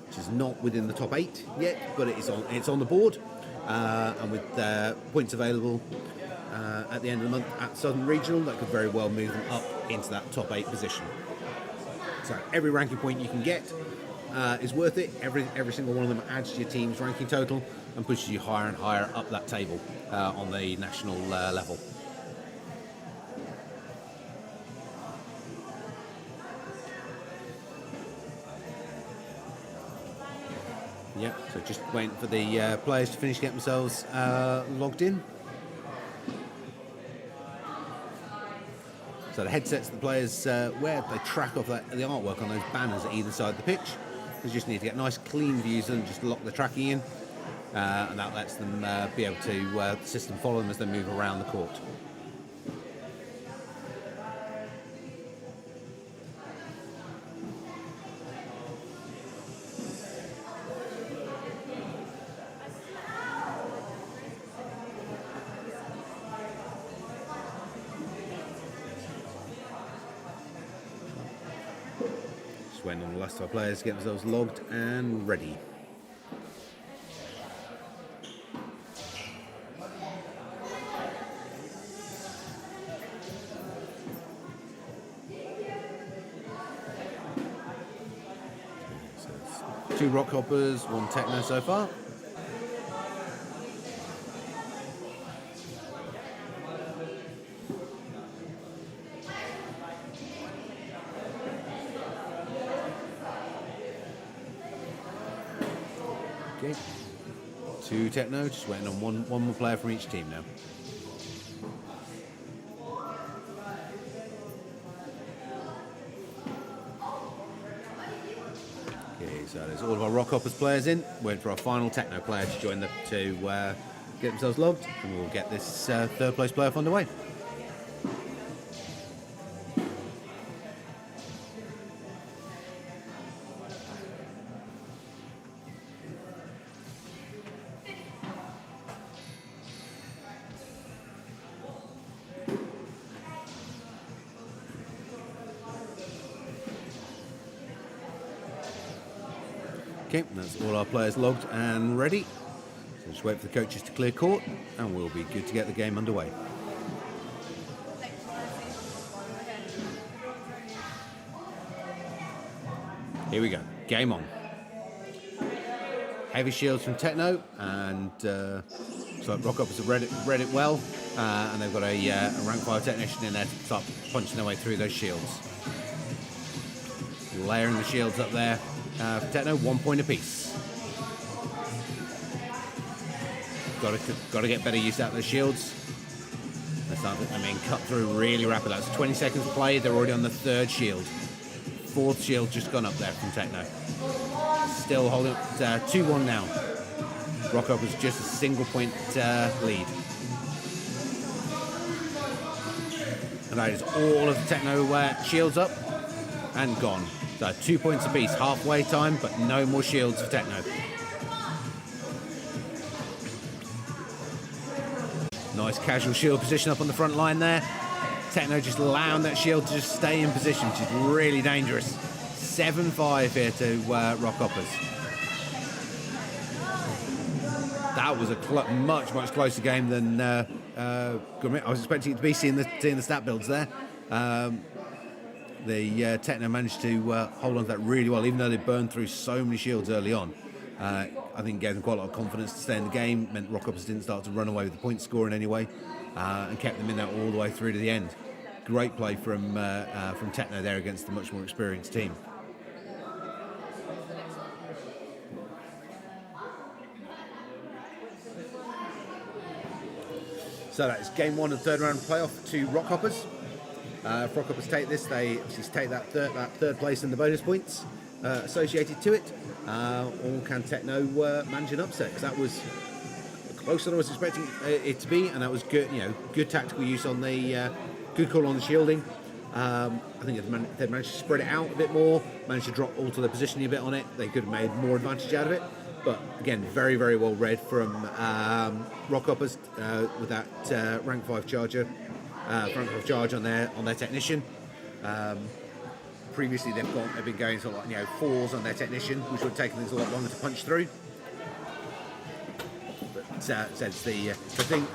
which is not within the top 8 yet, but it's on the board, and with points available at the end of the month at Southern Regional, that could very well move them up into that top 8 position. So every ranking point you can get is worth it. Every single one of them adds to your team's ranking total and pushes you higher and higher up that table on the national level. Yep, so just waiting for the players to finish getting themselves logged in. So the headsets the players wear, they track off the artwork on those banners at either side of the pitch. They just need to get nice clean views and just lock the tracking in, and that lets them be able to the system follow them as they move around the court. Waiting on the last of our players to get themselves logged and ready. So it's 2 Rock Hoppers, 1 Techno so far. Okay, 2 Techno, just waiting on one more player from each team now. Okay, so there's all of our Rock Hoppers players in, waiting for our final Techno player to join to get themselves logged, and we'll get this third place playoff underway. Okay, that's all our players logged and ready. So just wait for the coaches to clear court and we'll be good to get the game underway. Here we go, game on. Heavy shields from Techno, and so Rock Hoppers have read it well, and they've got a rank 5 technician in there to start punching their way through those shields. Layering the shields up there. For Techno, 1 point apiece. Got to get better use out of those shields. Cut through really rapid. That's 20 seconds played. They're already on the 3rd shield. fourth shield just gone up there from Techno. Still holding up 2-1 now. Rockhoppers just a single point lead. And that is all of the Techno shields up and gone. So 2 points apiece, halfway time, but no more shields for Techno. Nice casual shield position up on the front line there. Techno just allowing that shield to just stay in position, which is really dangerous. 7-5 here to Rockhoppers. That was a much closer game than I was expecting it to be, seeing the stat builds there. The Techno managed to hold on to that really well, even though they burned through so many shields early on. I think it gave them quite a lot of confidence to stay in the game, meant Rockhoppers didn't start to run away with the point score in any way, and kept them in there all the way through to the end. Great play from Techno there against the much more experienced team. So that's game one of the third round playoff to Rockhoppers. If Rockhoppers take this, they obviously take that third place and the bonus points associated to it. Or can Techno manage an upset? Because that was closer than I was expecting it to be, and that was good. Good tactical use on the good call on the shielding. I think they managed to spread it out a bit more, managed to drop alter their positioning a bit on it. They could have made more advantage out of it. But again, very well read from Rockhoppers with that rank 5 charger, rank 5 charge on their technician. Previously, they've been going sort of like 4s on their technician, which would have taken things a lot longer to punch through. But it's the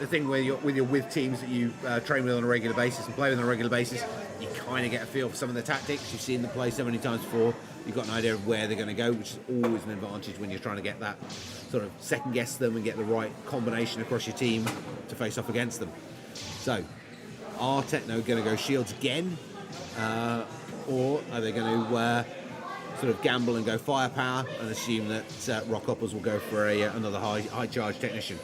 thing where you're with teams that you train with on a regular basis and play with on a regular basis, you kind of get a feel for some of the tactics. You've seen them play so many times before. You've got an idea of where they're going to go, which is always an advantage when you're trying to get that sort of second guess them and get the right combination across your team to face off against them. So, are Techno going to go shields again, or are they going to sort of gamble and go firepower and assume that Rockhoppers will go for another high charge technician?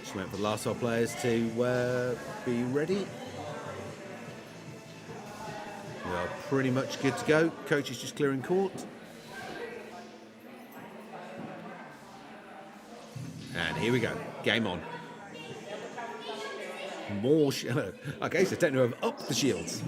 Just wait for the last 12 players to be ready. We are pretty much good to go. Coach is just clearing court. And here we go. Game on. More okay, so Techno have upped the shields.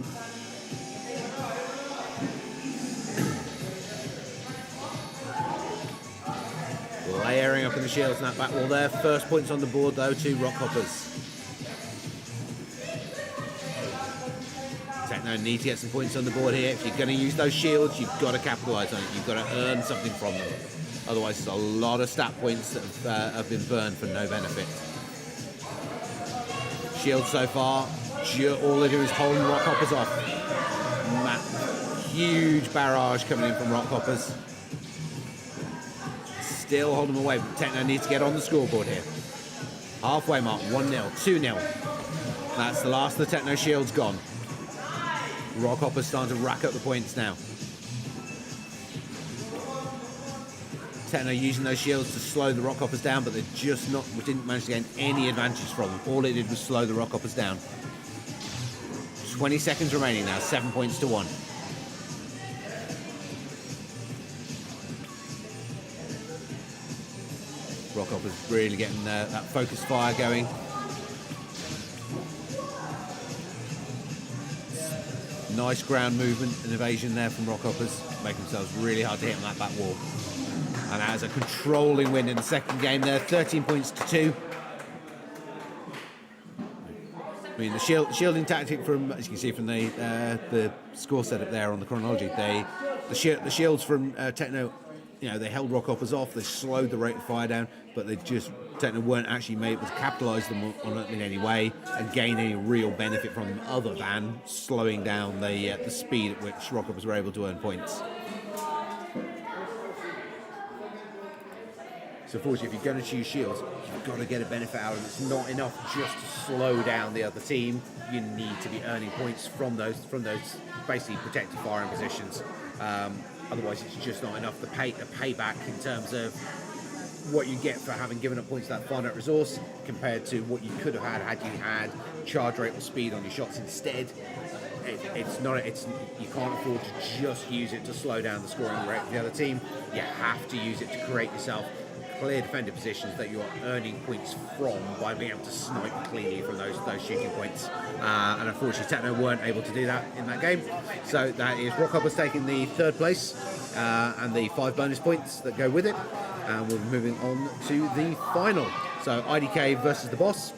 Layering up in the shields in that back wall there. First points on the board though to Rockhoppers. Techno need to get some points on the board here. If you're going to use those shields, you've got to capitalise on it. You've got to earn something from them. Otherwise, it's a lot of stat points that have been burned for no benefit. Shields so far, all they do is holding Rockhoppers off. Huge barrage coming in from Rockhoppers. Still holding them away, but Techno needs to get on the scoreboard here. Halfway mark, 1-0, 2-0. That's the last of the Techno shields gone. Rockhoppers starting to rack up the points now. Techno using those shields to slow the Rockhoppers down, but they didn't manage to gain any advantage from them. All it did was slow the Rockhoppers down. 20 seconds remaining now, 7 points to 1. Rockhoppers really getting that focused fire going. Nice ground movement and evasion there from Rockhoppers, making themselves really hard to hit on that back wall. And that is a controlling win in the second game there, 13 points to 2. I mean, the shielding tactic from, as you can see from the score setup there on the chronology, the shields from Techno, they held Rockhoppers off, they slowed the rate of fire down, but Techno weren't actually able to capitalise them on it in any way and gain any real benefit from them other than slowing down the speed at which Rockhoppers were able to earn points. So unfortunately, if you're going to choose shields, you've got to get a benefit out of it. It's not enough just to slow down the other team. You need to be earning points from those basically protected firing positions. Otherwise, it's just not enough. The payback in terms of what you get for having given up points to that finite resource compared to what you could have had you had charge rate or speed on your shots instead. You can't afford to just use it to slow down the scoring rate of the other team. You have to use it to create yourself clear defender positions that you are earning points from by being able to snipe cleanly from those shooting points. And unfortunately, Techno weren't able to do that in that game. So that is Rockhoppers taking the third place and the 5 bonus points that go with it. And we're moving on to the final. So IDK versus the Boss.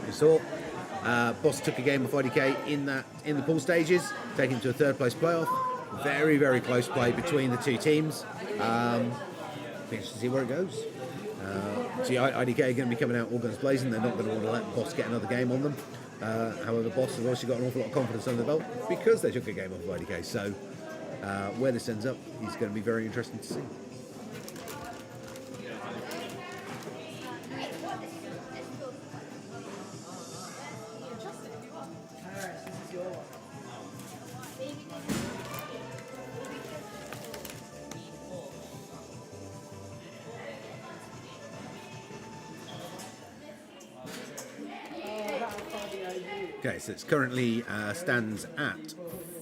We saw Boss took a game of IDK in the pool stages, taking to a third place playoff. Very, very close play between the two teams. Interesting to see where it goes. So IDK are going to be coming out all guns blazing. They're not going to want to let Boss get another game on them. However, Boss have also got an awful lot of confidence under the belt because they took a game off of IDK. So where this ends up is going to be very interesting to see. Okay, so it's currently stands at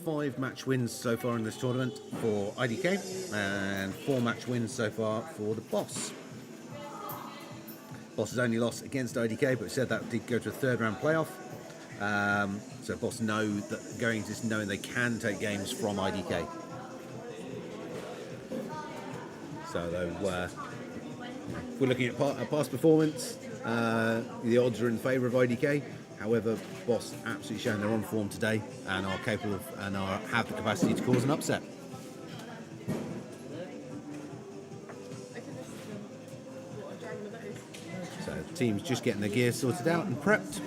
5 match wins so far in this tournament for IDK and 4 match wins so far for the Boss. Boss has only lost against IDK, but said that did go to a third round playoff. So Boss know that going into this knowing they can take games from IDK. So though, if we're looking at past performance, the odds are in favour of IDK. However, Boss absolutely shown they're on form today and are capable of and have the capacity to cause an upset. So the team's just getting their gear sorted out and prepped.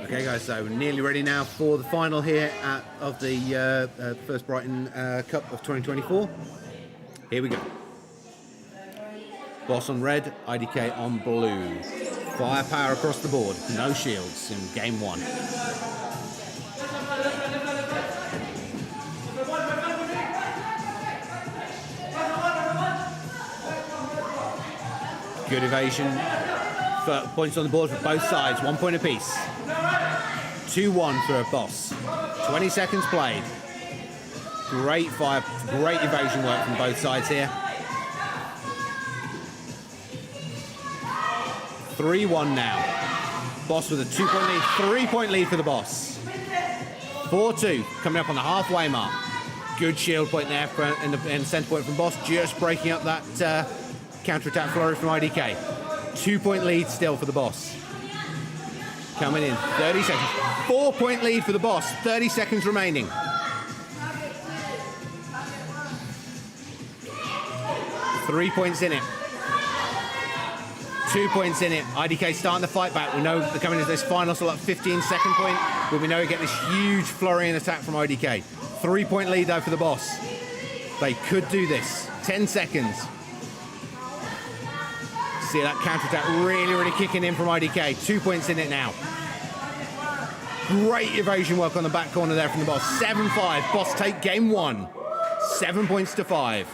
Okay guys, so we're nearly ready now for the final here of the first Brighton Cup of 2024. Here we go. Boss on red, IDK on blue. Firepower across the board, no shields in game 1. Good evasion. Points on the board for both sides, 1 point apiece. 2-1 for a Boss. 20 seconds played. Great evasion work from both sides here. 3-1 now. Boss with a 2-point lead, 3-point lead for the Boss. 4-2 coming up on the halfway mark. Good shield point there in the centre point from Boss, just breaking up that counter-attack flurry from IDK. 2-point lead still for the Boss. Coming in, 30 seconds. 4-point lead for the Boss, 30 seconds remaining. 3 points in it. 2 points in it. IDK starting the fight back. We know they're coming into this final, so like 15-second point. But we know we get this huge flurry and attack from IDK. 3-point lead though for the Boss. They could do this. 10 seconds. See that counter-attack really kicking in from IDK. 2 points in it now. Great evasion work on the back corner there from the Boss. 7-5. Boss take game 1. 7 points to 5.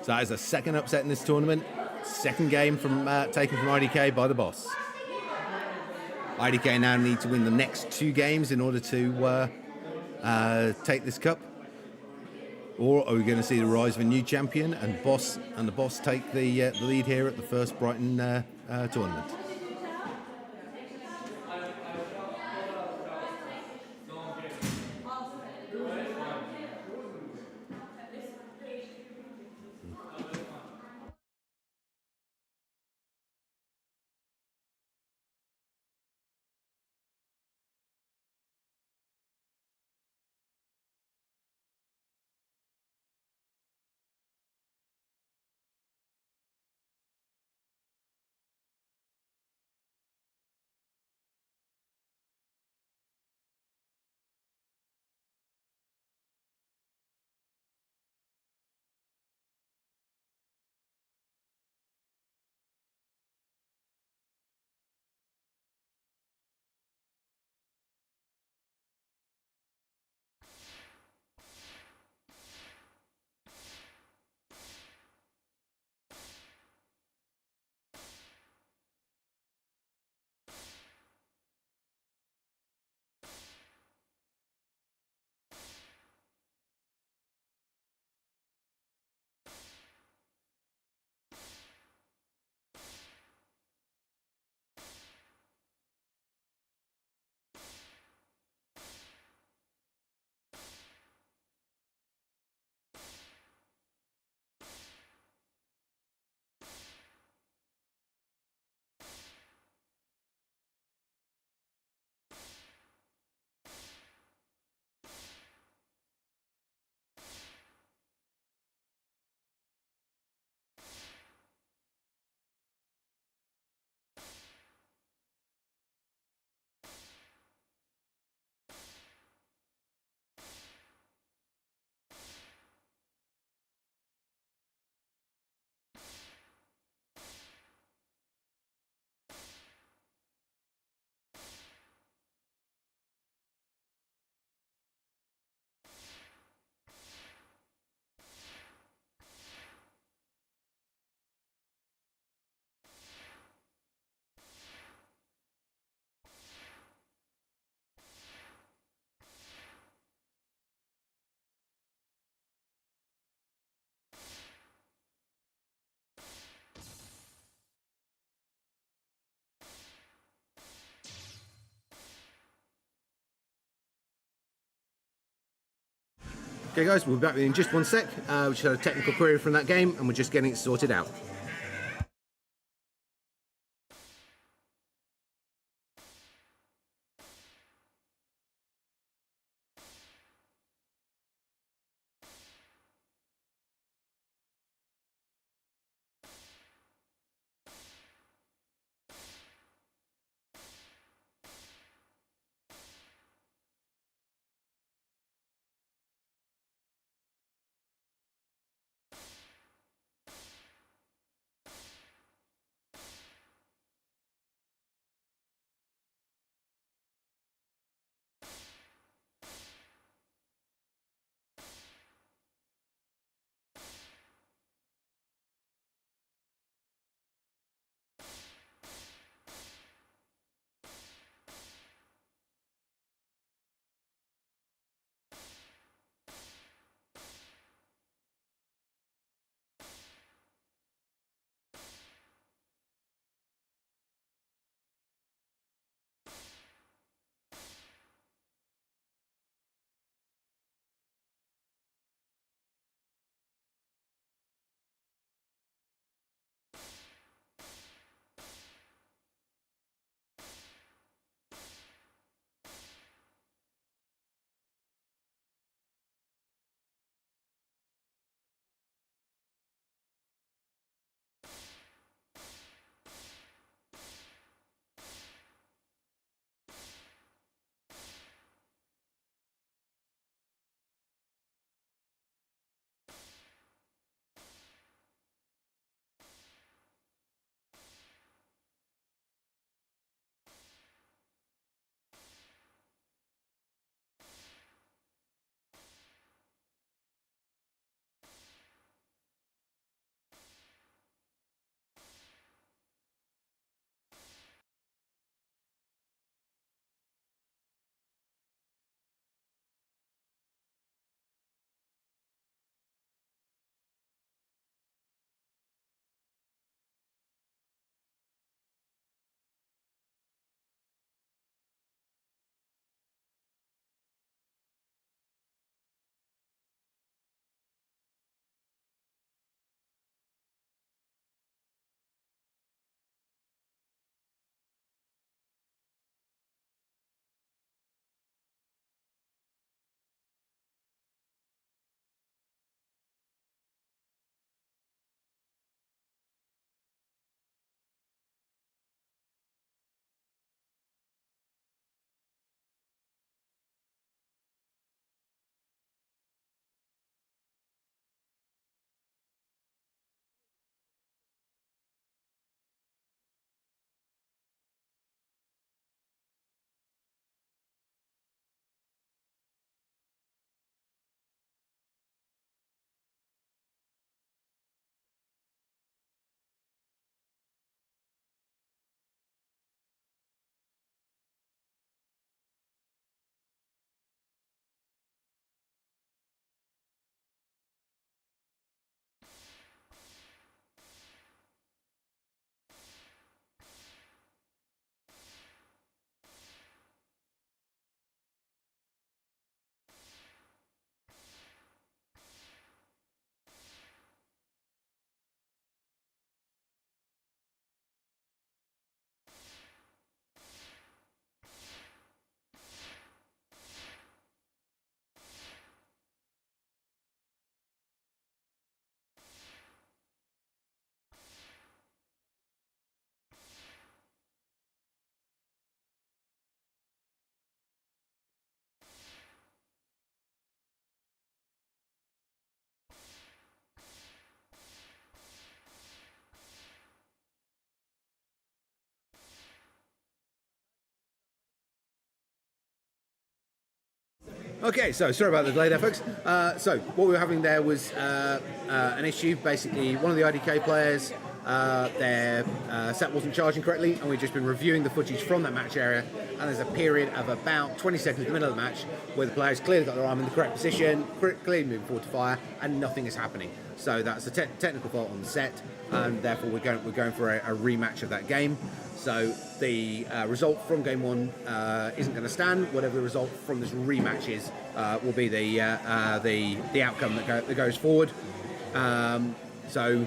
So that is the second upset in this tournament. Second game from taken from IDK by the Boss. IDK now need to win the next 2 games in order to take this cup. Or are we going to see the rise of a new champion and the Boss take the lead here at the first Brighton tournament? Okay guys, we'll be back in just one sec. We just had a technical query from that game and we're just getting it sorted out. Okay, so sorry about the delay there, folks. So what we were having there was an issue. Basically, one of the IDK players, their set wasn't charging correctly, and we've just been reviewing the footage from that match area, and there's a period of about 20 seconds in the middle of the match where the players clearly got their arm in the correct position, clearly moving forward to fire, and nothing is happening. So that's a technical fault on the set, and therefore we're going for a rematch of that game. So the result from game one isn't going to stand. Whatever the result from this rematch is will be the outcome that goes forward. So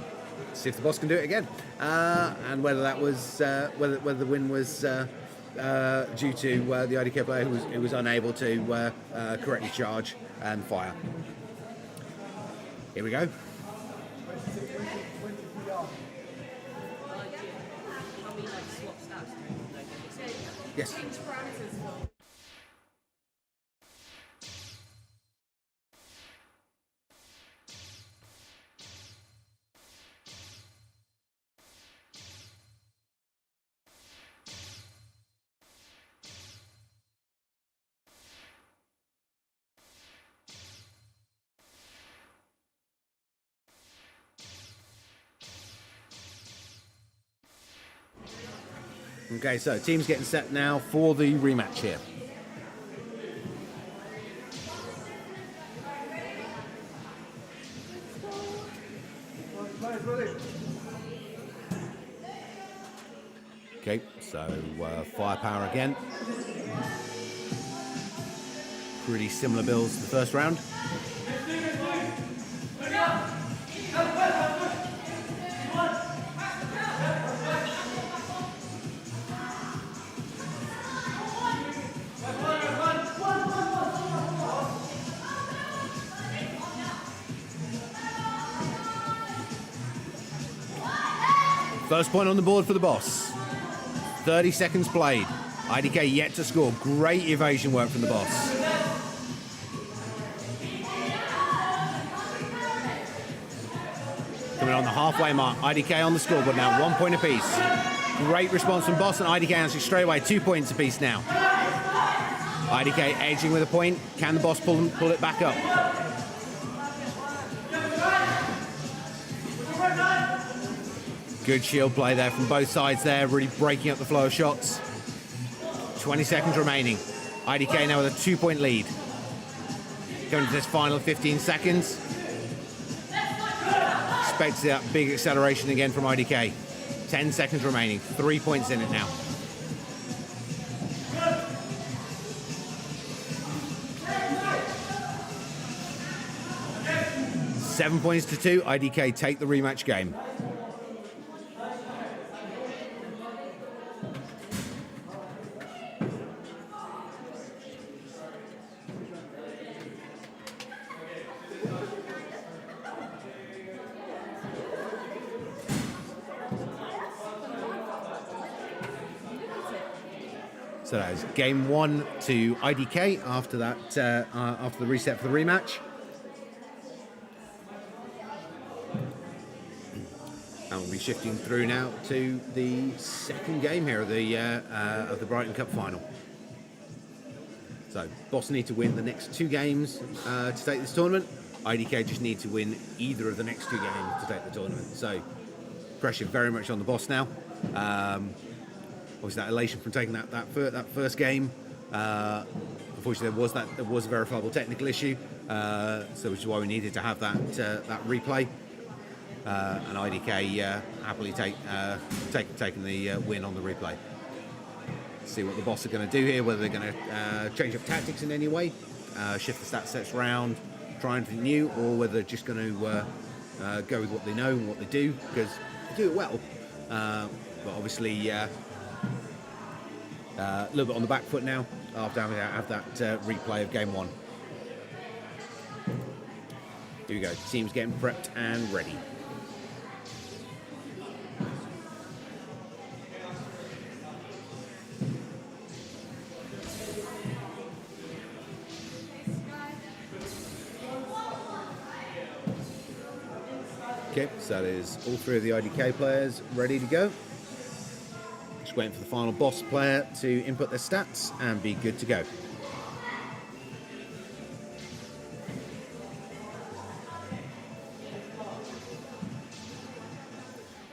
see if the boss can do it again, and whether that was whether the win was due to the IDK player who was unable to correctly charge and fire. Here we go. Yes. Okay, so team's getting set now for the rematch here. Okay, so firepower again. Pretty similar builds to the first round. First point on the board for the boss. 30 seconds played. IDK yet to score. Great evasion work from the boss. Coming on the halfway mark. IDK on the scoreboard now. 1 point apiece. Great response from boss, and IDK answering straight away. 2 points apiece now. IDK edging with a point. Can the boss pull it back up? Good shield play there from both sides there, really breaking up the flow of shots. 20 seconds remaining. IDK now with a 2 point lead. Going to this final 15 seconds. Expect that big acceleration again from IDK. 10 seconds remaining, 3 points in it now. Seven points to 2, IDK take the rematch game. So that is game 1 to IDK after that, after the reset for the rematch. And we'll be shifting through now to the second game here of the Brighton Cup final. So boss need to win the next 2 games to take this tournament. IDK just need to win either of the next 2 games to take the tournament. So pressure very much on the boss now. Obviously that elation from taking that first game. Unfortunately, there was a verifiable technical issue, so which is why we needed to have that replay. And IDK happily taking the win on the replay. See what the boss are going to do here. Whether they're going to change up tactics in any way, shift the stat sets round, try anything new, or whether they're just going to go with what they know and what they do, because they do it well. But obviously. A little bit on the back foot now after having to have that replay of game 1. Here we go. Team's getting prepped and ready. Okay, so there's all 3 of the IDK players ready to go. Just waiting for the final boss player to input their stats and be good to go.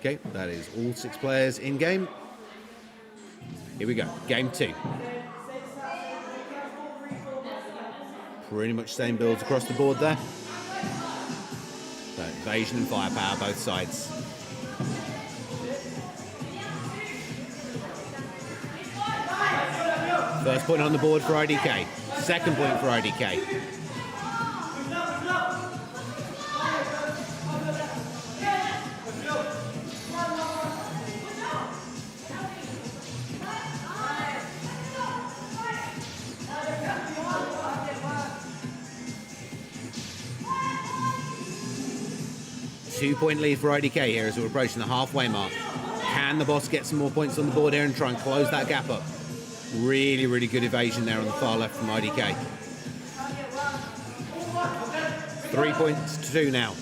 Okay, that is all 6 players in game. Here we go, game 2. Pretty much same builds across the board there. So invasion and firepower both sides. First point on the board for IDK. Second point for IDK. 2-point lead for IDK here as we're approaching the halfway mark. Can the boss get some more points on the board here and try and close that gap up? Really, really good evasion there on the far left from IDK. 3 points to 2 now.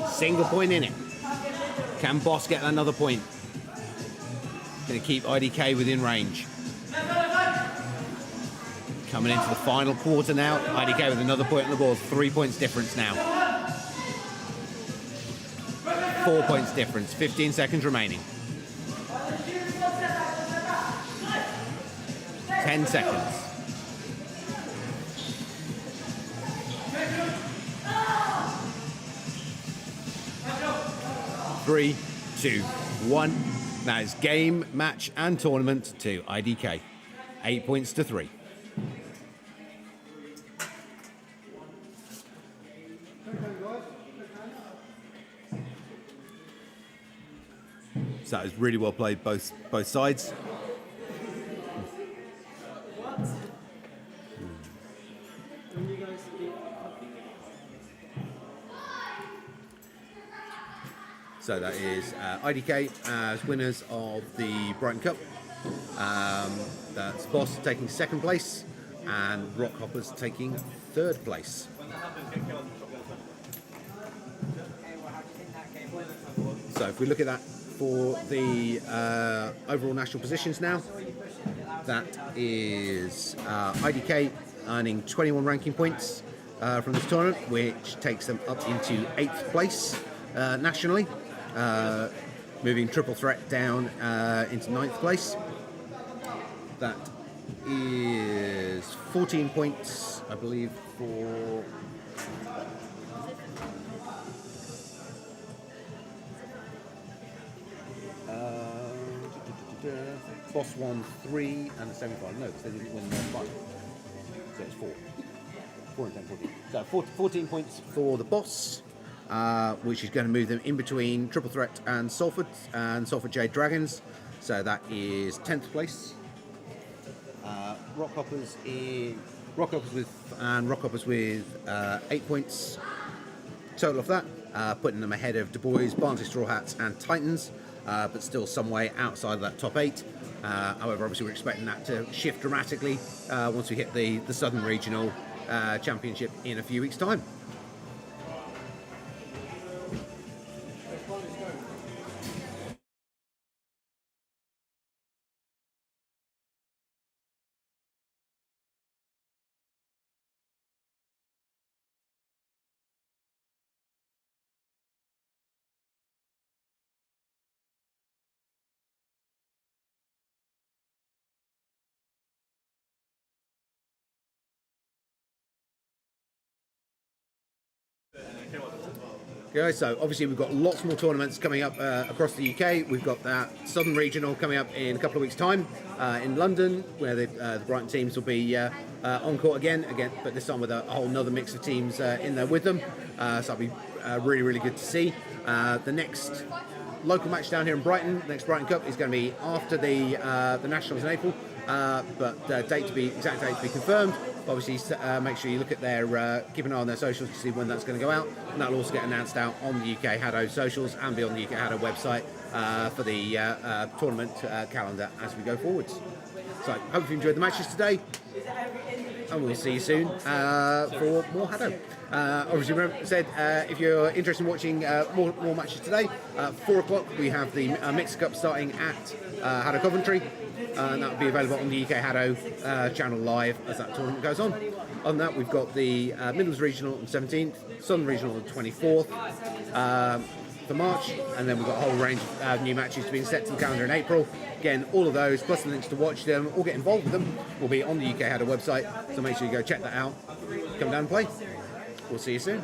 Single point in it. Can boss get another point? Going to keep IDK within range. Coming into the final quarter now. IDK with another point on the board. 3 points difference now. 4 points difference, 15 seconds remaining. 10 seconds. 3, 2, 1. That is game, match, and tournament to IDK. 8 points to 3. So that was really well played, both sides. So that is IDK as winners of the Brighton Cup. That's Boss taking 2nd place and Rock Hoppers taking 3rd place. So if we look at that for the overall national positions now, that is IDK earning 21 ranking points from this tournament, which takes them up into 8th place nationally, moving Triple Threat down into 9th place. That is 14 points, I believe, for Boss won 3 and the semi-final. No, because they didn't win the final. So it's 4. 4 and 10, 14. So 14 points for the Boss, which is going to move them in between Triple Threat and Salford Jade Dragons. So that is 10th place. Rock Hoppers with 8 points total of that, putting them ahead of Du Bois, Barnsley Straw Hats and Titans, but still some way outside of that top 8. However, obviously we're expecting that to shift dramatically once we hit the Southern Regional Championship in a few weeks' time. Okay, so obviously we've got lots more tournaments coming up across the UK. We've got that Southern Regional coming up in a couple of weeks' time in London, where the Brighton teams will be on court again, but this time with a whole nother mix of teams in there with them. So that'll be really, really good to see. The next local match down here in Brighton, the next Brighton Cup, is going to be after the Nationals in April, but exact date to be confirmed. Obviously, make sure you look at keep an eye on their socials to see when that's going to go out, and that'll also get announced out on the UK HADO socials and be on the UK HADO website for the tournament calendar as we go forwards. So, hope you enjoyed the matches today, and we'll see you soon for more HADO. Obviously, if you're interested in watching more matches today, 4 o'clock we have the Mixed Cup starting at HADO Coventry, and that will be available on the UK HADO channel live as that tournament goes on. On that, we've got the Midlands Regional on the 17th, Southern Regional on the 24th, for March, and then we've got a whole range of new matches to be set to the calendar in April. Again, all of those, plus the links to watch them or get involved with them, will be on the UK HADO website, so make sure you go check that out. Come down and play. We'll see you soon.